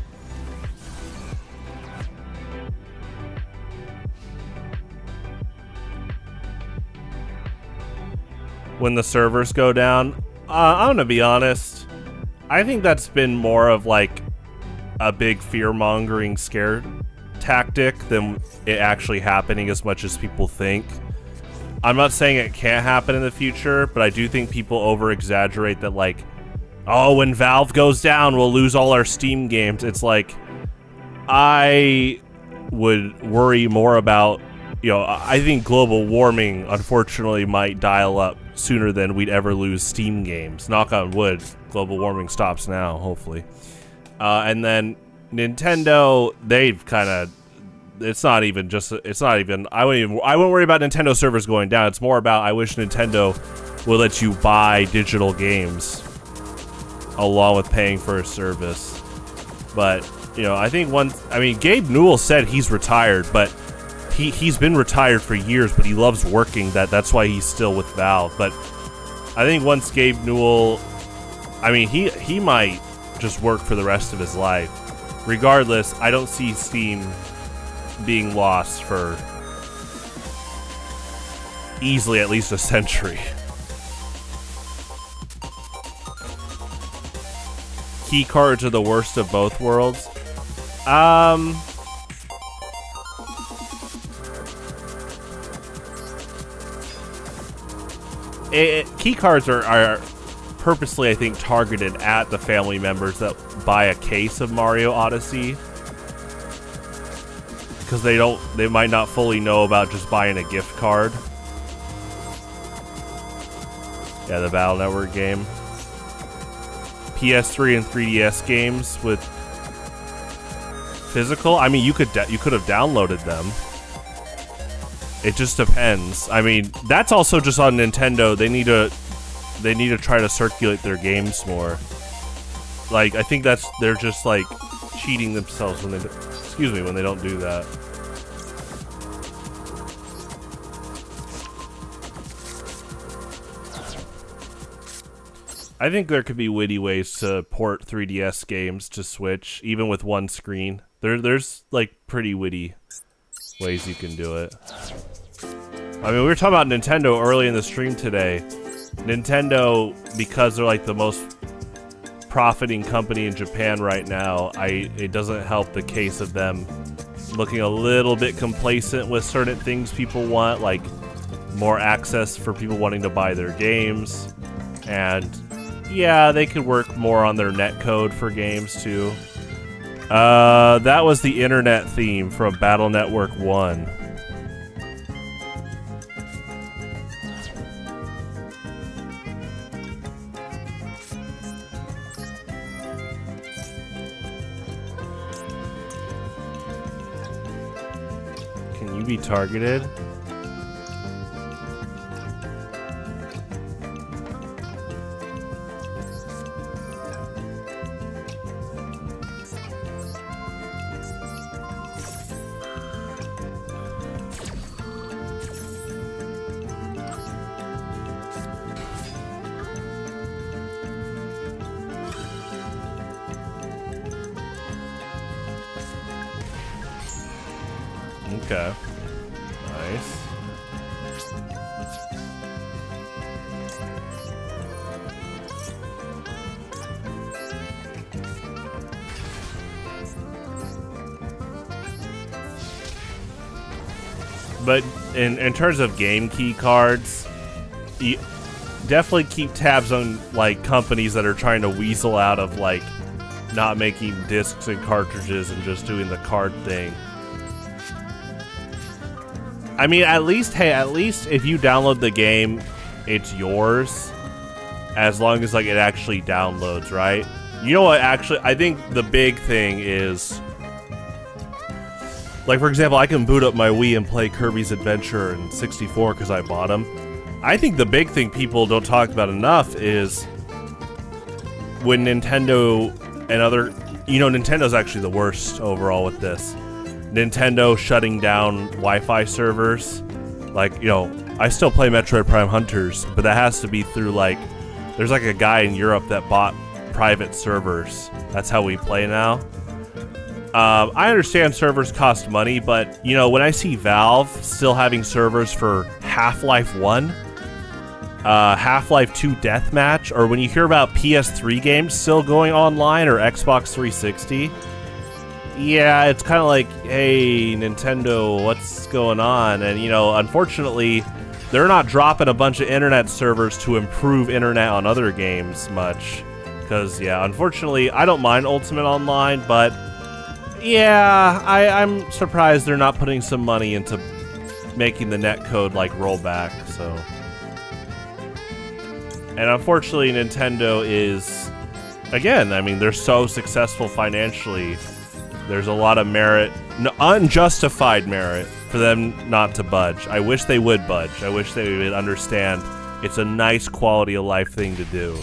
When the servers go down, I'm gonna be honest, I think that's been more of, like, a big fear-mongering scare tactic than it actually happening as much as people think. I'm not saying it can't happen in the future, but I do think people over-exaggerate that, like, oh, when Valve goes down, we'll lose all our Steam games. It's like, I would worry more about, I think global warming, unfortunately, might dial up sooner than we'd ever lose Steam games. Knock on wood, global warming stops now, hopefully. And then Nintendo, they've kind of, I wouldn't worry about Nintendo servers going down. It's more about, I wish Nintendo would let you buy digital games along with paying for a service. But, I think Gabe Newell said he's retired, but he's been retired for years, but he loves working. That's why he's still with Valve. But I think once Gabe Newell, he might just work for the rest of his life. Regardless, I don't see Steam being lost for easily at least a century. Key cards are the worst of both worlds. Key cards are purposely, I think, targeted at the family members that buy a case of Mario Odyssey, because they might not fully know about just buying a gift card. Yeah, the Battle Network game. PS3 and 3DS games with physical. You could have downloaded them. It just depends. That's also just on Nintendo. They need to try to circulate their games more. Like, I think they're just, like, cheating themselves when they don't do that. I think there could be witty ways to port 3DS games to Switch, even with one screen. There's like pretty witty ways you can do it. I mean, we were talking about Nintendo early in the stream today. Nintendo, because they're like the most profiting company in Japan right now, it doesn't help the case of them looking a little bit complacent with certain things people want, like more access for people wanting to buy their games. And yeah, they could work more on their netcode for games too. That was the internet theme from Battle Network 1. Can you be targeted? Okay. Nice. But in terms of game key cards, you definitely keep tabs on like companies that are trying to weasel out of like not making discs and cartridges and just doing the card thing. I mean, at least if you download the game, it's yours. As long as like it actually downloads, right? You know what? Actually, I think the big thing is, like for example, I can boot up my Wii and play Kirby's Adventure in 64 because I bought them. I think the big thing people don't talk about enough is when Nintendo and other, Nintendo's actually the worst overall with this. Nintendo shutting down Wi-Fi servers. Like, I still play Metroid Prime Hunters, but that has to be through like, there's like a guy in Europe that bought private servers. That's how we play now. I understand servers cost money, but when I see Valve still having servers for Half-Life 1, Half-Life 2 Deathmatch, or when you hear about PS3 games still going online or Xbox 360, yeah, it's kind of like, hey, Nintendo, what's going on? And, unfortunately, they're not dropping a bunch of internet servers to improve internet on other games much. Because, yeah, unfortunately, I don't mind Ultimate Online, but, yeah, I'm surprised they're not putting some money into making the netcode, like, roll back, so. And unfortunately, Nintendo is, again, I mean, they're so successful financially. There's a lot of merit, unjustified merit, for them not to budge. I wish they would budge. I wish they would understand it's a nice quality of life thing to do.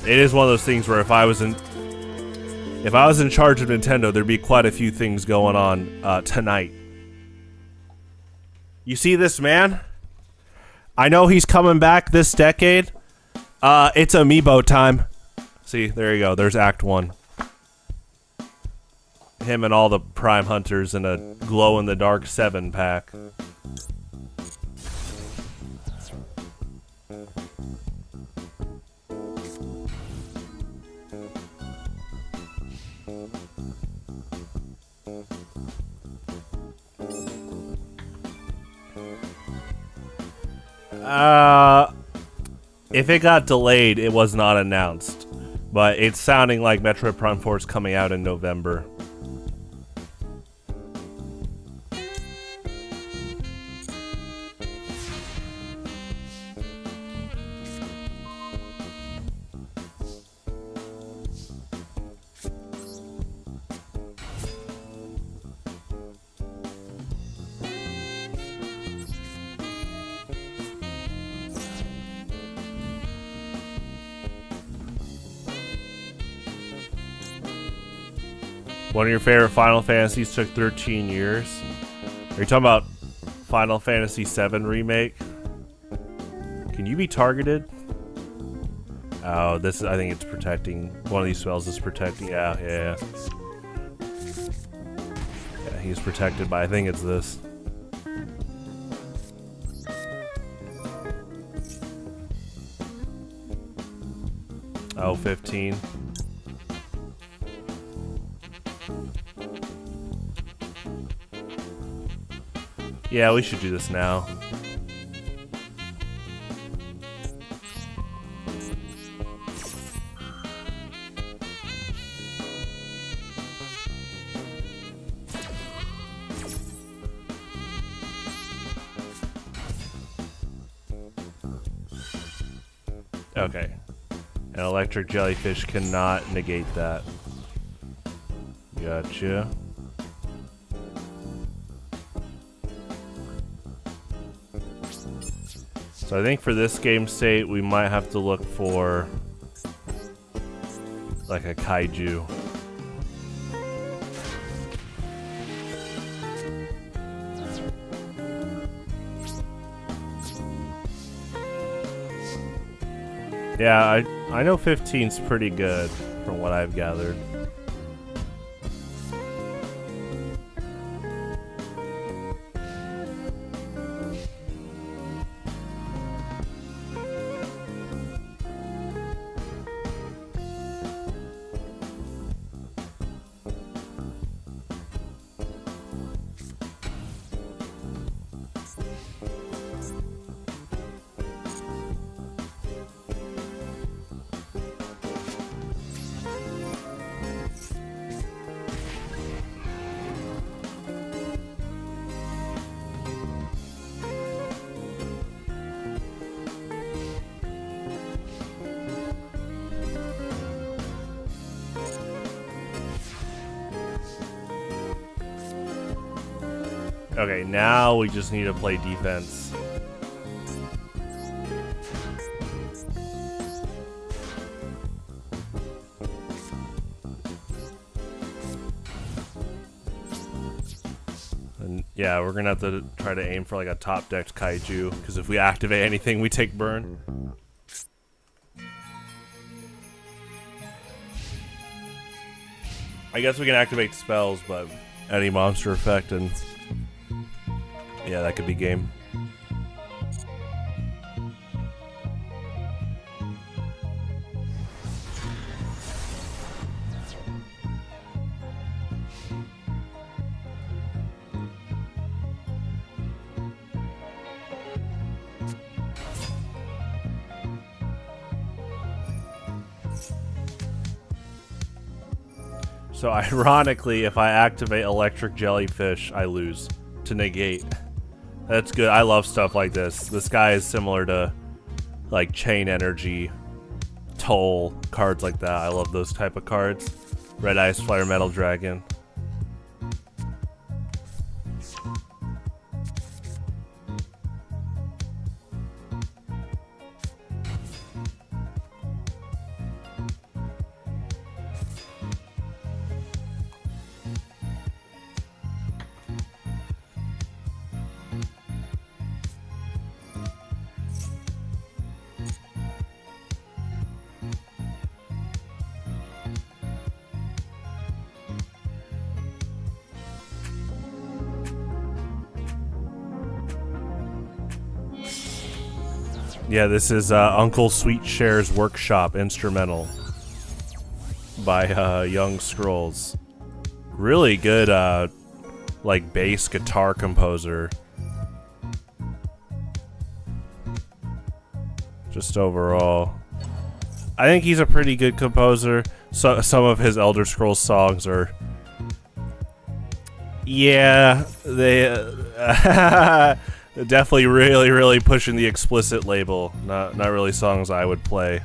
It is one of those things where if I was in charge of Nintendo, there'd be quite a few things going on tonight. You see this man? I know he's coming back this decade. It's Amiibo time. See, there you go. There's Act 1. Him and all the Prime Hunters in a glow-in-the-dark 7-pack. If it got delayed, it was not announced. But it's sounding like Metroid Prime 4 is coming out in November. One of your favorite Final Fantasies took 13 years. Are you talking about Final Fantasy VII Remake? Can you be targeted? Oh, this I think it's protecting. One of these spells is protecting. Yeah, he's protected by. I think it's this. Oh, 15. Yeah, we should do this now. Okay. An electric jellyfish cannot negate that. Gotcha. So I think for this game state, we might have to look for like a kaiju. Yeah, I know 15's pretty good from what I've gathered. Okay, now we just need to play defense. And yeah, we're gonna have to try to aim for like a top decked kaiju, because if we activate anything, we take burn. I guess we can activate spells, but any monster effect, and yeah, that could be game. So ironically, if I activate electric jellyfish, I lose to negate. That's good. I love stuff like this. This guy is similar to like chain energy, toll, cards like that. I love those type of cards. Red Ice Flare Metal Dragon. Yeah, this is Uncle Sweet Share's Workshop instrumental by Young Scrolls. Really good, like bass guitar composer. Just overall, I think he's a pretty good composer. So some of his Elder Scrolls songs are, yeah, they. Definitely really pushing the explicit label. Not really songs I would play.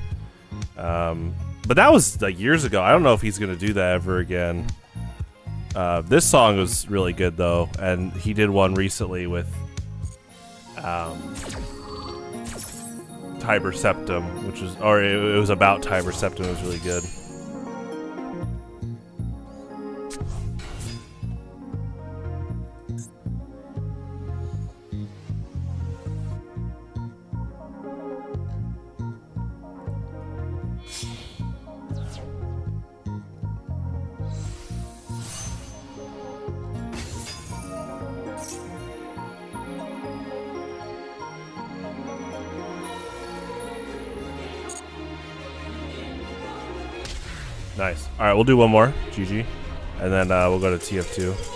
But that was like years ago. I don't know if he's gonna do that ever again. This song was really good though, and he did one recently with Tiber Septum, which was, or it was about Tiber Septum. It was really good. Nice. All right, we'll do one more, GG, and then we'll go to TF2.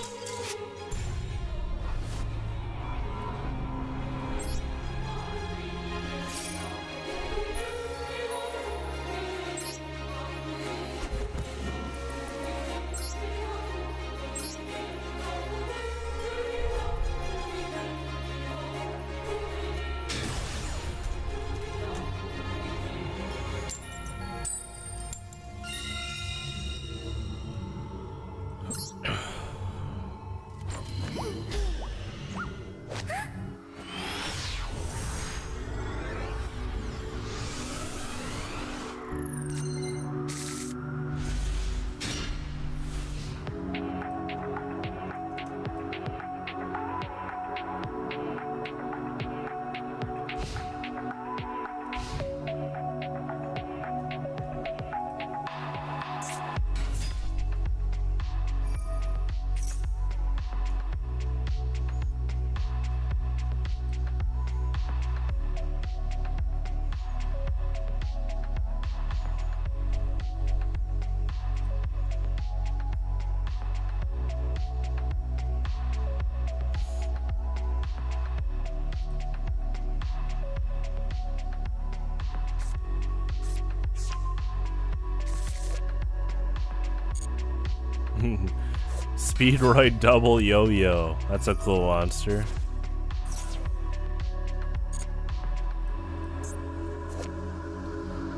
Speedroid double yo-yo. That's a cool monster.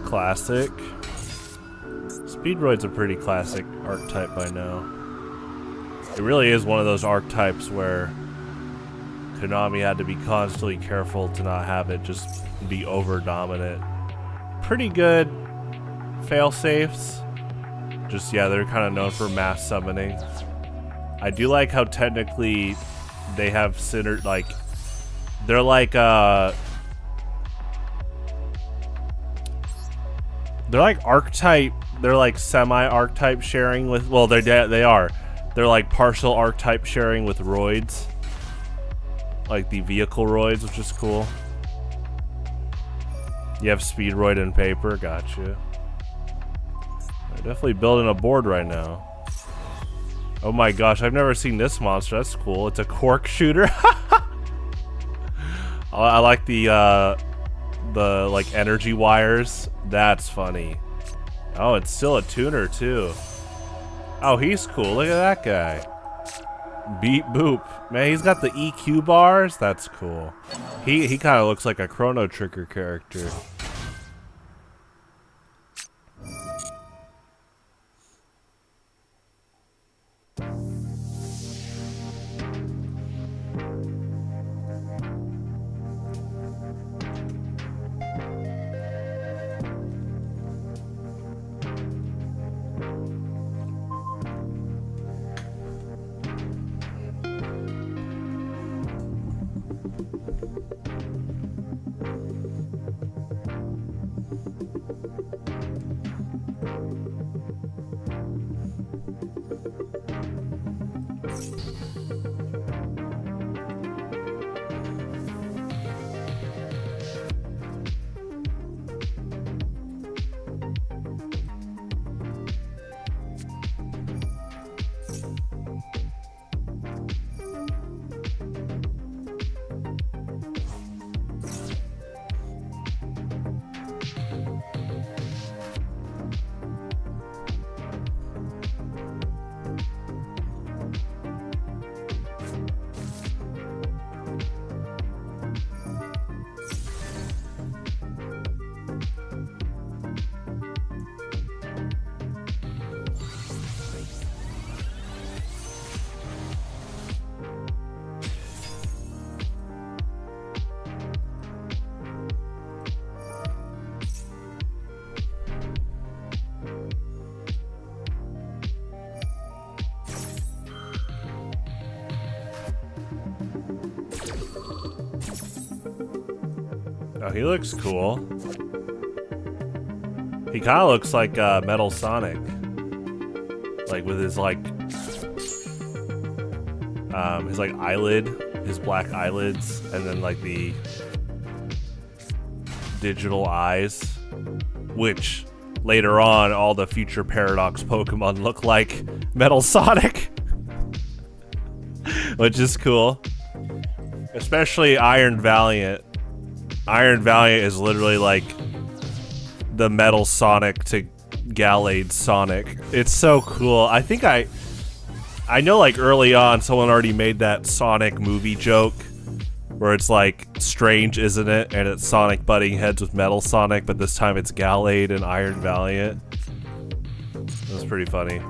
Classic. Speedroid's a pretty classic archetype by now. It really is one of those archetypes where Konami had to be constantly careful to not have it just be over dominant. Pretty good fail-safes. Just, yeah, they're kind of known for mass summoning. I do like how technically they have centered, like, they're like archetype, they're like semi-archetype sharing with, well, they are. They're like partial archetype sharing with roids. Like the vehicle roids, which is cool. You have Speedroid and paper, gotcha. They're definitely building a board right now. Oh my gosh, I've never seen this monster. That's cool. It's a cork shooter. I like the like energy wires. That's funny. Oh, it's still a tuner too. Oh, he's cool. Look at that guy. Beep boop. Man, he's got the EQ bars. That's cool. He kind of looks like a Chrono Trigger character. Oh, he looks cool. He kind of looks like Metal Sonic, like with his like eyelid, his black eyelids, and then like the digital eyes, which later on, all the future Paradox Pokemon look like Metal Sonic. Which is cool. Especially Iron Valiant. Iron Valiant is literally like the Metal Sonic to Gallade Sonic. It's so cool. I think I know like early on someone already made that Sonic movie joke where it's like strange, isn't it? And it's Sonic butting heads with Metal Sonic, but this time it's Gallade and Iron Valiant. That's pretty funny.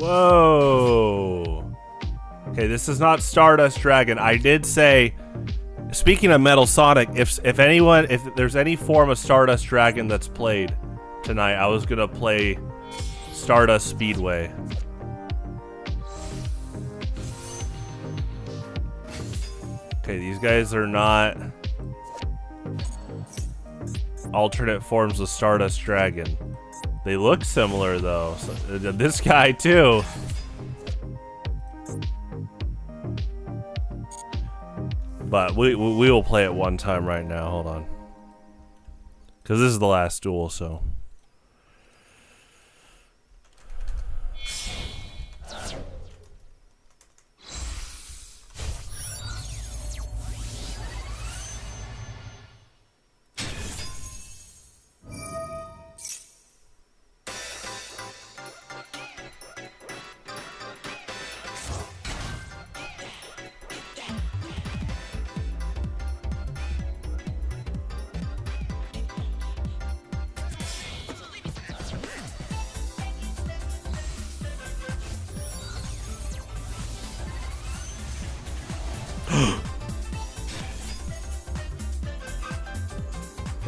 Whoa. Okay, this is not Stardust Dragon. I did say, speaking of Metal Sonic, if there's any form of Stardust Dragon that's played tonight, I was gonna play Stardust Speedway. Okay, these guys are not alternate forms of Stardust Dragon. They look similar though. So, this guy too. But we will play it one time right now. Hold on. Because this is the last duel, so.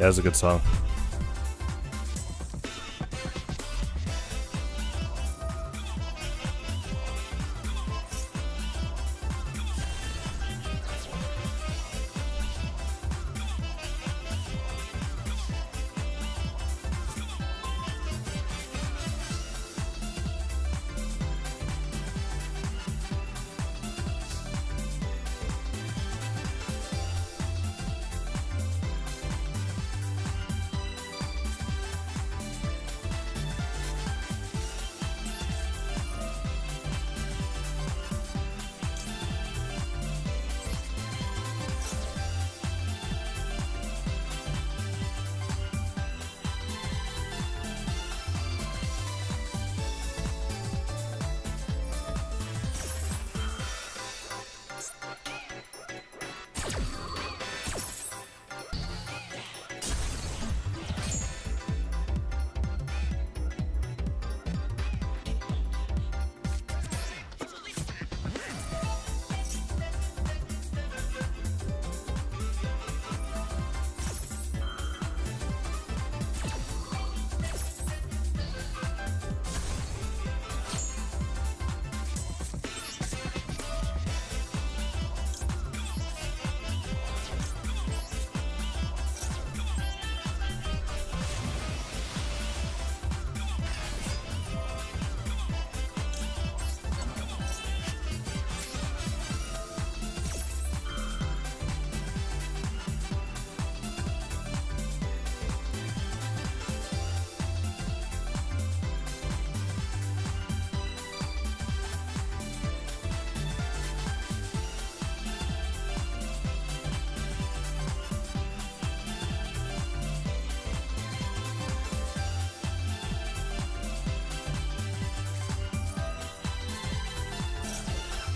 Yeah, that's a good song.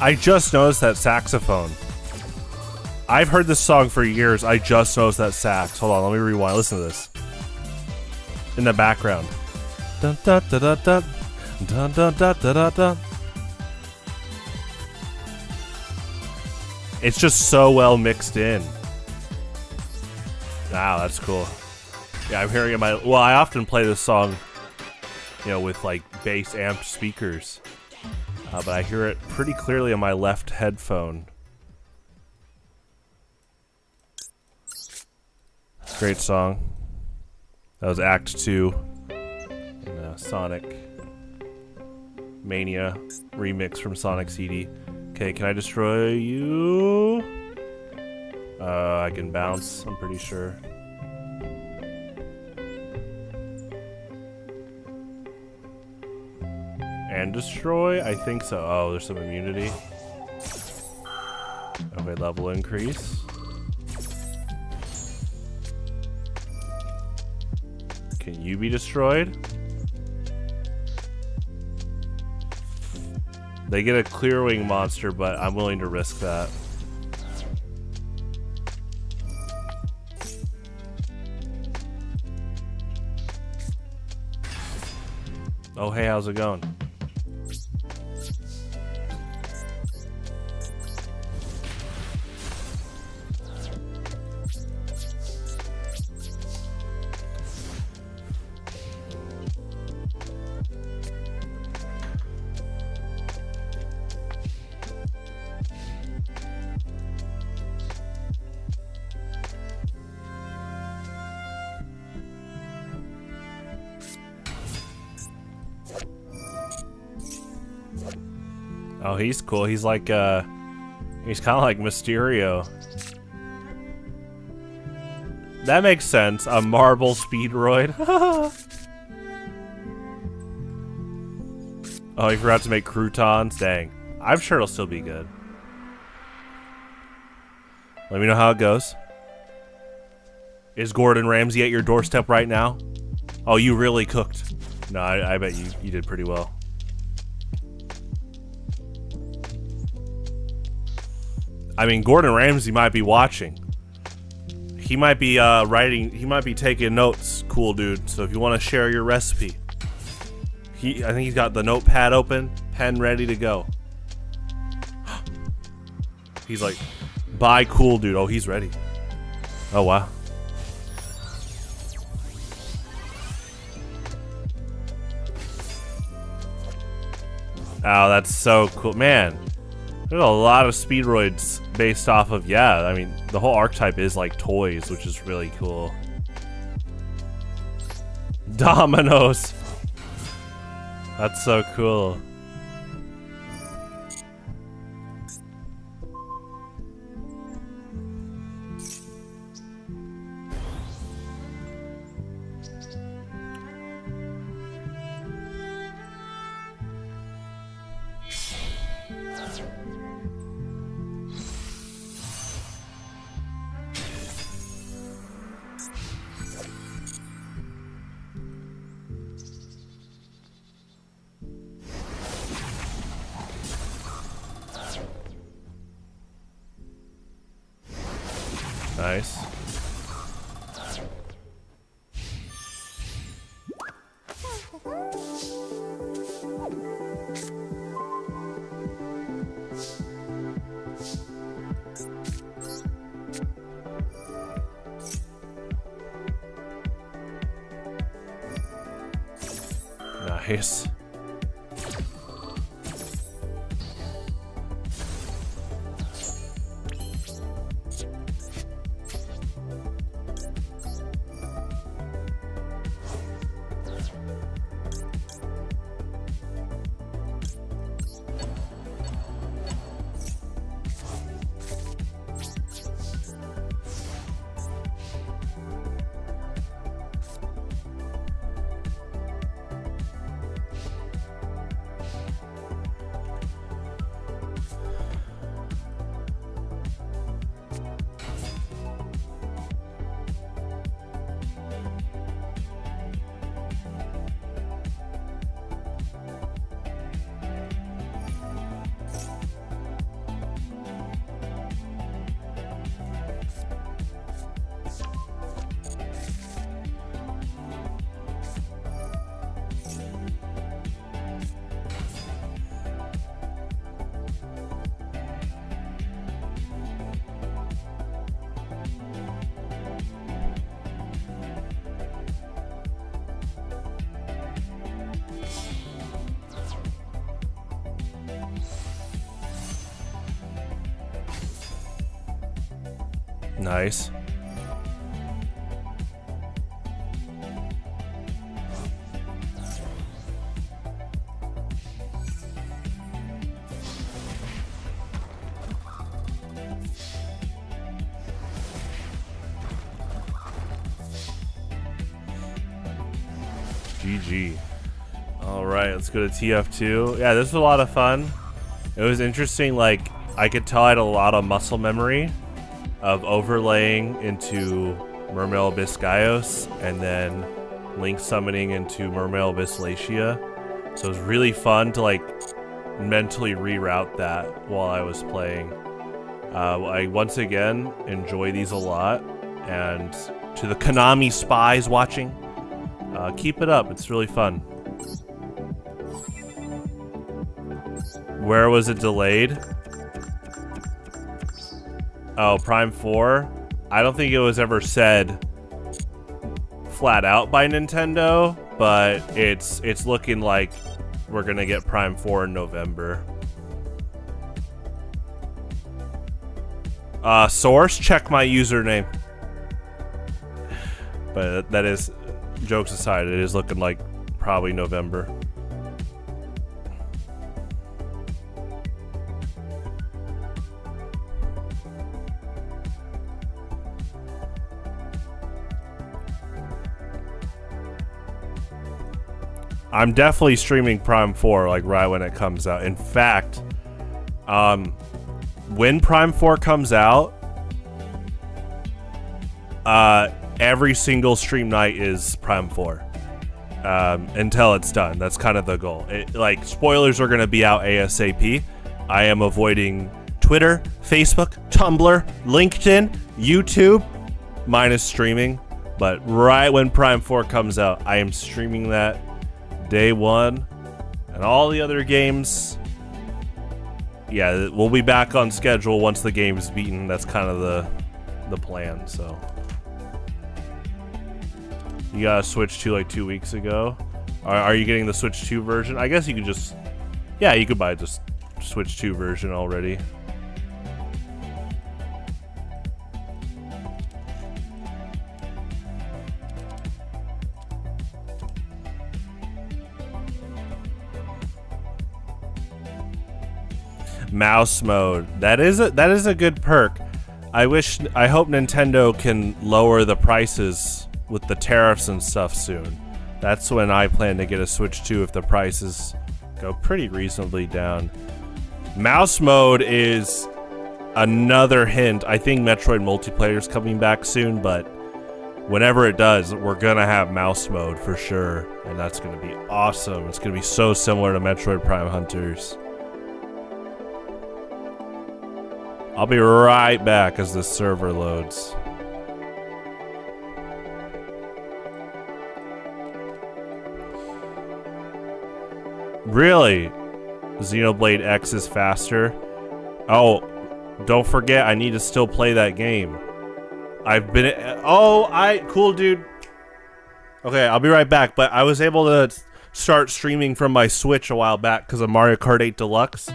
I just noticed that saxophone. I've heard this song for years. I just noticed that sax. Hold on, let me rewind. Listen to this. In the background. Dun, dun, dun, dun, dun. Dun, dun, dun, dun, dun, dun. It's just so well mixed in. Wow, that's cool. Yeah, I'm hearing it in my... Well, I often play this song, you know, with like bass amp speakers. But I hear it pretty clearly on my left headphone. Great song. That was Act 2 in Sonic Mania remix from Sonic CD. Okay, can I destroy you? I can bounce, I'm pretty sure. And destroy? I think so. Oh, there's some immunity. Okay, level increase. Can you be destroyed? They get a clear wing monster, but I'm willing to risk that. Oh, hey, how's it going? Oh, he's cool. He's like, he's kind of like Mysterio. That makes sense. A marble speedroid. Oh, you forgot to make croutons? Dang. I'm sure it'll still be good. Let me know how it goes. Is Gordon Ramsay at your doorstep right now? Oh, you really cooked. No, I bet you did pretty well. I mean, Gordon Ramsay might be watching. He might be he might be taking notes, cool dude. So if you want to share your recipe, I think he's got the notepad open, pen ready to go. He's like, bye, cool dude. Oh, he's ready. Oh, wow. Oh, that's so cool. Man, there's a lot of speedroids based off of, yeah, I mean, the whole archetype is like toys, which is really cool. Dominoes. That's so cool. Nice. Nice. Nice. GG. All right, let's go to TF2. Yeah, this was a lot of fun. It was interesting. Like, I could tell I had a lot of muscle memory of overlaying into Mermail Abyss Gaios and then Link summoning into Mermail Abyss Lachia. So it was really fun to like mentally reroute that while I was playing. I once again enjoy these a lot, and to the Konami spies watching, keep it up. It's really fun. Where was it delayed? Oh, Prime 4? I don't think it was ever said flat out by Nintendo, but it's looking like we're gonna get Prime 4 in November. Source, check my username. But that is, jokes aside, it is looking like probably November. I'm definitely streaming Prime 4 like right when it comes out. In fact, when Prime 4 comes out, every single stream night is Prime 4 until it's done. That's kind of the goal. Like, spoilers are going to be out ASAP. I am avoiding Twitter, Facebook, Tumblr, LinkedIn, YouTube, minus streaming. But right when Prime 4 comes out, I am streaming that day one, and all the other games, yeah, we'll be back on schedule once the game's beaten. That's kind of the plan. So you got a Switch 2 like 2 weeks ago. Are you getting the Switch 2 version? I guess you could just, yeah, you could buy just Switch 2 version already. Mouse mode. That is a good perk. I hope Nintendo can lower the prices with the tariffs and stuff soon. That's when I plan to get a Switch 2 if the prices go pretty reasonably down. Mouse mode is another hint. I think Metroid multiplayer is coming back soon, but whenever it does, we're gonna have mouse mode for sure, and that's gonna be awesome. It's gonna be so similar to Metroid Prime Hunters. I'll be right back as the server loads. Really? Xenoblade X is faster? Oh, don't forget, I need to still play that game. I've been... cool, dude. Okay, I'll be right back, but I was able to start streaming from my Switch a while back because of Mario Kart 8 Deluxe.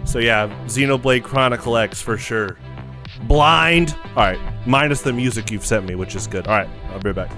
So yeah, Xenoblade Chronicle X for sure. Blind! Alright, minus the music you've sent me, which is good. Alright, I'll be right back.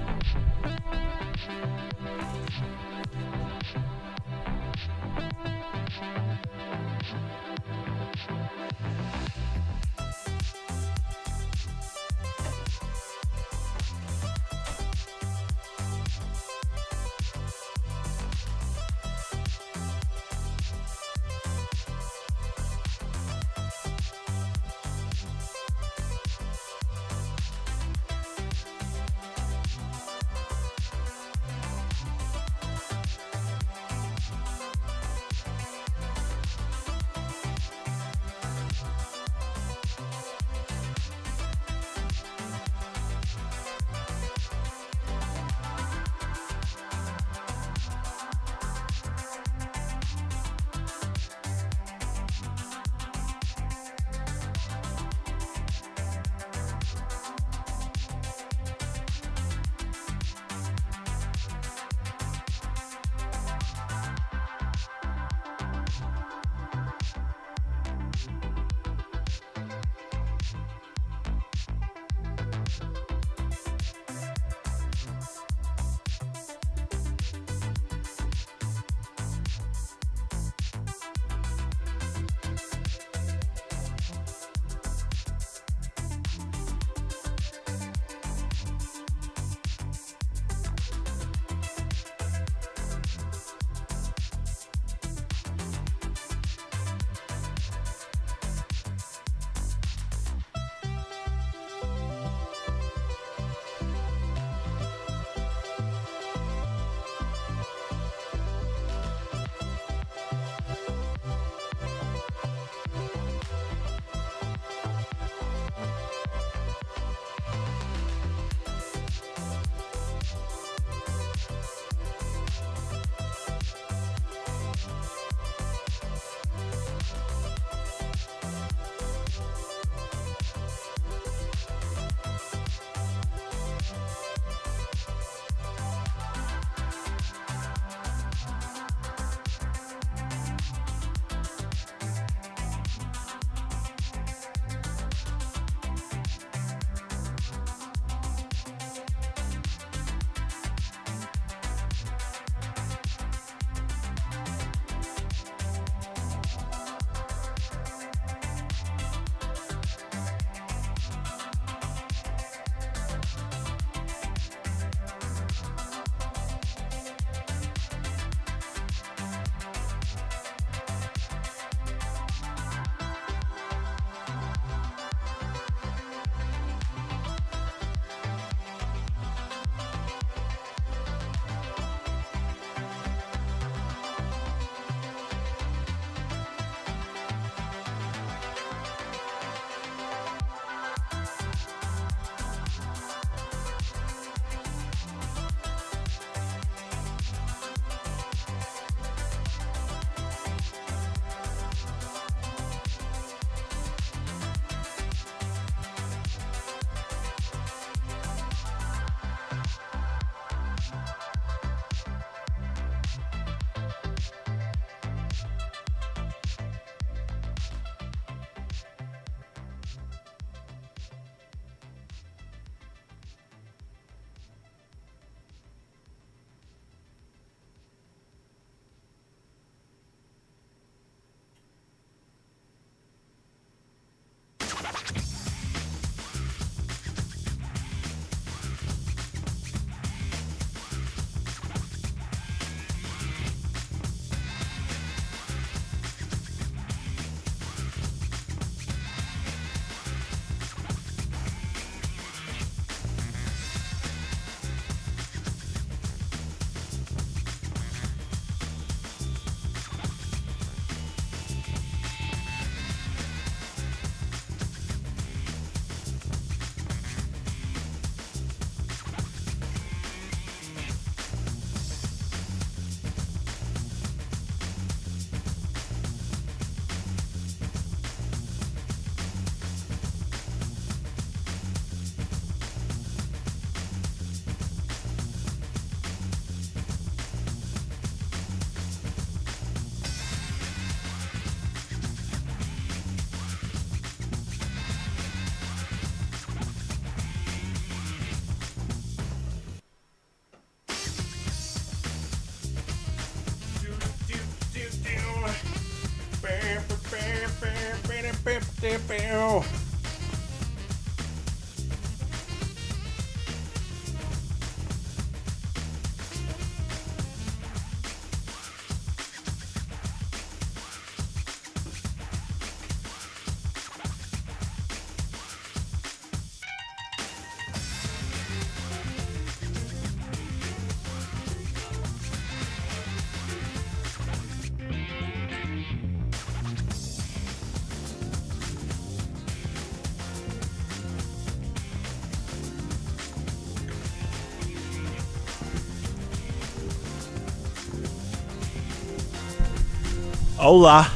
Hola.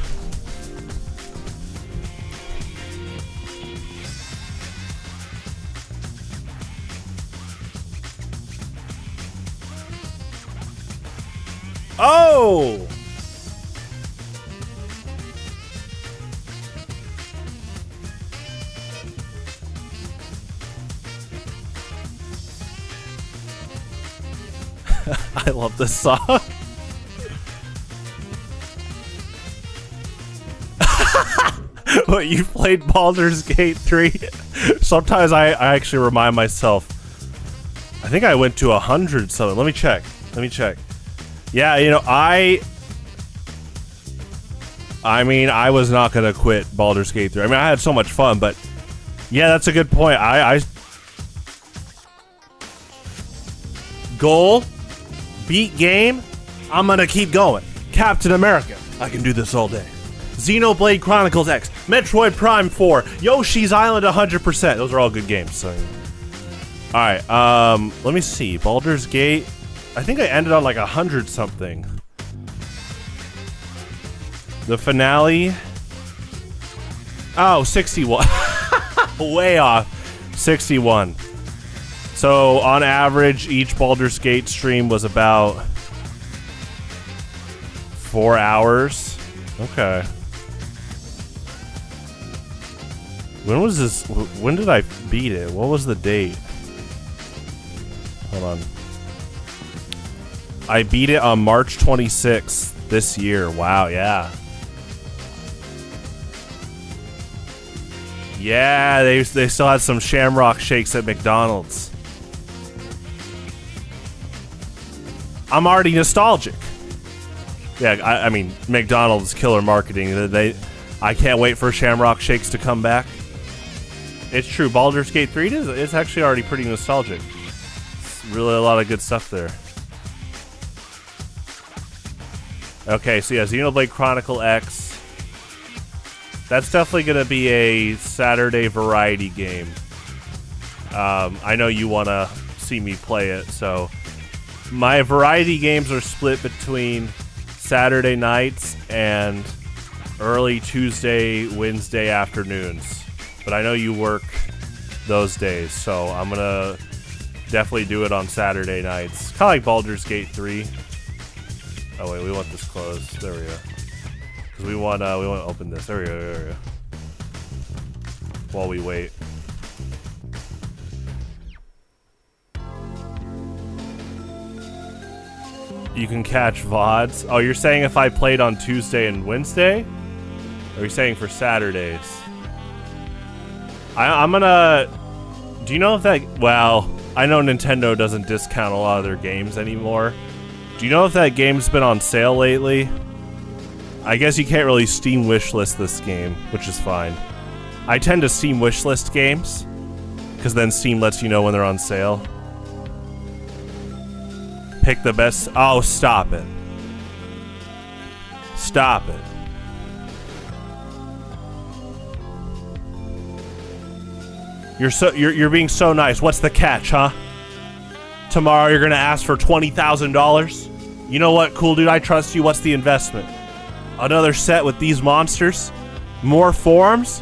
Oh! I love this song. What, you played Baldur's Gate 3? Sometimes I actually remind myself. I think I went to 100 something. Let me check. Yeah, you know, I mean, I was not gonna quit Baldur's Gate 3. I mean, I had so much fun, but yeah, that's a good point. I goal, beat game, I'm gonna keep going. Captain America, I can do this all day. Xenoblade Chronicles X, Metroid Prime 4, Yoshi's Island 100%. Those are all good games. So, alright, let me see. Baldur's Gate, I think I ended on like 100 something. The finale, oh, 61. Way off. 61. So on average, each Baldur's Gate stream was about 4 hours. Okay. When was this? When did I beat it? What was the date? Hold on. I beat it on March 26th this year. Wow, yeah. Yeah, they still had some Shamrock Shakes at McDonald's. I'm already nostalgic. Yeah, I mean, McDonald's killer marketing. I can't wait for Shamrock Shakes to come back. It's true. Baldur's Gate 3 it's actually already pretty nostalgic. It's really a lot of good stuff there. Okay, so yeah, Xenoblade Chronicle X. That's definitely going to be a Saturday variety game. I know you want to see me play it, so my variety games are split between Saturday nights and early Tuesday, Wednesday afternoons. But I know you work those days, so I'm gonna definitely do it on Saturday nights. Kind of like Baldur's Gate 3. Oh wait, we want this closed. There we go. Because we want to open this. There we go. While we wait. You can catch VODs. Oh, you're saying if I played on Tuesday and Wednesday? Or are you saying for Saturdays? I'm gonna... Do you know if that... Well, I know Nintendo doesn't discount a lot of their games anymore. Do you know if that game's been on sale lately? I guess you can't really Steam wishlist this game, which is fine. I tend to Steam wishlist games, because then Steam lets you know when they're on sale. Pick the best... Oh, stop it. Stop it. You're being so nice. What's the catch, huh? Tomorrow you're gonna ask for $20,000? You know what, cool dude, I trust you. What's the investment? Another set with these monsters? More forms?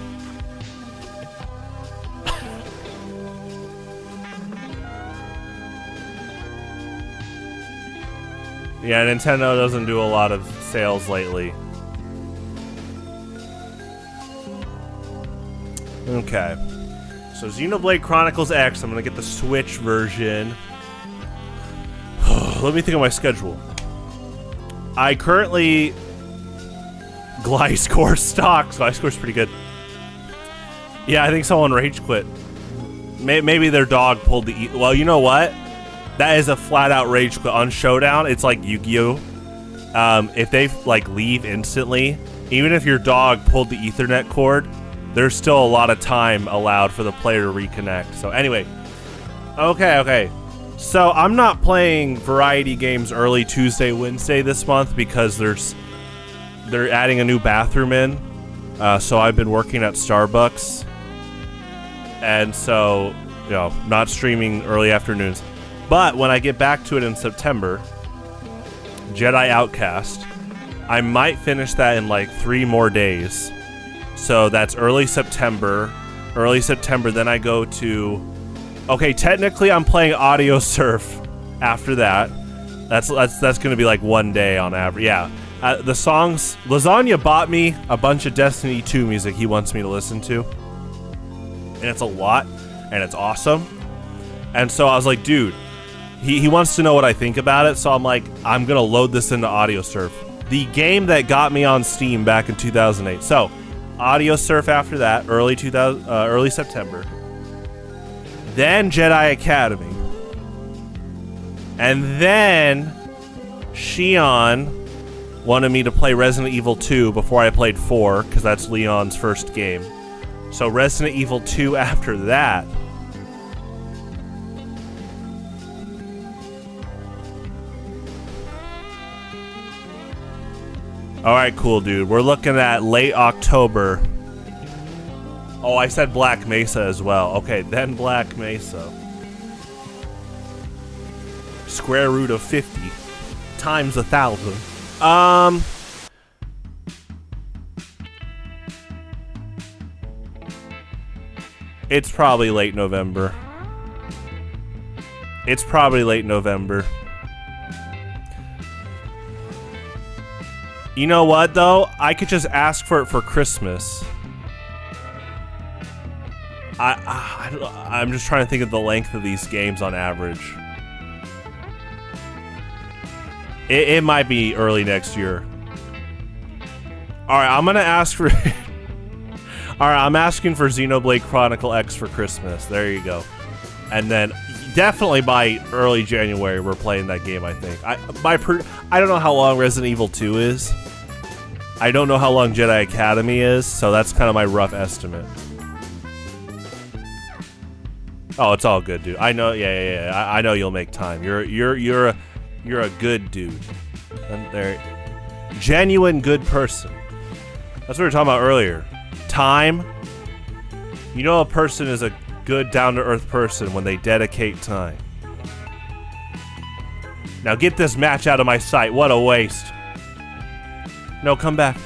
Yeah, Nintendo doesn't do a lot of sales lately. Okay. So Xenoblade Chronicles X, I'm gonna get the Switch version. Let me think of my schedule. I currently Gliscor stock, so Gliscor's pretty good. Yeah, I think someone rage quit. Maybe their dog pulled the... Well, you know what? That is a flat-out rage quit. On Showdown, it's like Yu-Gi-Oh! If they, like, leave instantly, even if your dog pulled the Ethernet cord, there's still a lot of time allowed for the player to reconnect. So, anyway. Okay. So, I'm not playing variety games early Tuesday, Wednesday this month because they're adding a new bathroom in. So, I've been working at Starbucks. And so, you know, not streaming early afternoons. But when I get back to it in September, Jedi Outcast, I might finish that in like 3 more days. So that's early September. Then I go to... Okay, technically I'm playing Audio Surf after that. That's going to be like 1 day on average. Yeah. The songs... Lasagna bought me a bunch of Destiny 2 music he wants me to listen to. And it's a lot. And it's awesome. And so I was like, dude... He wants to know what I think about it, so I'm like, I'm going to load this into Audio Surf. The game that got me on Steam back in 2008. So, Audio Surf after that, early September. Then Jedi Academy. And then Shion wanted me to play Resident Evil 2 before I played 4, because that's Leon's first game. So Resident Evil 2 after that. Alright, cool, dude. We're looking at late October. Oh, I said Black Mesa as well. Okay, then Black Mesa. Square root of 50 times 1,000. It's probably late November. You know what, though? I could just ask for it for Christmas. I'm just trying to think of the length of these games on average. It might be early next year. Alright, I'm gonna ask for... Alright, I'm asking for Xenoblade Chronicle X for Christmas. There you go. And then... Definitely by early January, we're playing that game, I think. I don't know how long Resident Evil 2 is. I don't know how long Jedi Academy is, so that's kind of my rough estimate. Oh, it's all good, dude. I know, yeah. I know you'll make time. You're a good dude. And they're genuine good person. That's what we were talking about earlier. Time. You know, a person is a good down-to-earth person when they dedicate time. Now get this match out of my sight. What a waste. No, come back.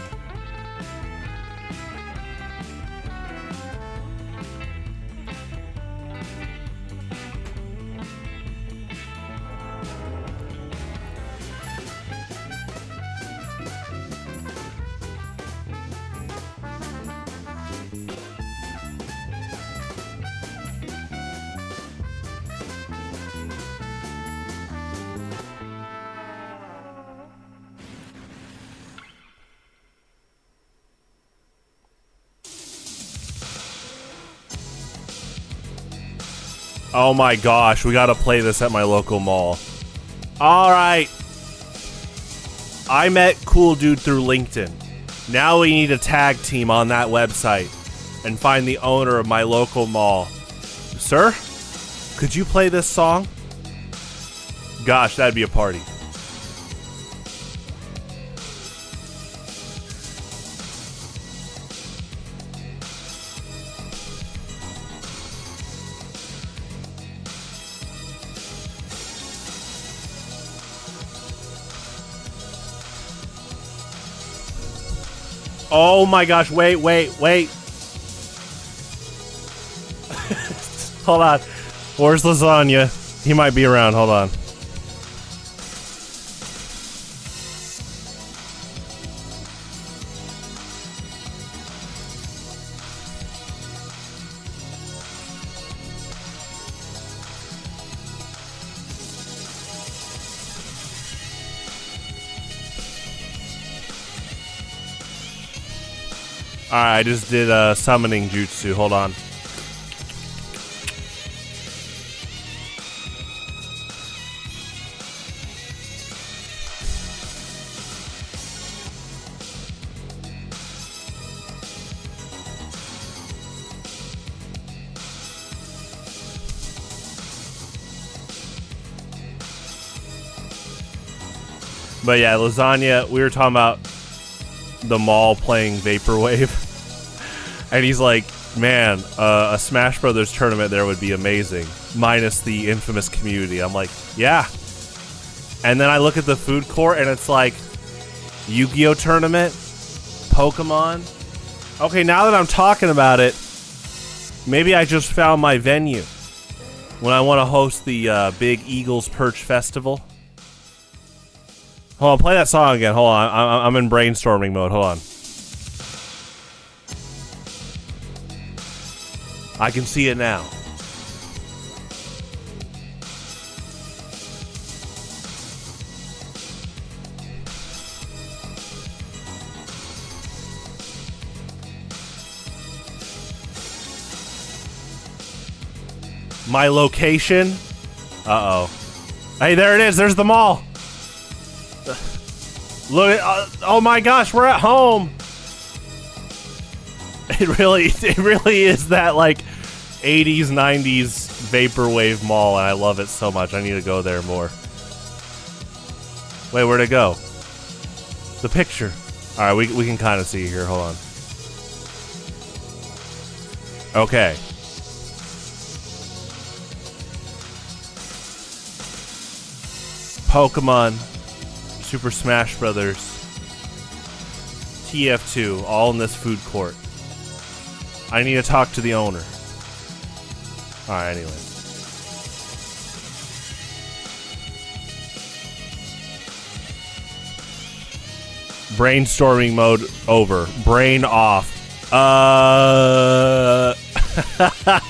Oh my gosh, we gotta play this at my local mall. Alright. I met Cool Dude through LinkedIn. Now we need a tag team on that website and find the owner of my local mall. Sir, could you play this song? Gosh, that'd be a party. Oh my gosh, wait. Hold on. Where's Lasagna? He might be around, hold on. Alright, I just did summoning jutsu. Hold on. But yeah, Lasagna, we were talking about the mall playing Vaporwave. And he's like, man, a Smash Brothers tournament there would be amazing. Minus the infamous community. I'm like, yeah. And then I look at the food court and it's like, Yu-Gi-Oh tournament? Pokemon? Okay, now that I'm talking about it, maybe I just found my venue. When I want to host the big Eagles Perch Festival. Hold on, play that song again. Hold on, I'm in brainstorming mode. Hold on. I can see it now. My location? Uh-oh. Hey, there it is. There's the mall. Look at, oh my gosh, we're at home. It really is that like 80s, 90s vaporwave mall, and I love it so much. I need to go there more. Wait, where'd it go? The picture. All right, we can kind of see here. Hold on. Okay. Pokemon, Super Smash Brothers, TF2, all in this food court. I need to talk to the owner. Alright, anyway. Brainstorming mode over. Brain off.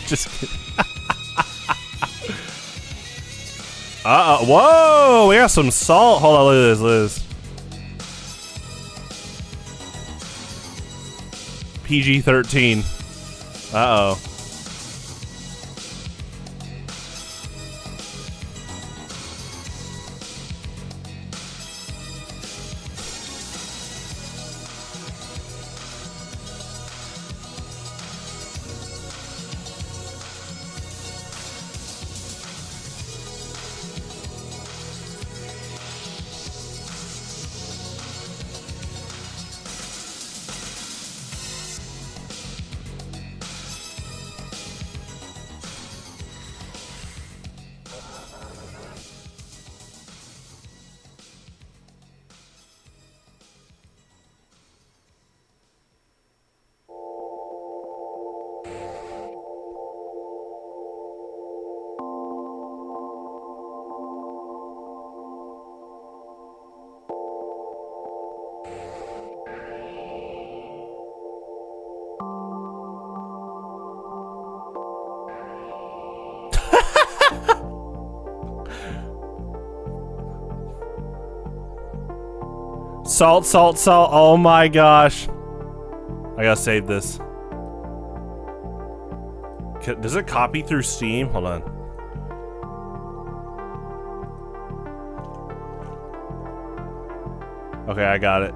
Just kidding. Uh-oh. Whoa! We got some salt. Hold on, look at this. Look at this. PG-13. Uh-oh. Salt, salt, salt. Oh my gosh. I gotta save this. Does it copy through Steam? Hold on. Okay, I got it.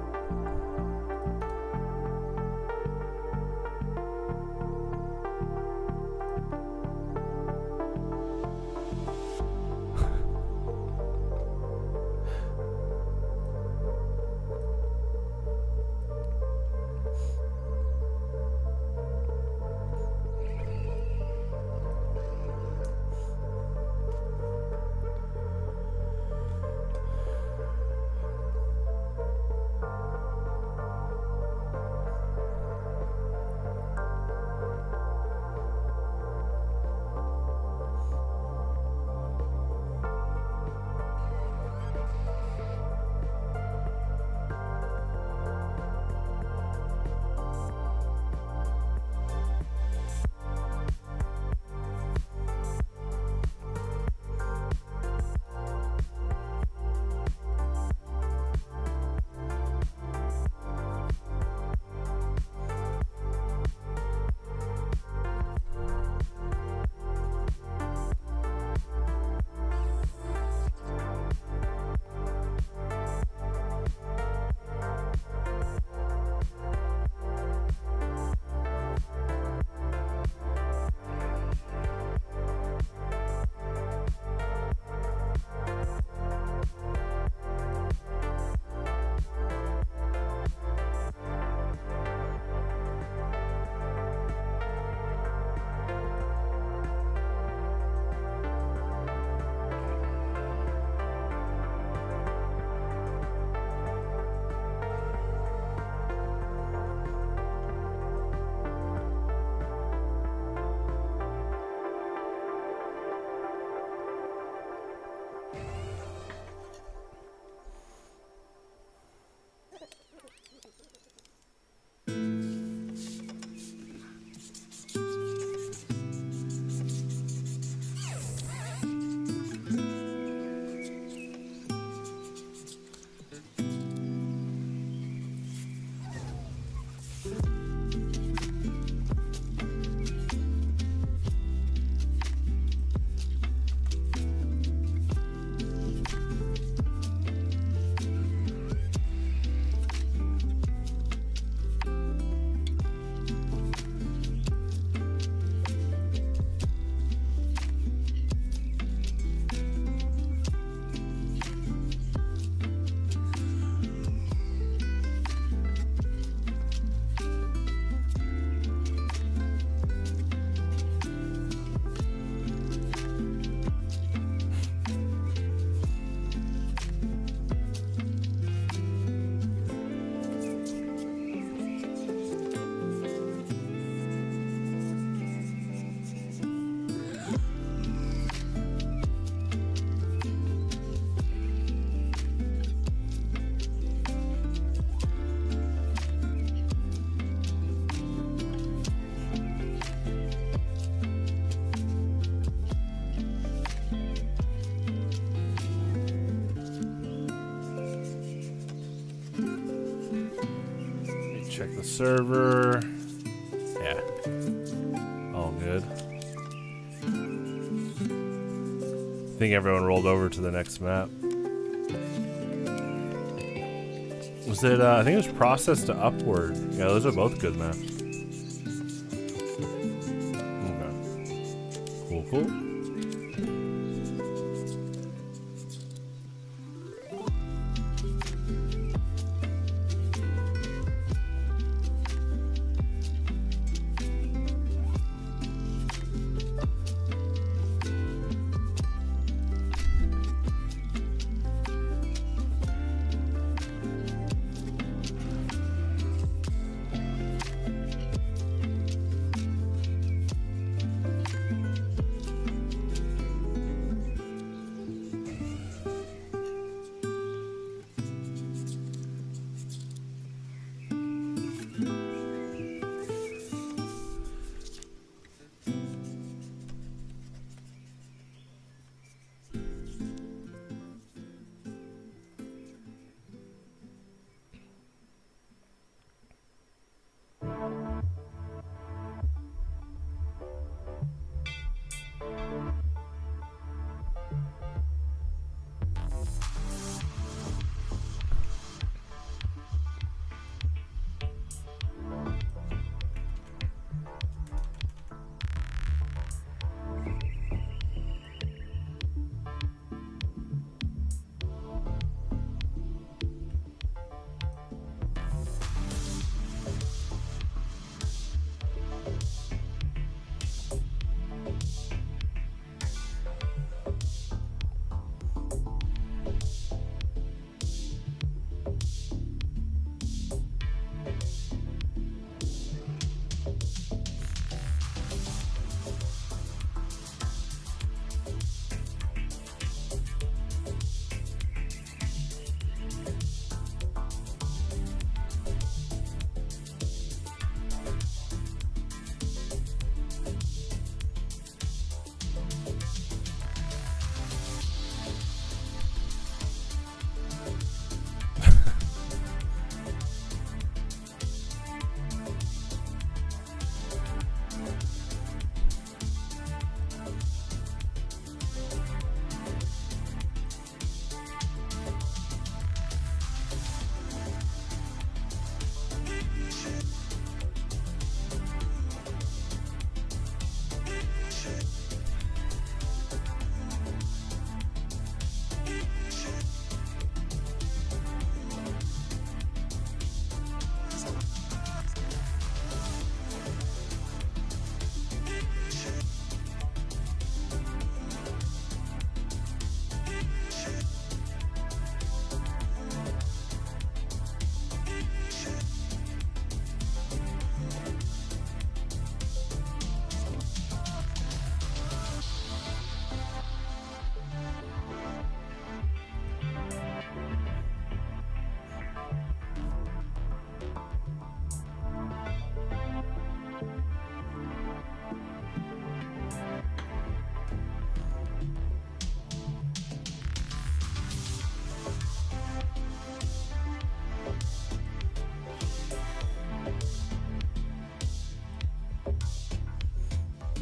check the server. Yeah. All good. I think everyone rolled over to the next map. Was it, I think it was Process to Upward. Yeah, those are both good maps. Okay. Cool, cool.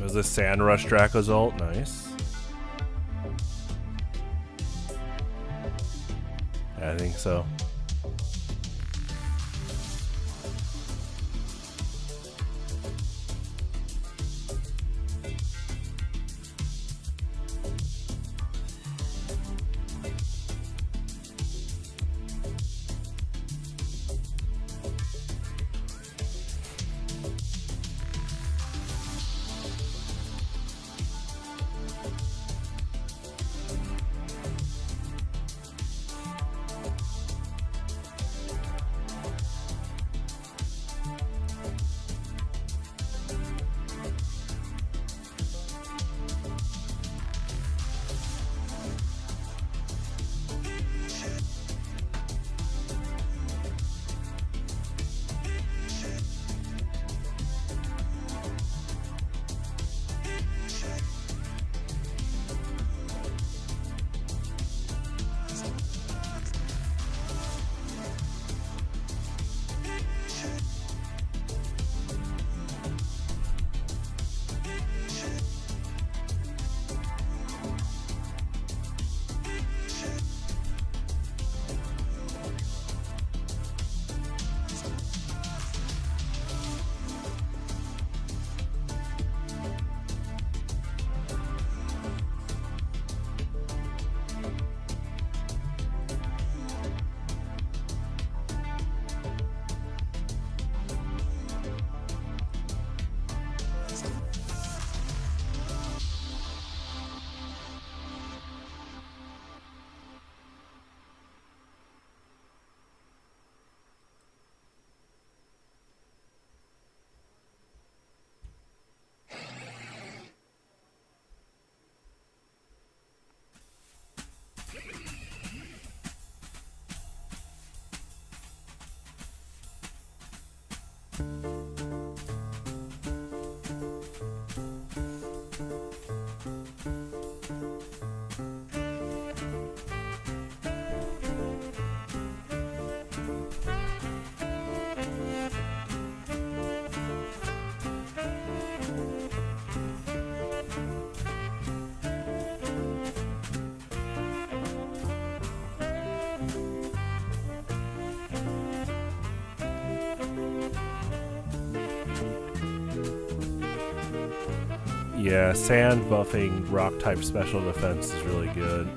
Was this Sand Rush Draco's ult? Nice. Yeah, I think so. Yeah, sand buffing rock type special defense is really good.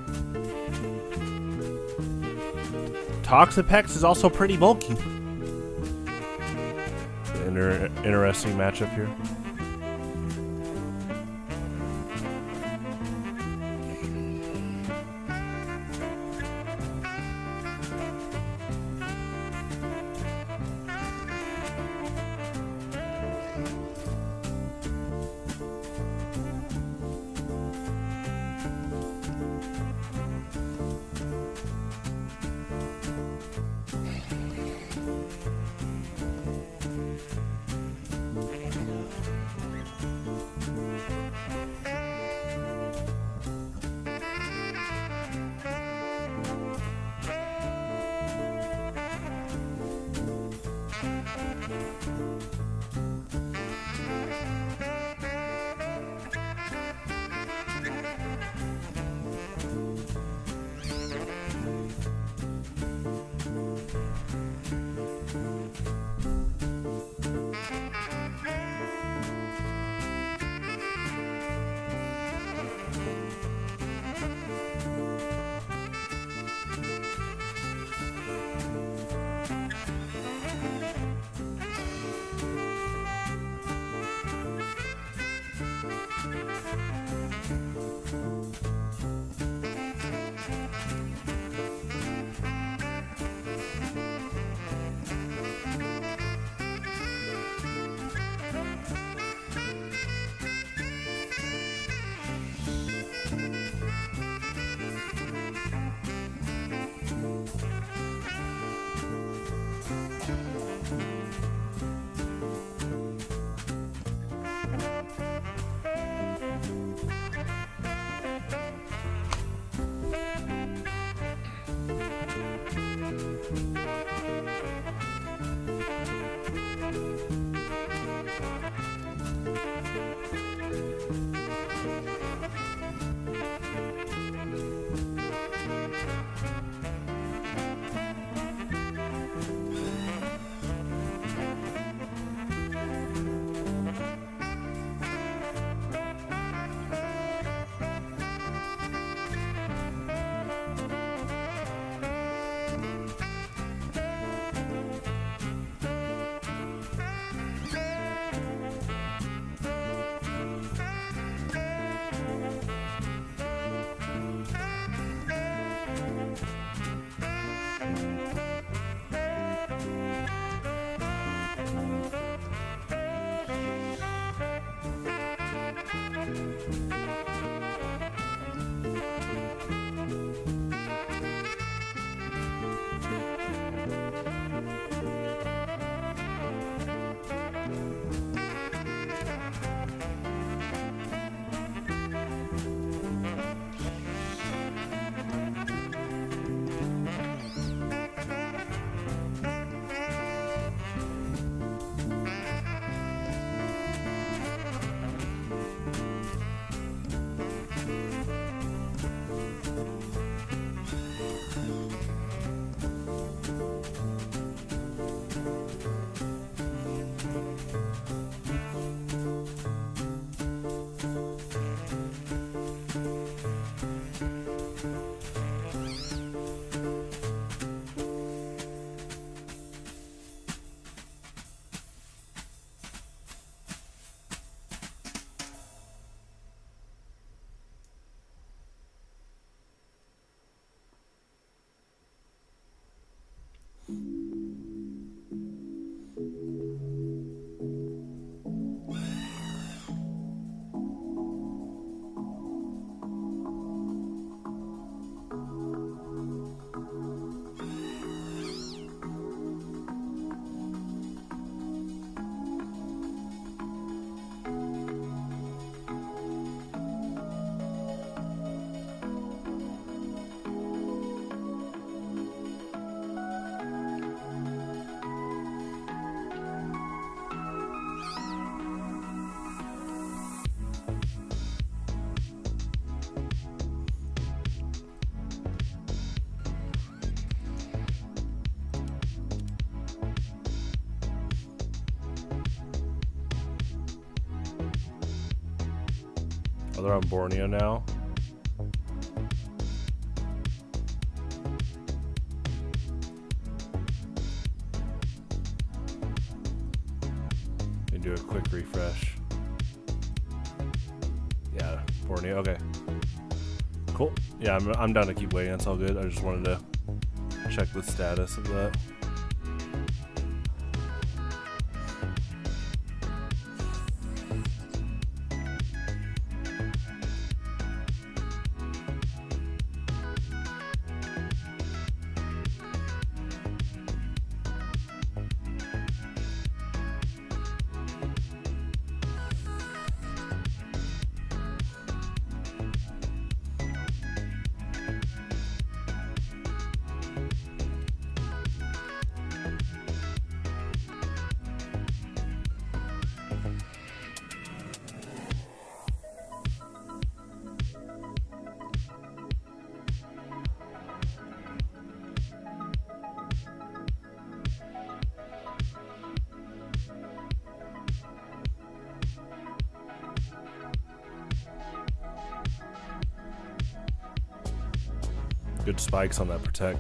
Toxapex is also pretty bulky. Interesting matchup here. Oh, they're on Borneo now. Let me do a quick refresh. Yeah, Borneo. Okay. Cool. Yeah, I'm down to keep waiting. That's all good. I just wanted to check the status of that. Good spikes on that protect.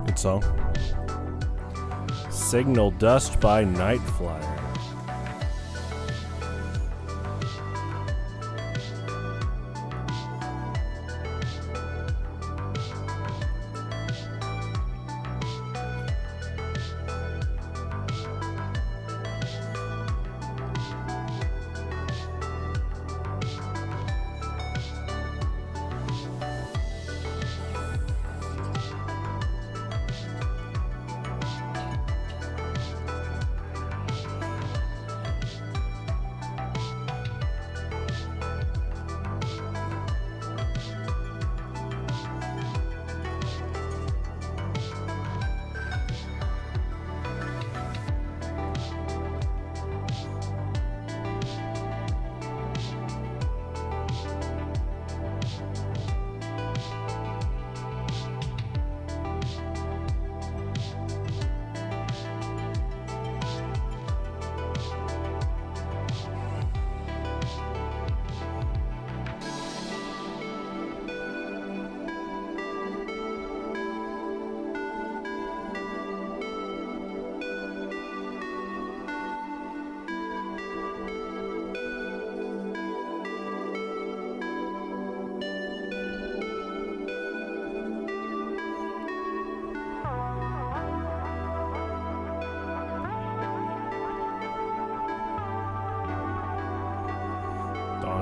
Good song. Signal Dust by Night Flyer.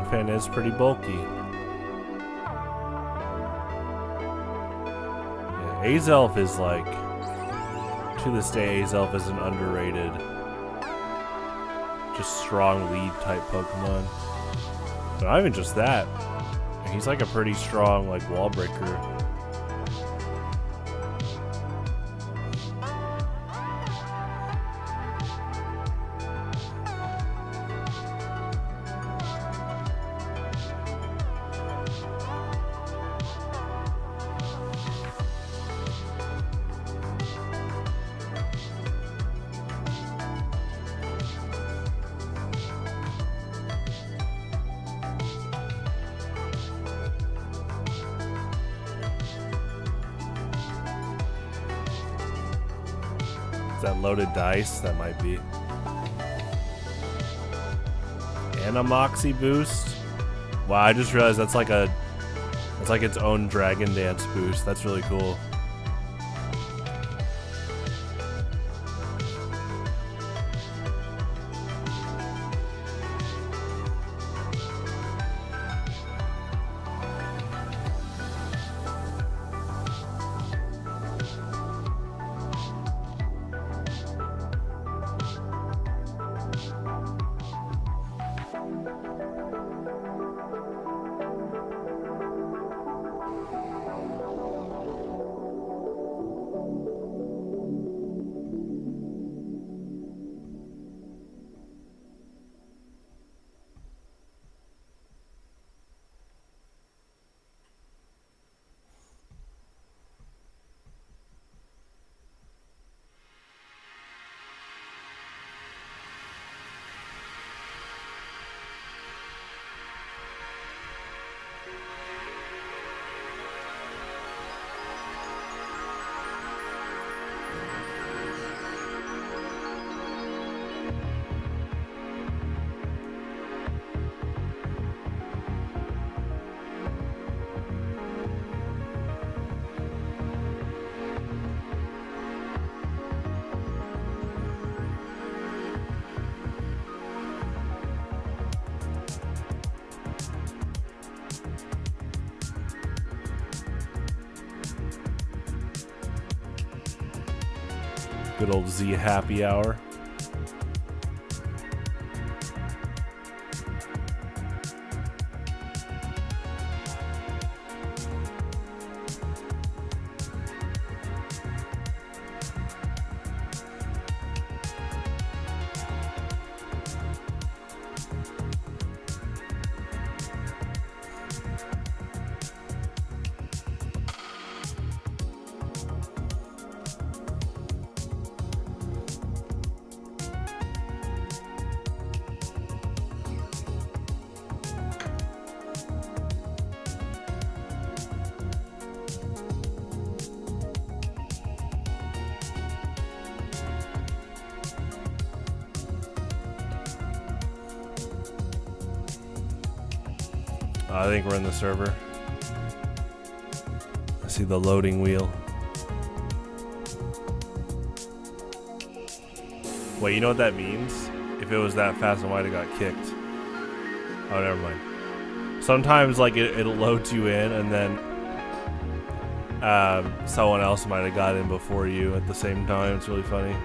Fan is pretty bulky. Azelf is like, to this day, Azelf is an underrated, just strong lead type Pokemon. But not even just that. He's like a pretty strong like wall breaker. Is that loaded dice? That might be. And a Moxie boost. Wow, I just realized that's like its own Dragon Dance boost. That's really cool. Good old Z happy hour. I think we're in the server. I see the loading wheel. Wait, you know what that means? If it was that fast, I might have got kicked. Oh, never mind. Sometimes, like, it loads you in, and then someone else might have got in before you at the same time. It's really funny.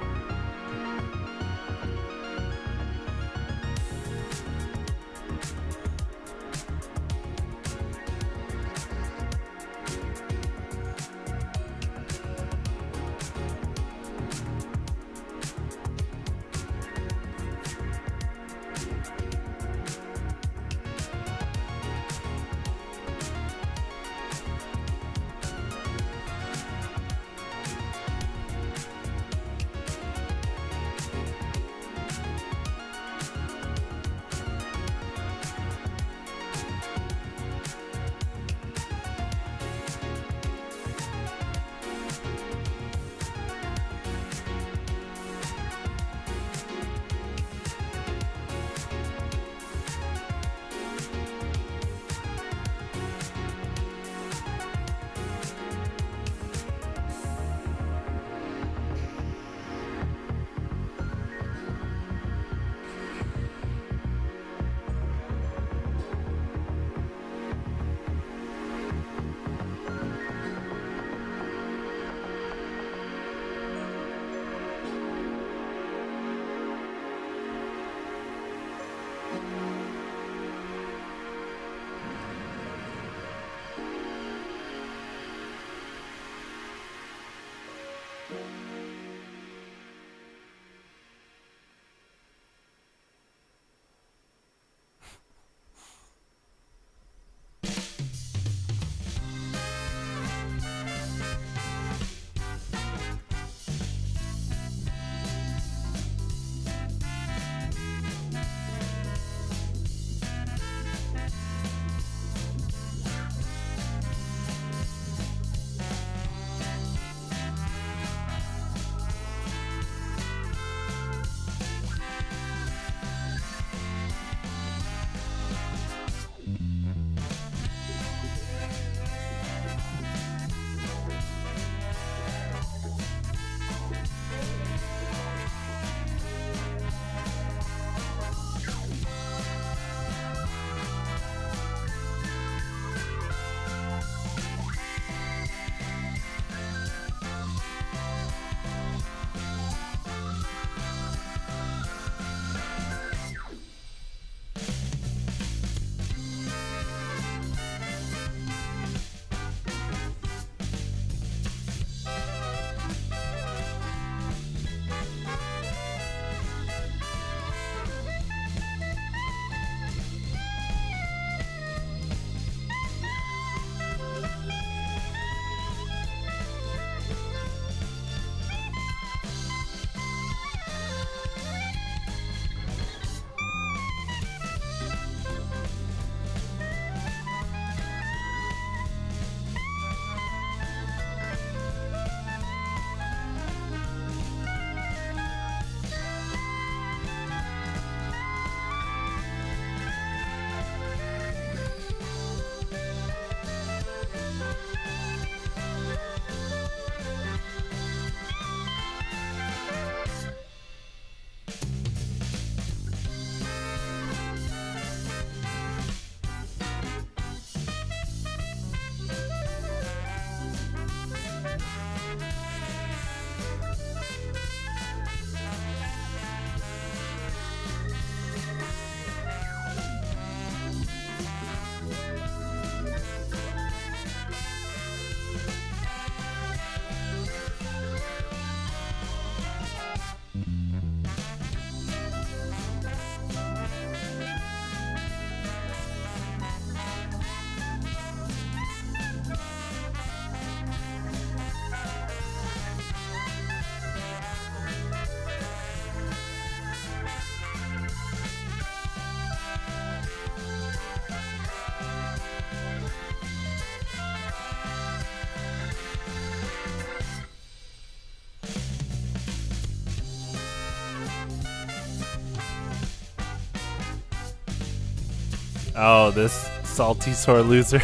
Oh, this salty sore loser.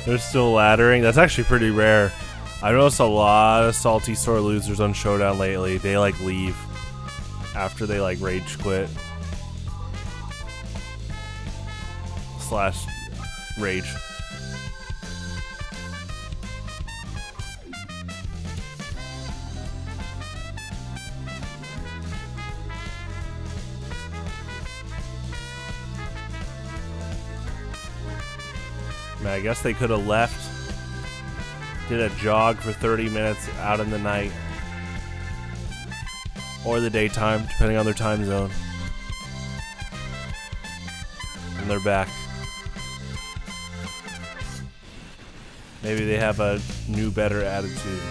They're still laddering. That's actually pretty rare. I've noticed a lot of salty sore losers on Showdown lately. They like leave after they like rage quit. / rage. I guess they could have left, did a jog for 30 minutes out in the night or the daytime, depending on their time zone. And they're back. Maybe they have a new, better attitude.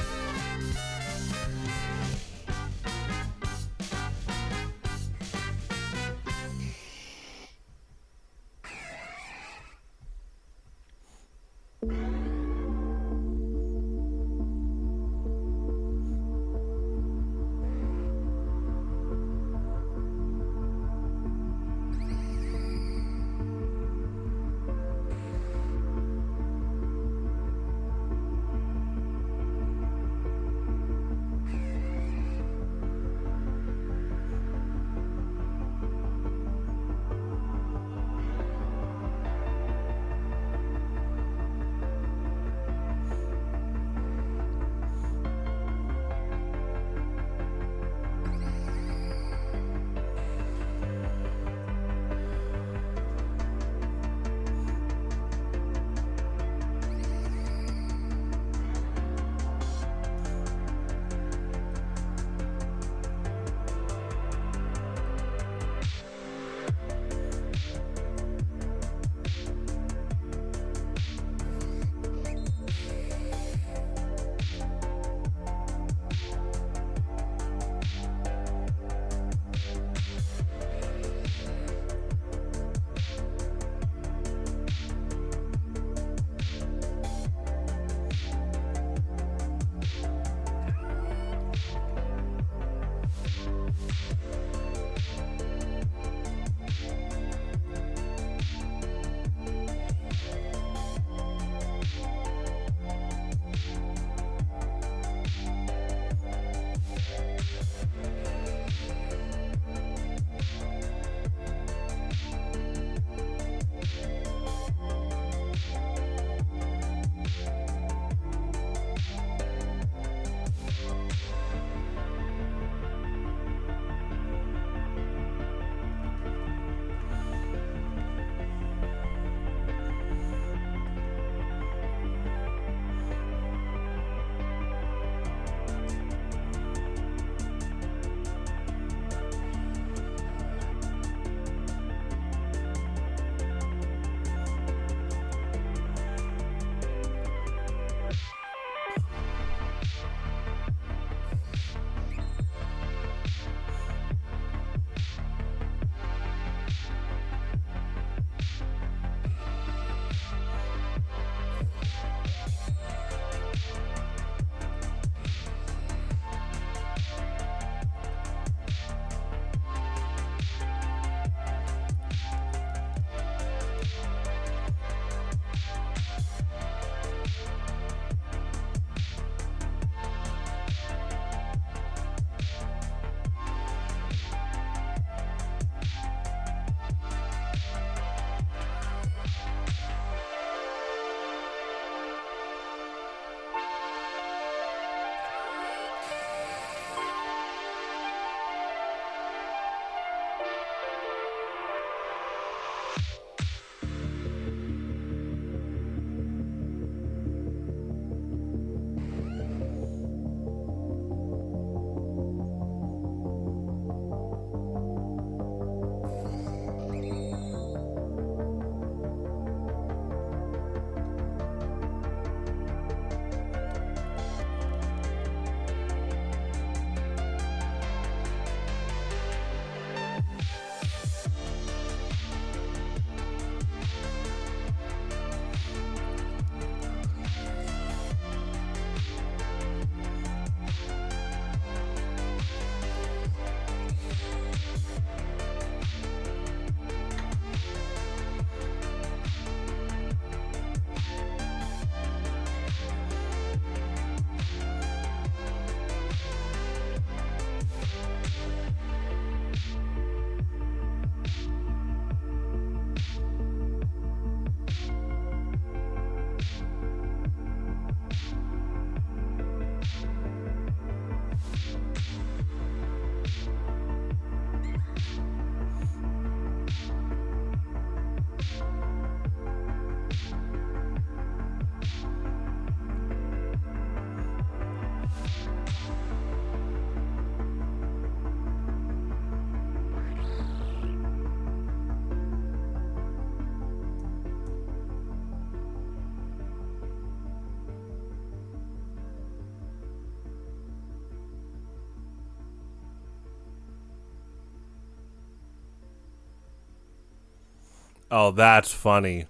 Oh, that's funny.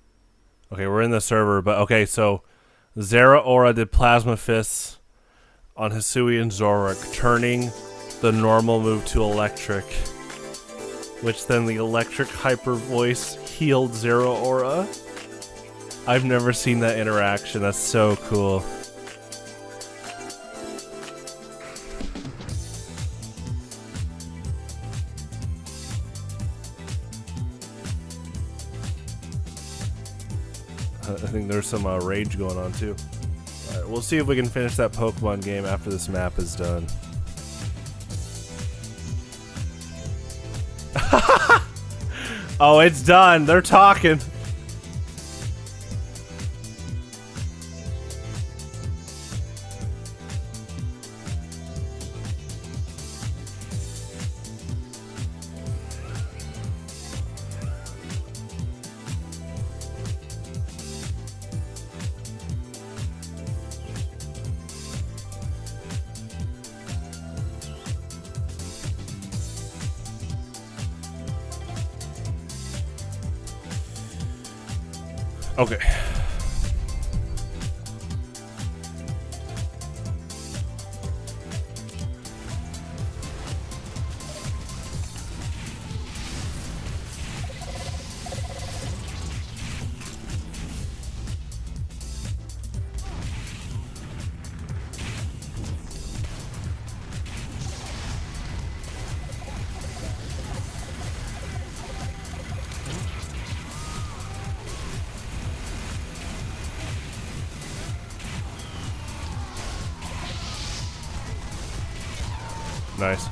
Okay, we're in the server, but okay, so Zera Aura did Plasma Fists on Hisui and Zorak, turning the normal move to electric, which then the electric hyper voice healed Zera Aura. I've never seen that interaction. That's so cool. I think there's some rage going on too. Alright, we'll see if we can finish that Pokemon game after this map is done. Oh, it's done. They're talking. Okay. Nice.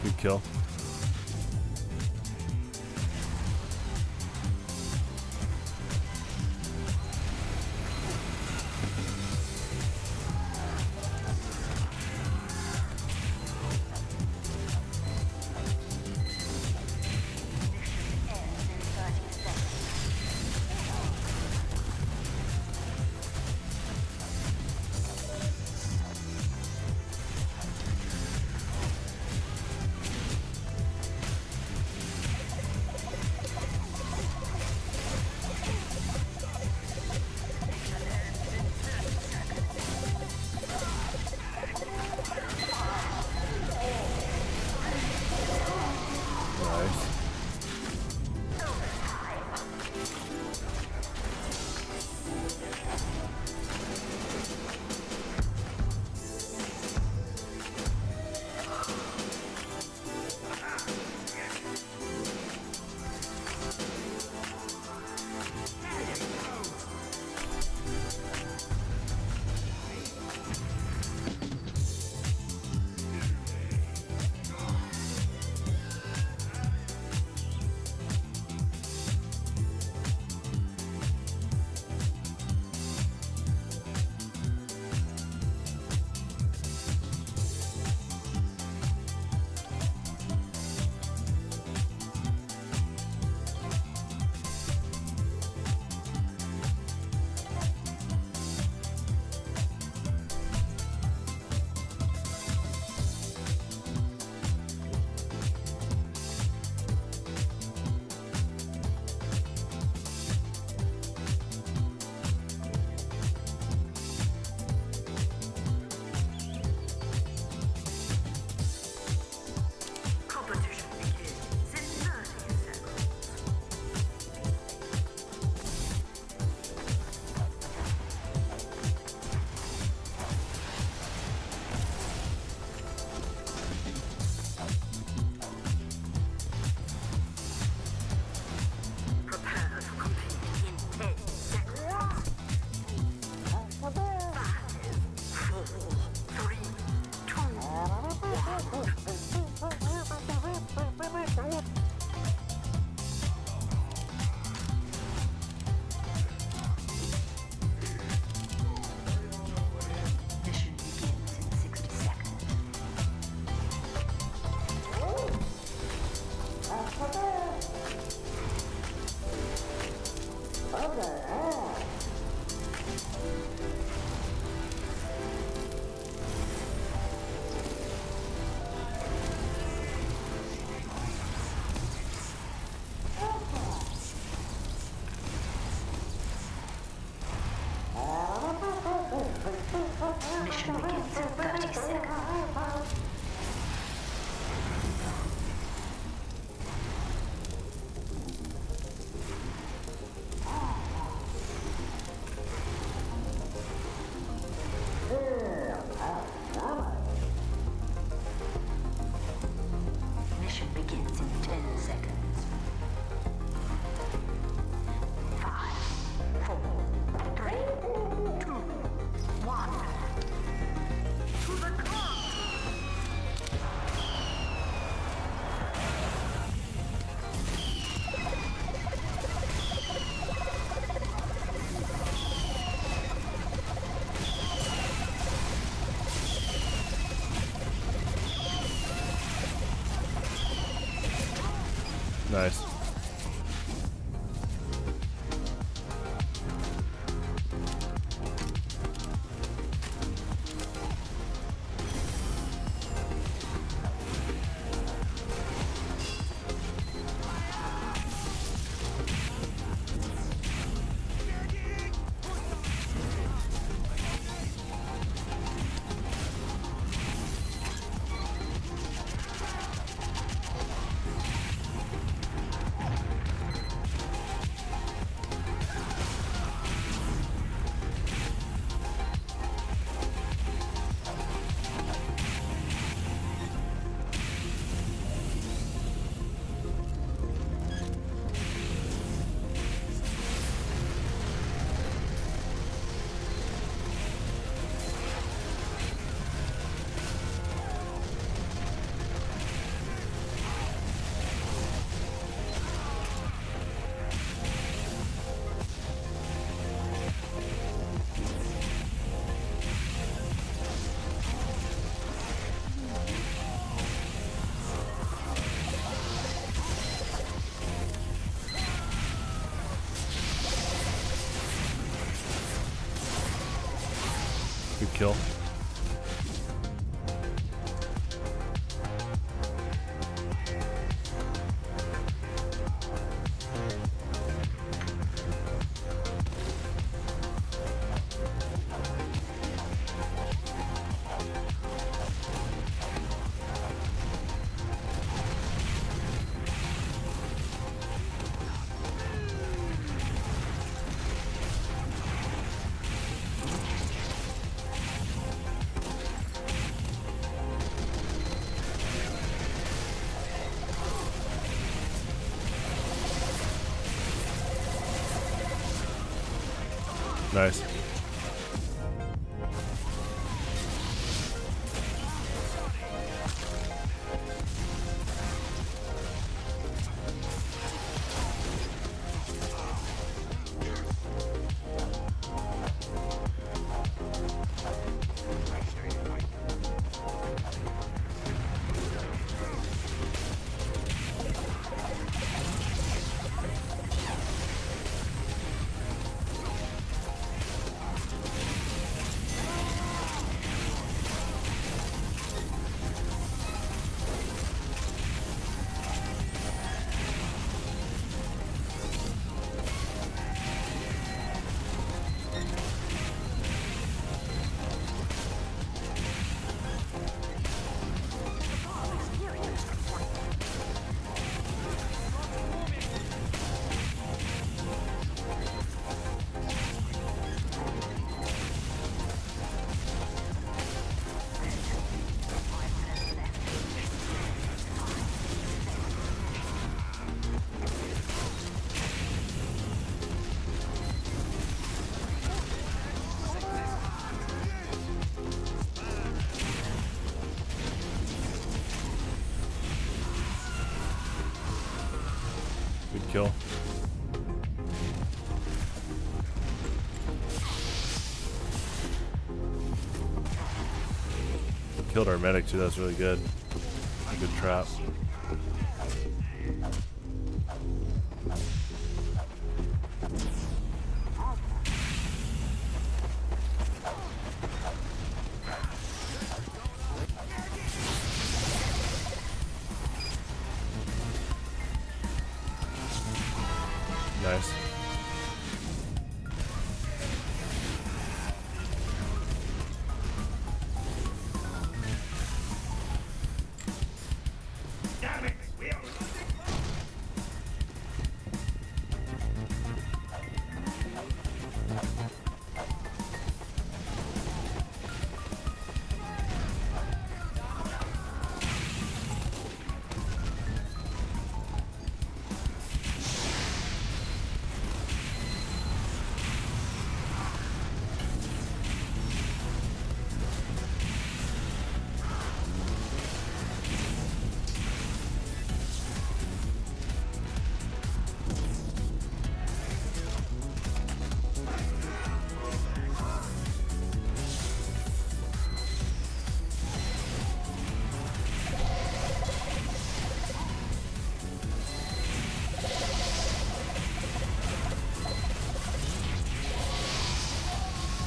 Good kill. Nice. Good kill. Nice. Good kill. Killed our medic too, that's really good. Good trap. Nice.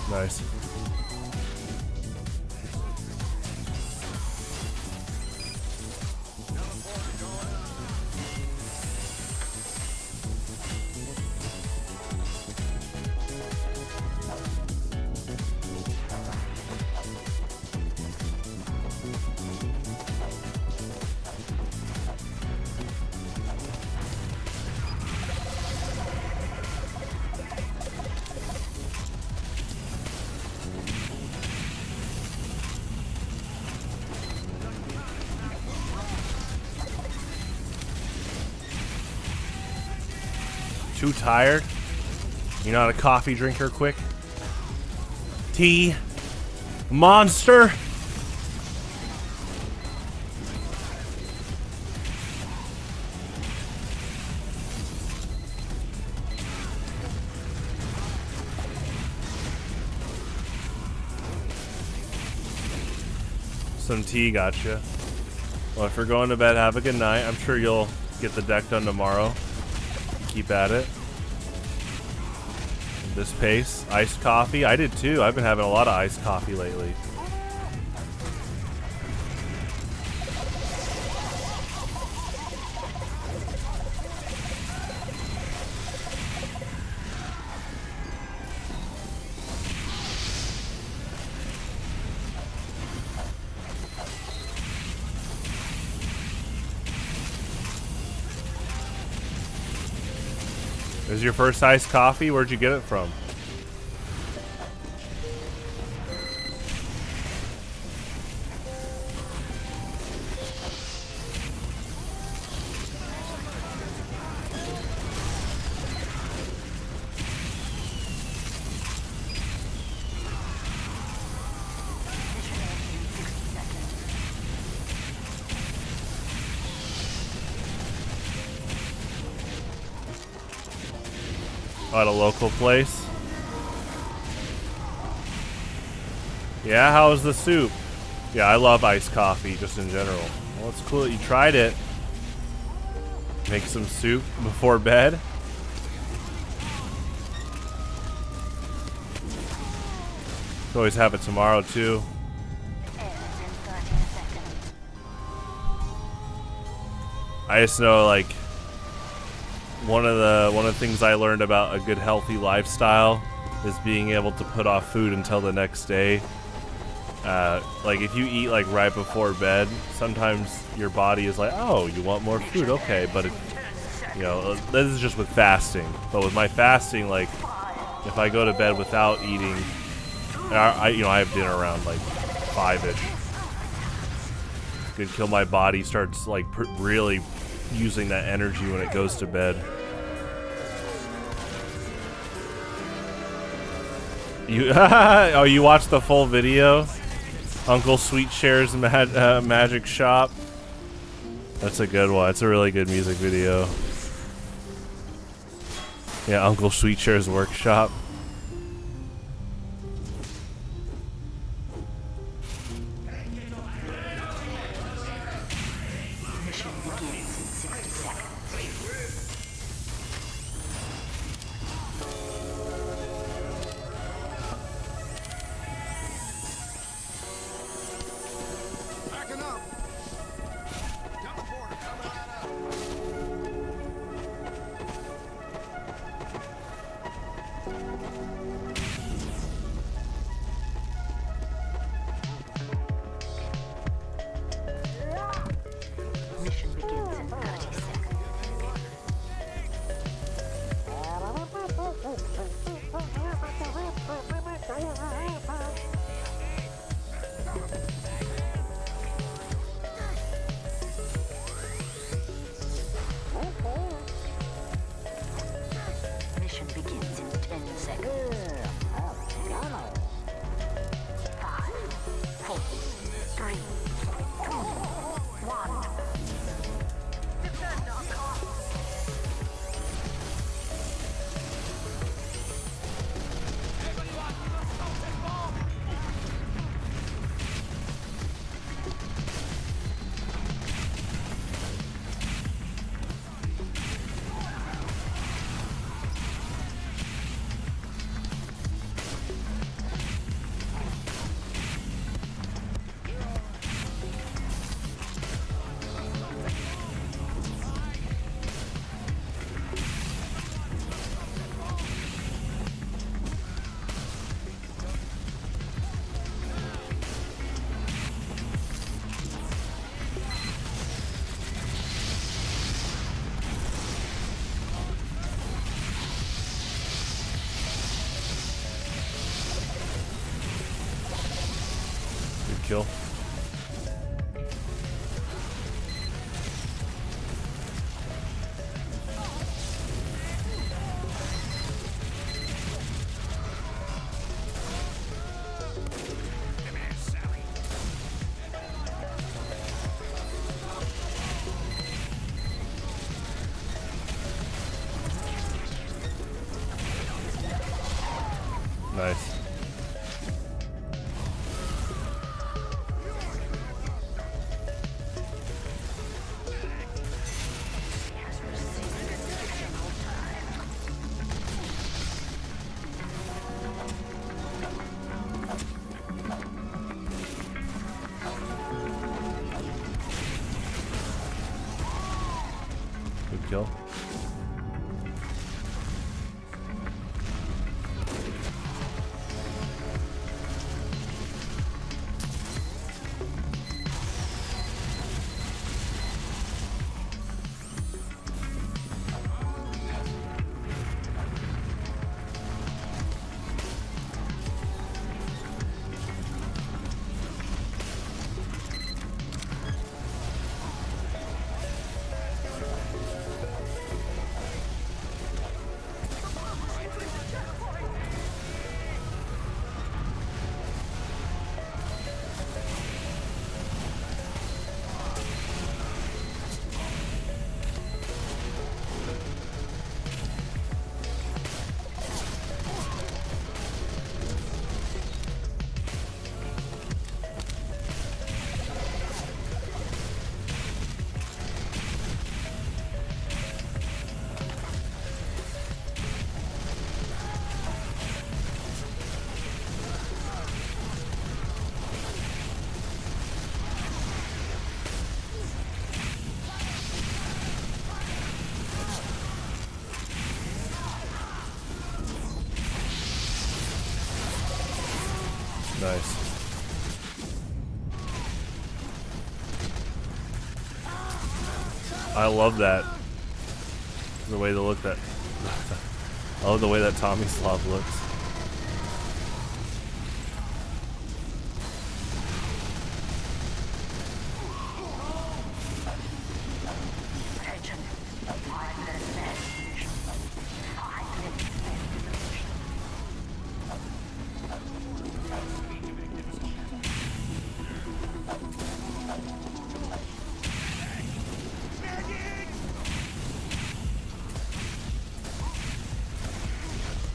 Nice. Too tired? You're not a coffee drinker quick? Tea? Monster? Some tea, gotcha. Well, if you're going to bed, have a good night. I'm sure you'll get the deck done tomorrow. Keep at it. This pace. Iced coffee. I did too. I've been having a lot of iced coffee lately. This is your first iced coffee? Where'd you get it from? At a local place. Yeah, how was the soup? Yeah, I love iced coffee just in general. Well, it's cool that you tried it. Make some soup before bed. Could always have it tomorrow too. I just know, like, one of the things I learned about a good healthy lifestyle is being able to put off food until the next day. Like if you eat like right before bed, sometimes your body is like, oh, you want more food, okay. But you know, this is just with fasting. But with my fasting, like if I go to bed without eating, I have dinner around like 5-ish. Until my body starts like really using that energy when it goes to bed. You oh, you watched the full video? Uncle Sweet Share's Magic Shop. That's a good one. It's a really good music video. Yeah, Uncle Sweet Share's Workshop. kill. Nice. Good kill. Nice. I love that. The way they look that. I love the way that Tommy Slob looks.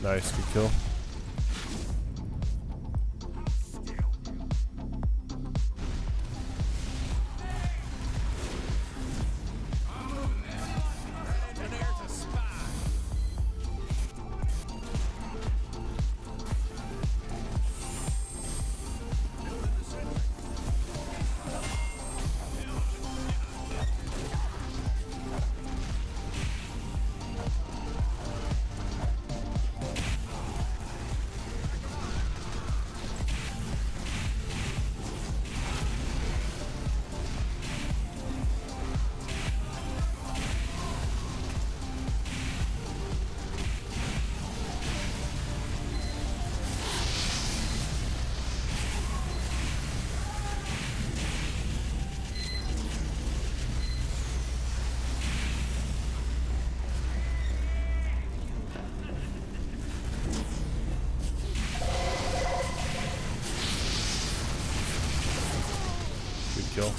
Nice, good kill. Good kill.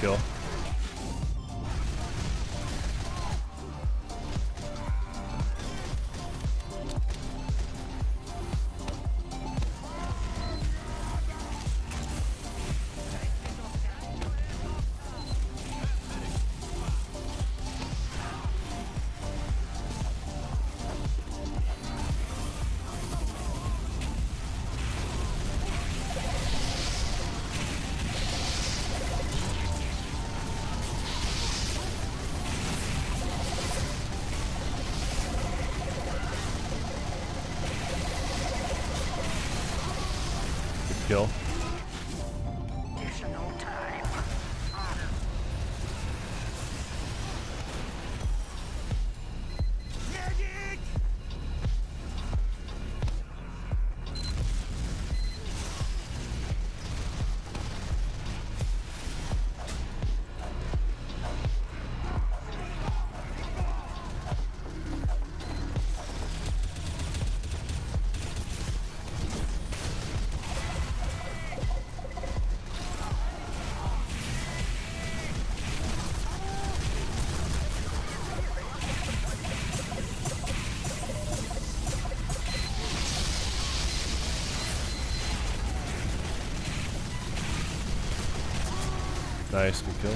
Kill. kill. Nice, good kill.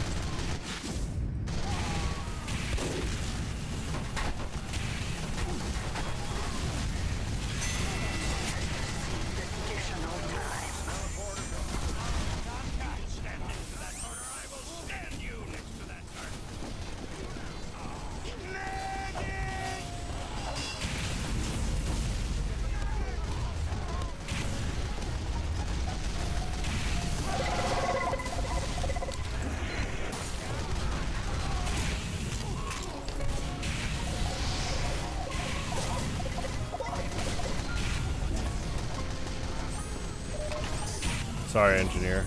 Sorry, engineer.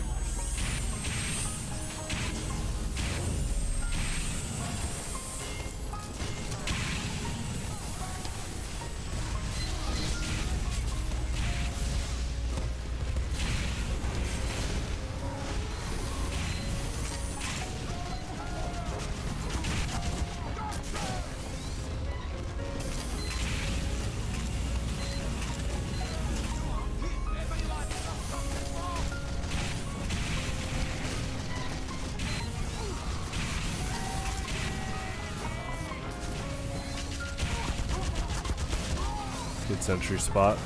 Good sentry spot.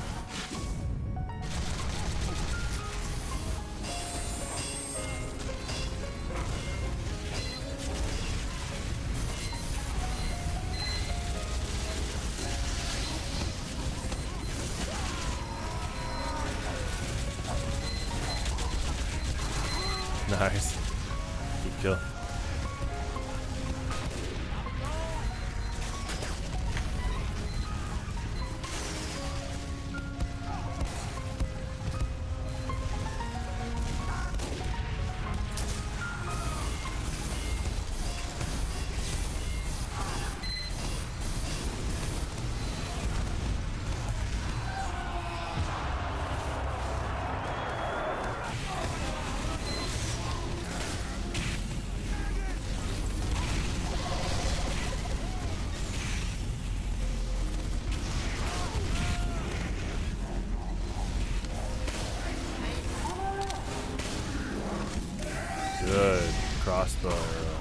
Nice. Good kill. Good crossbow arrow.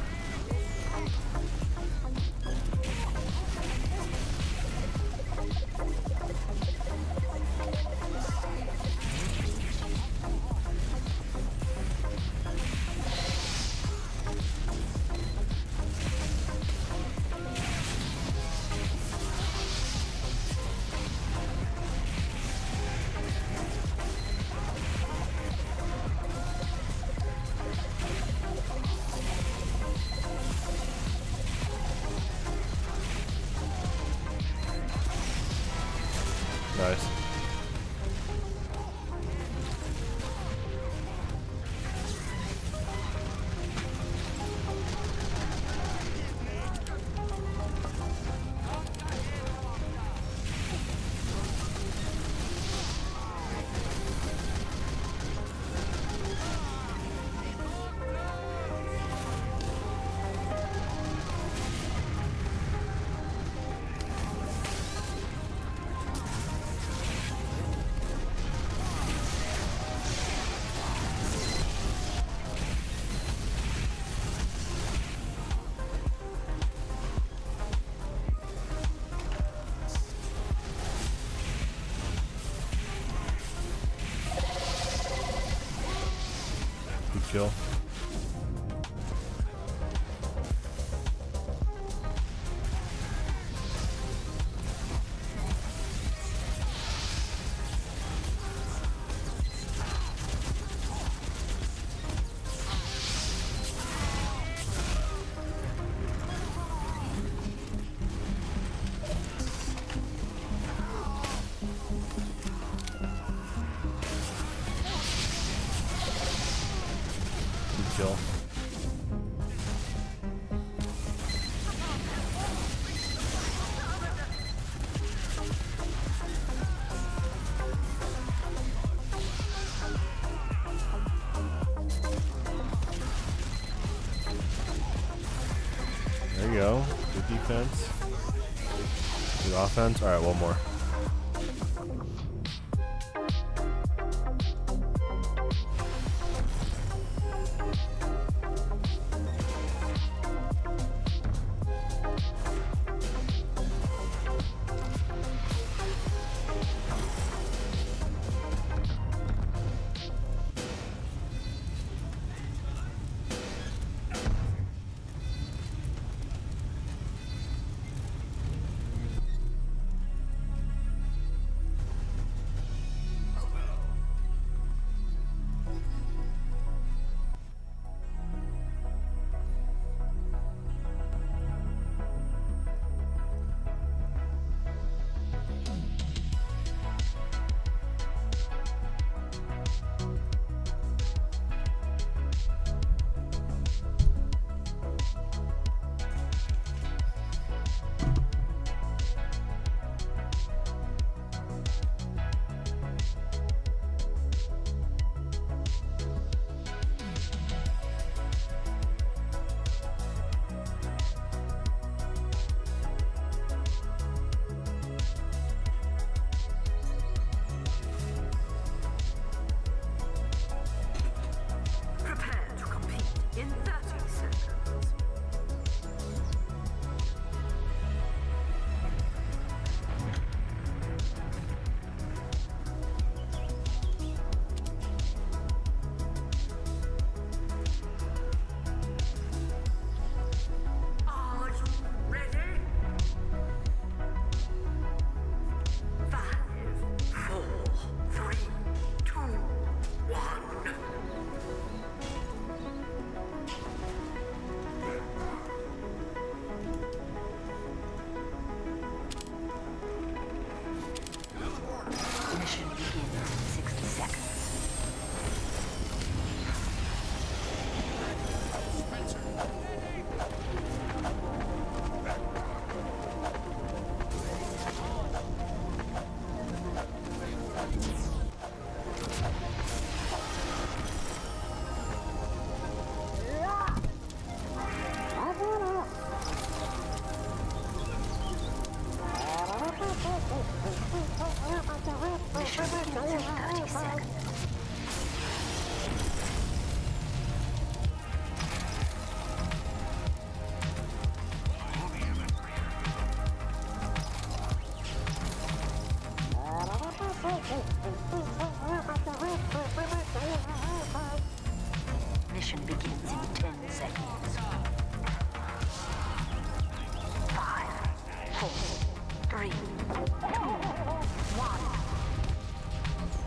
Nice. Good kill. kill. There you go. Good defense. Good offense. Alright, one more. Mission begins in 10 seconds. 5, 4, 3, 2, 1.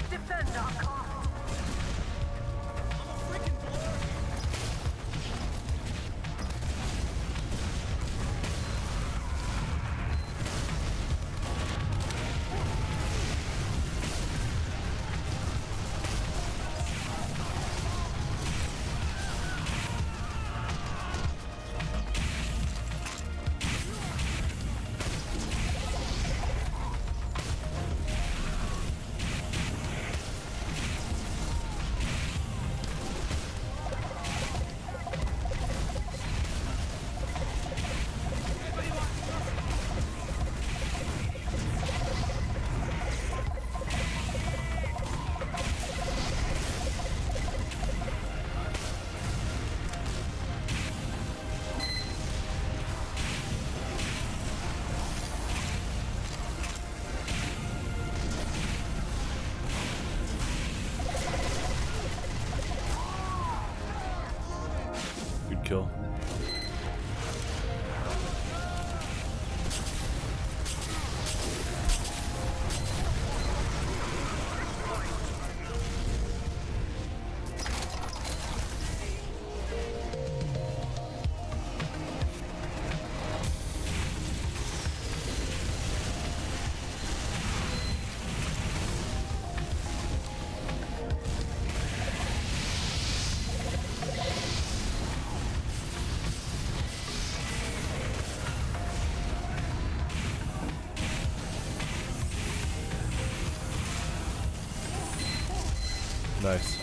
Defend our car. Good kill. Nice.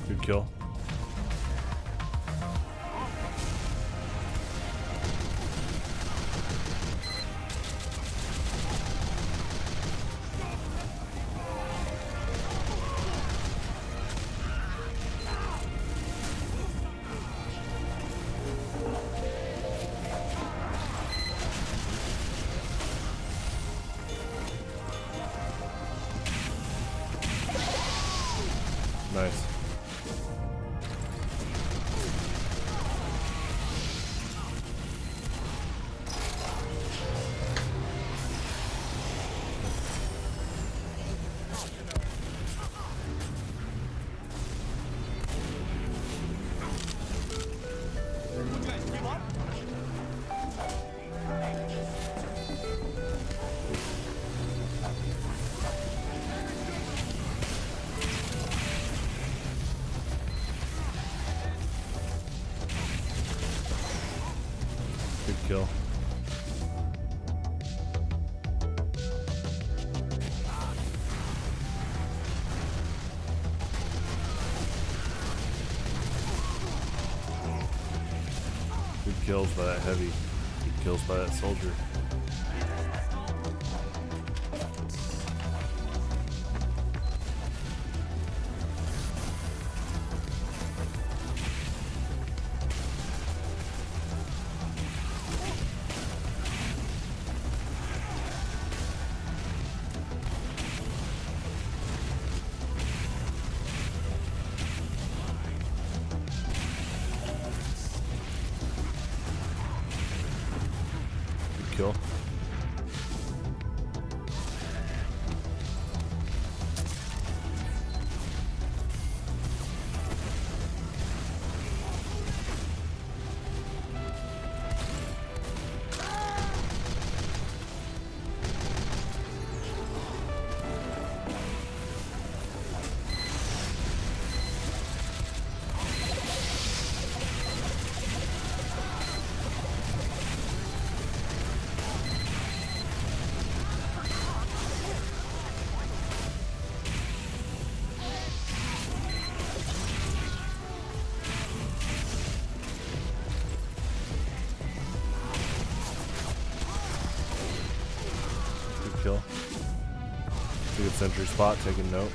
Good kill. Nice. Good kill. Good kills by that heavy. Good kills by that soldier. Kill. Kill. Good sentry spot, taking note.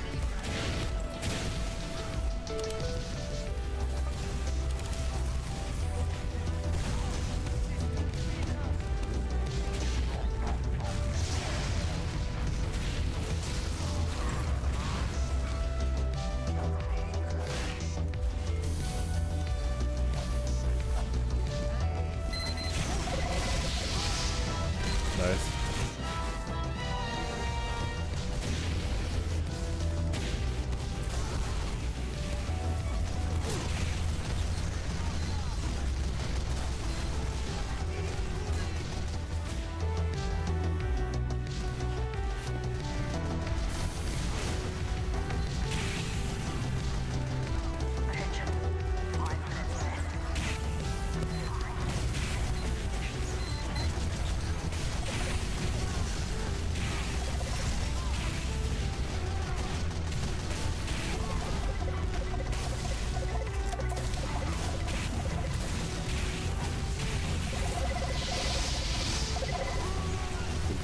Nice.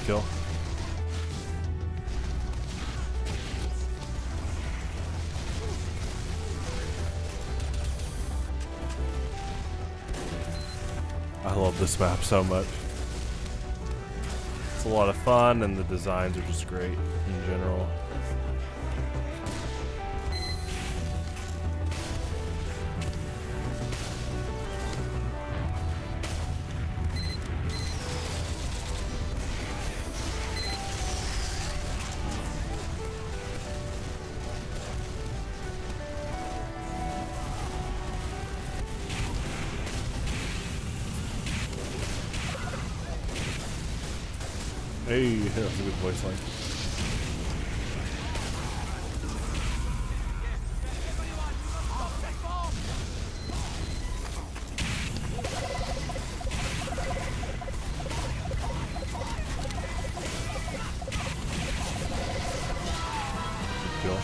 Kill. I love this map so much. It's a lot of fun and the designs are just great in general. Hey, that was a good voice line. Good kill.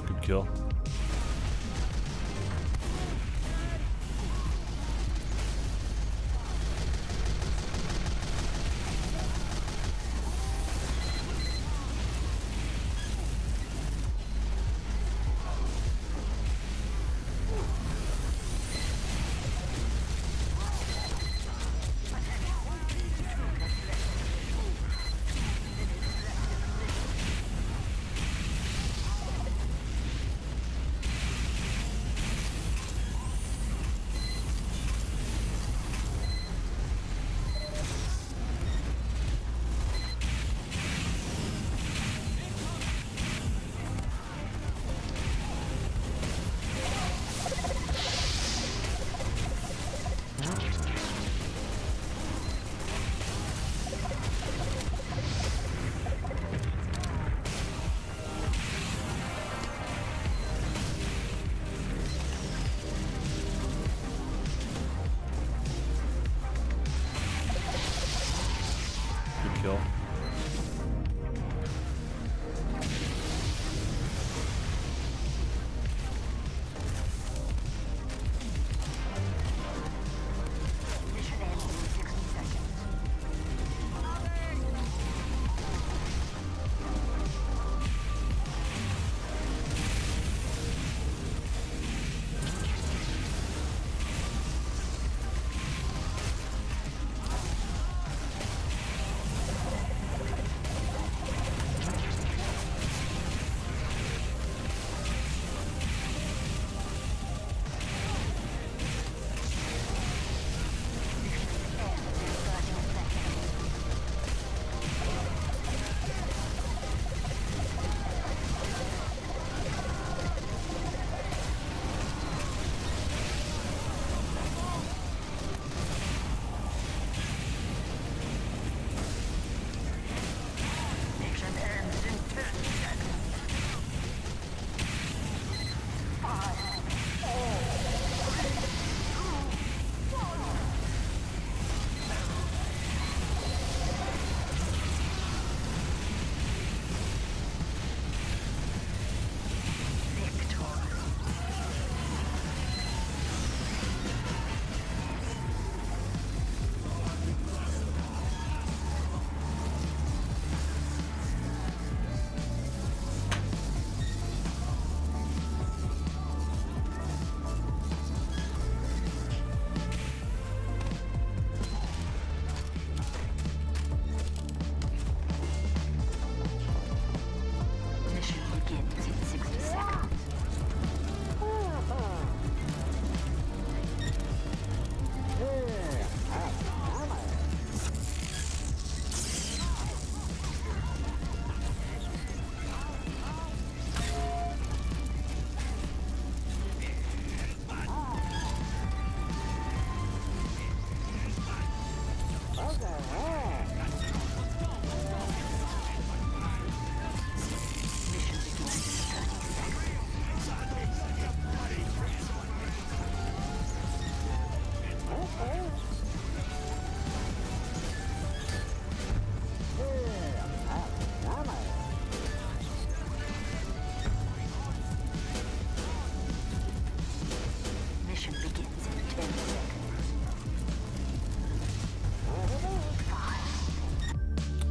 Good kill.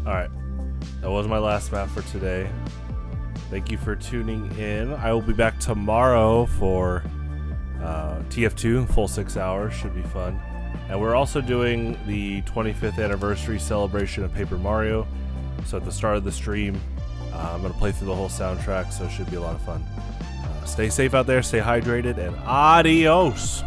Alright. That was my last map for today. Thank you for tuning in. I will be back tomorrow for TF2, full 6 hours. Should be fun. And we're also doing the 25th anniversary celebration of Paper Mario. So at the start of the stream, I'm going to play through the whole soundtrack, so it should be a lot of fun. Stay safe out there, stay hydrated, and adios!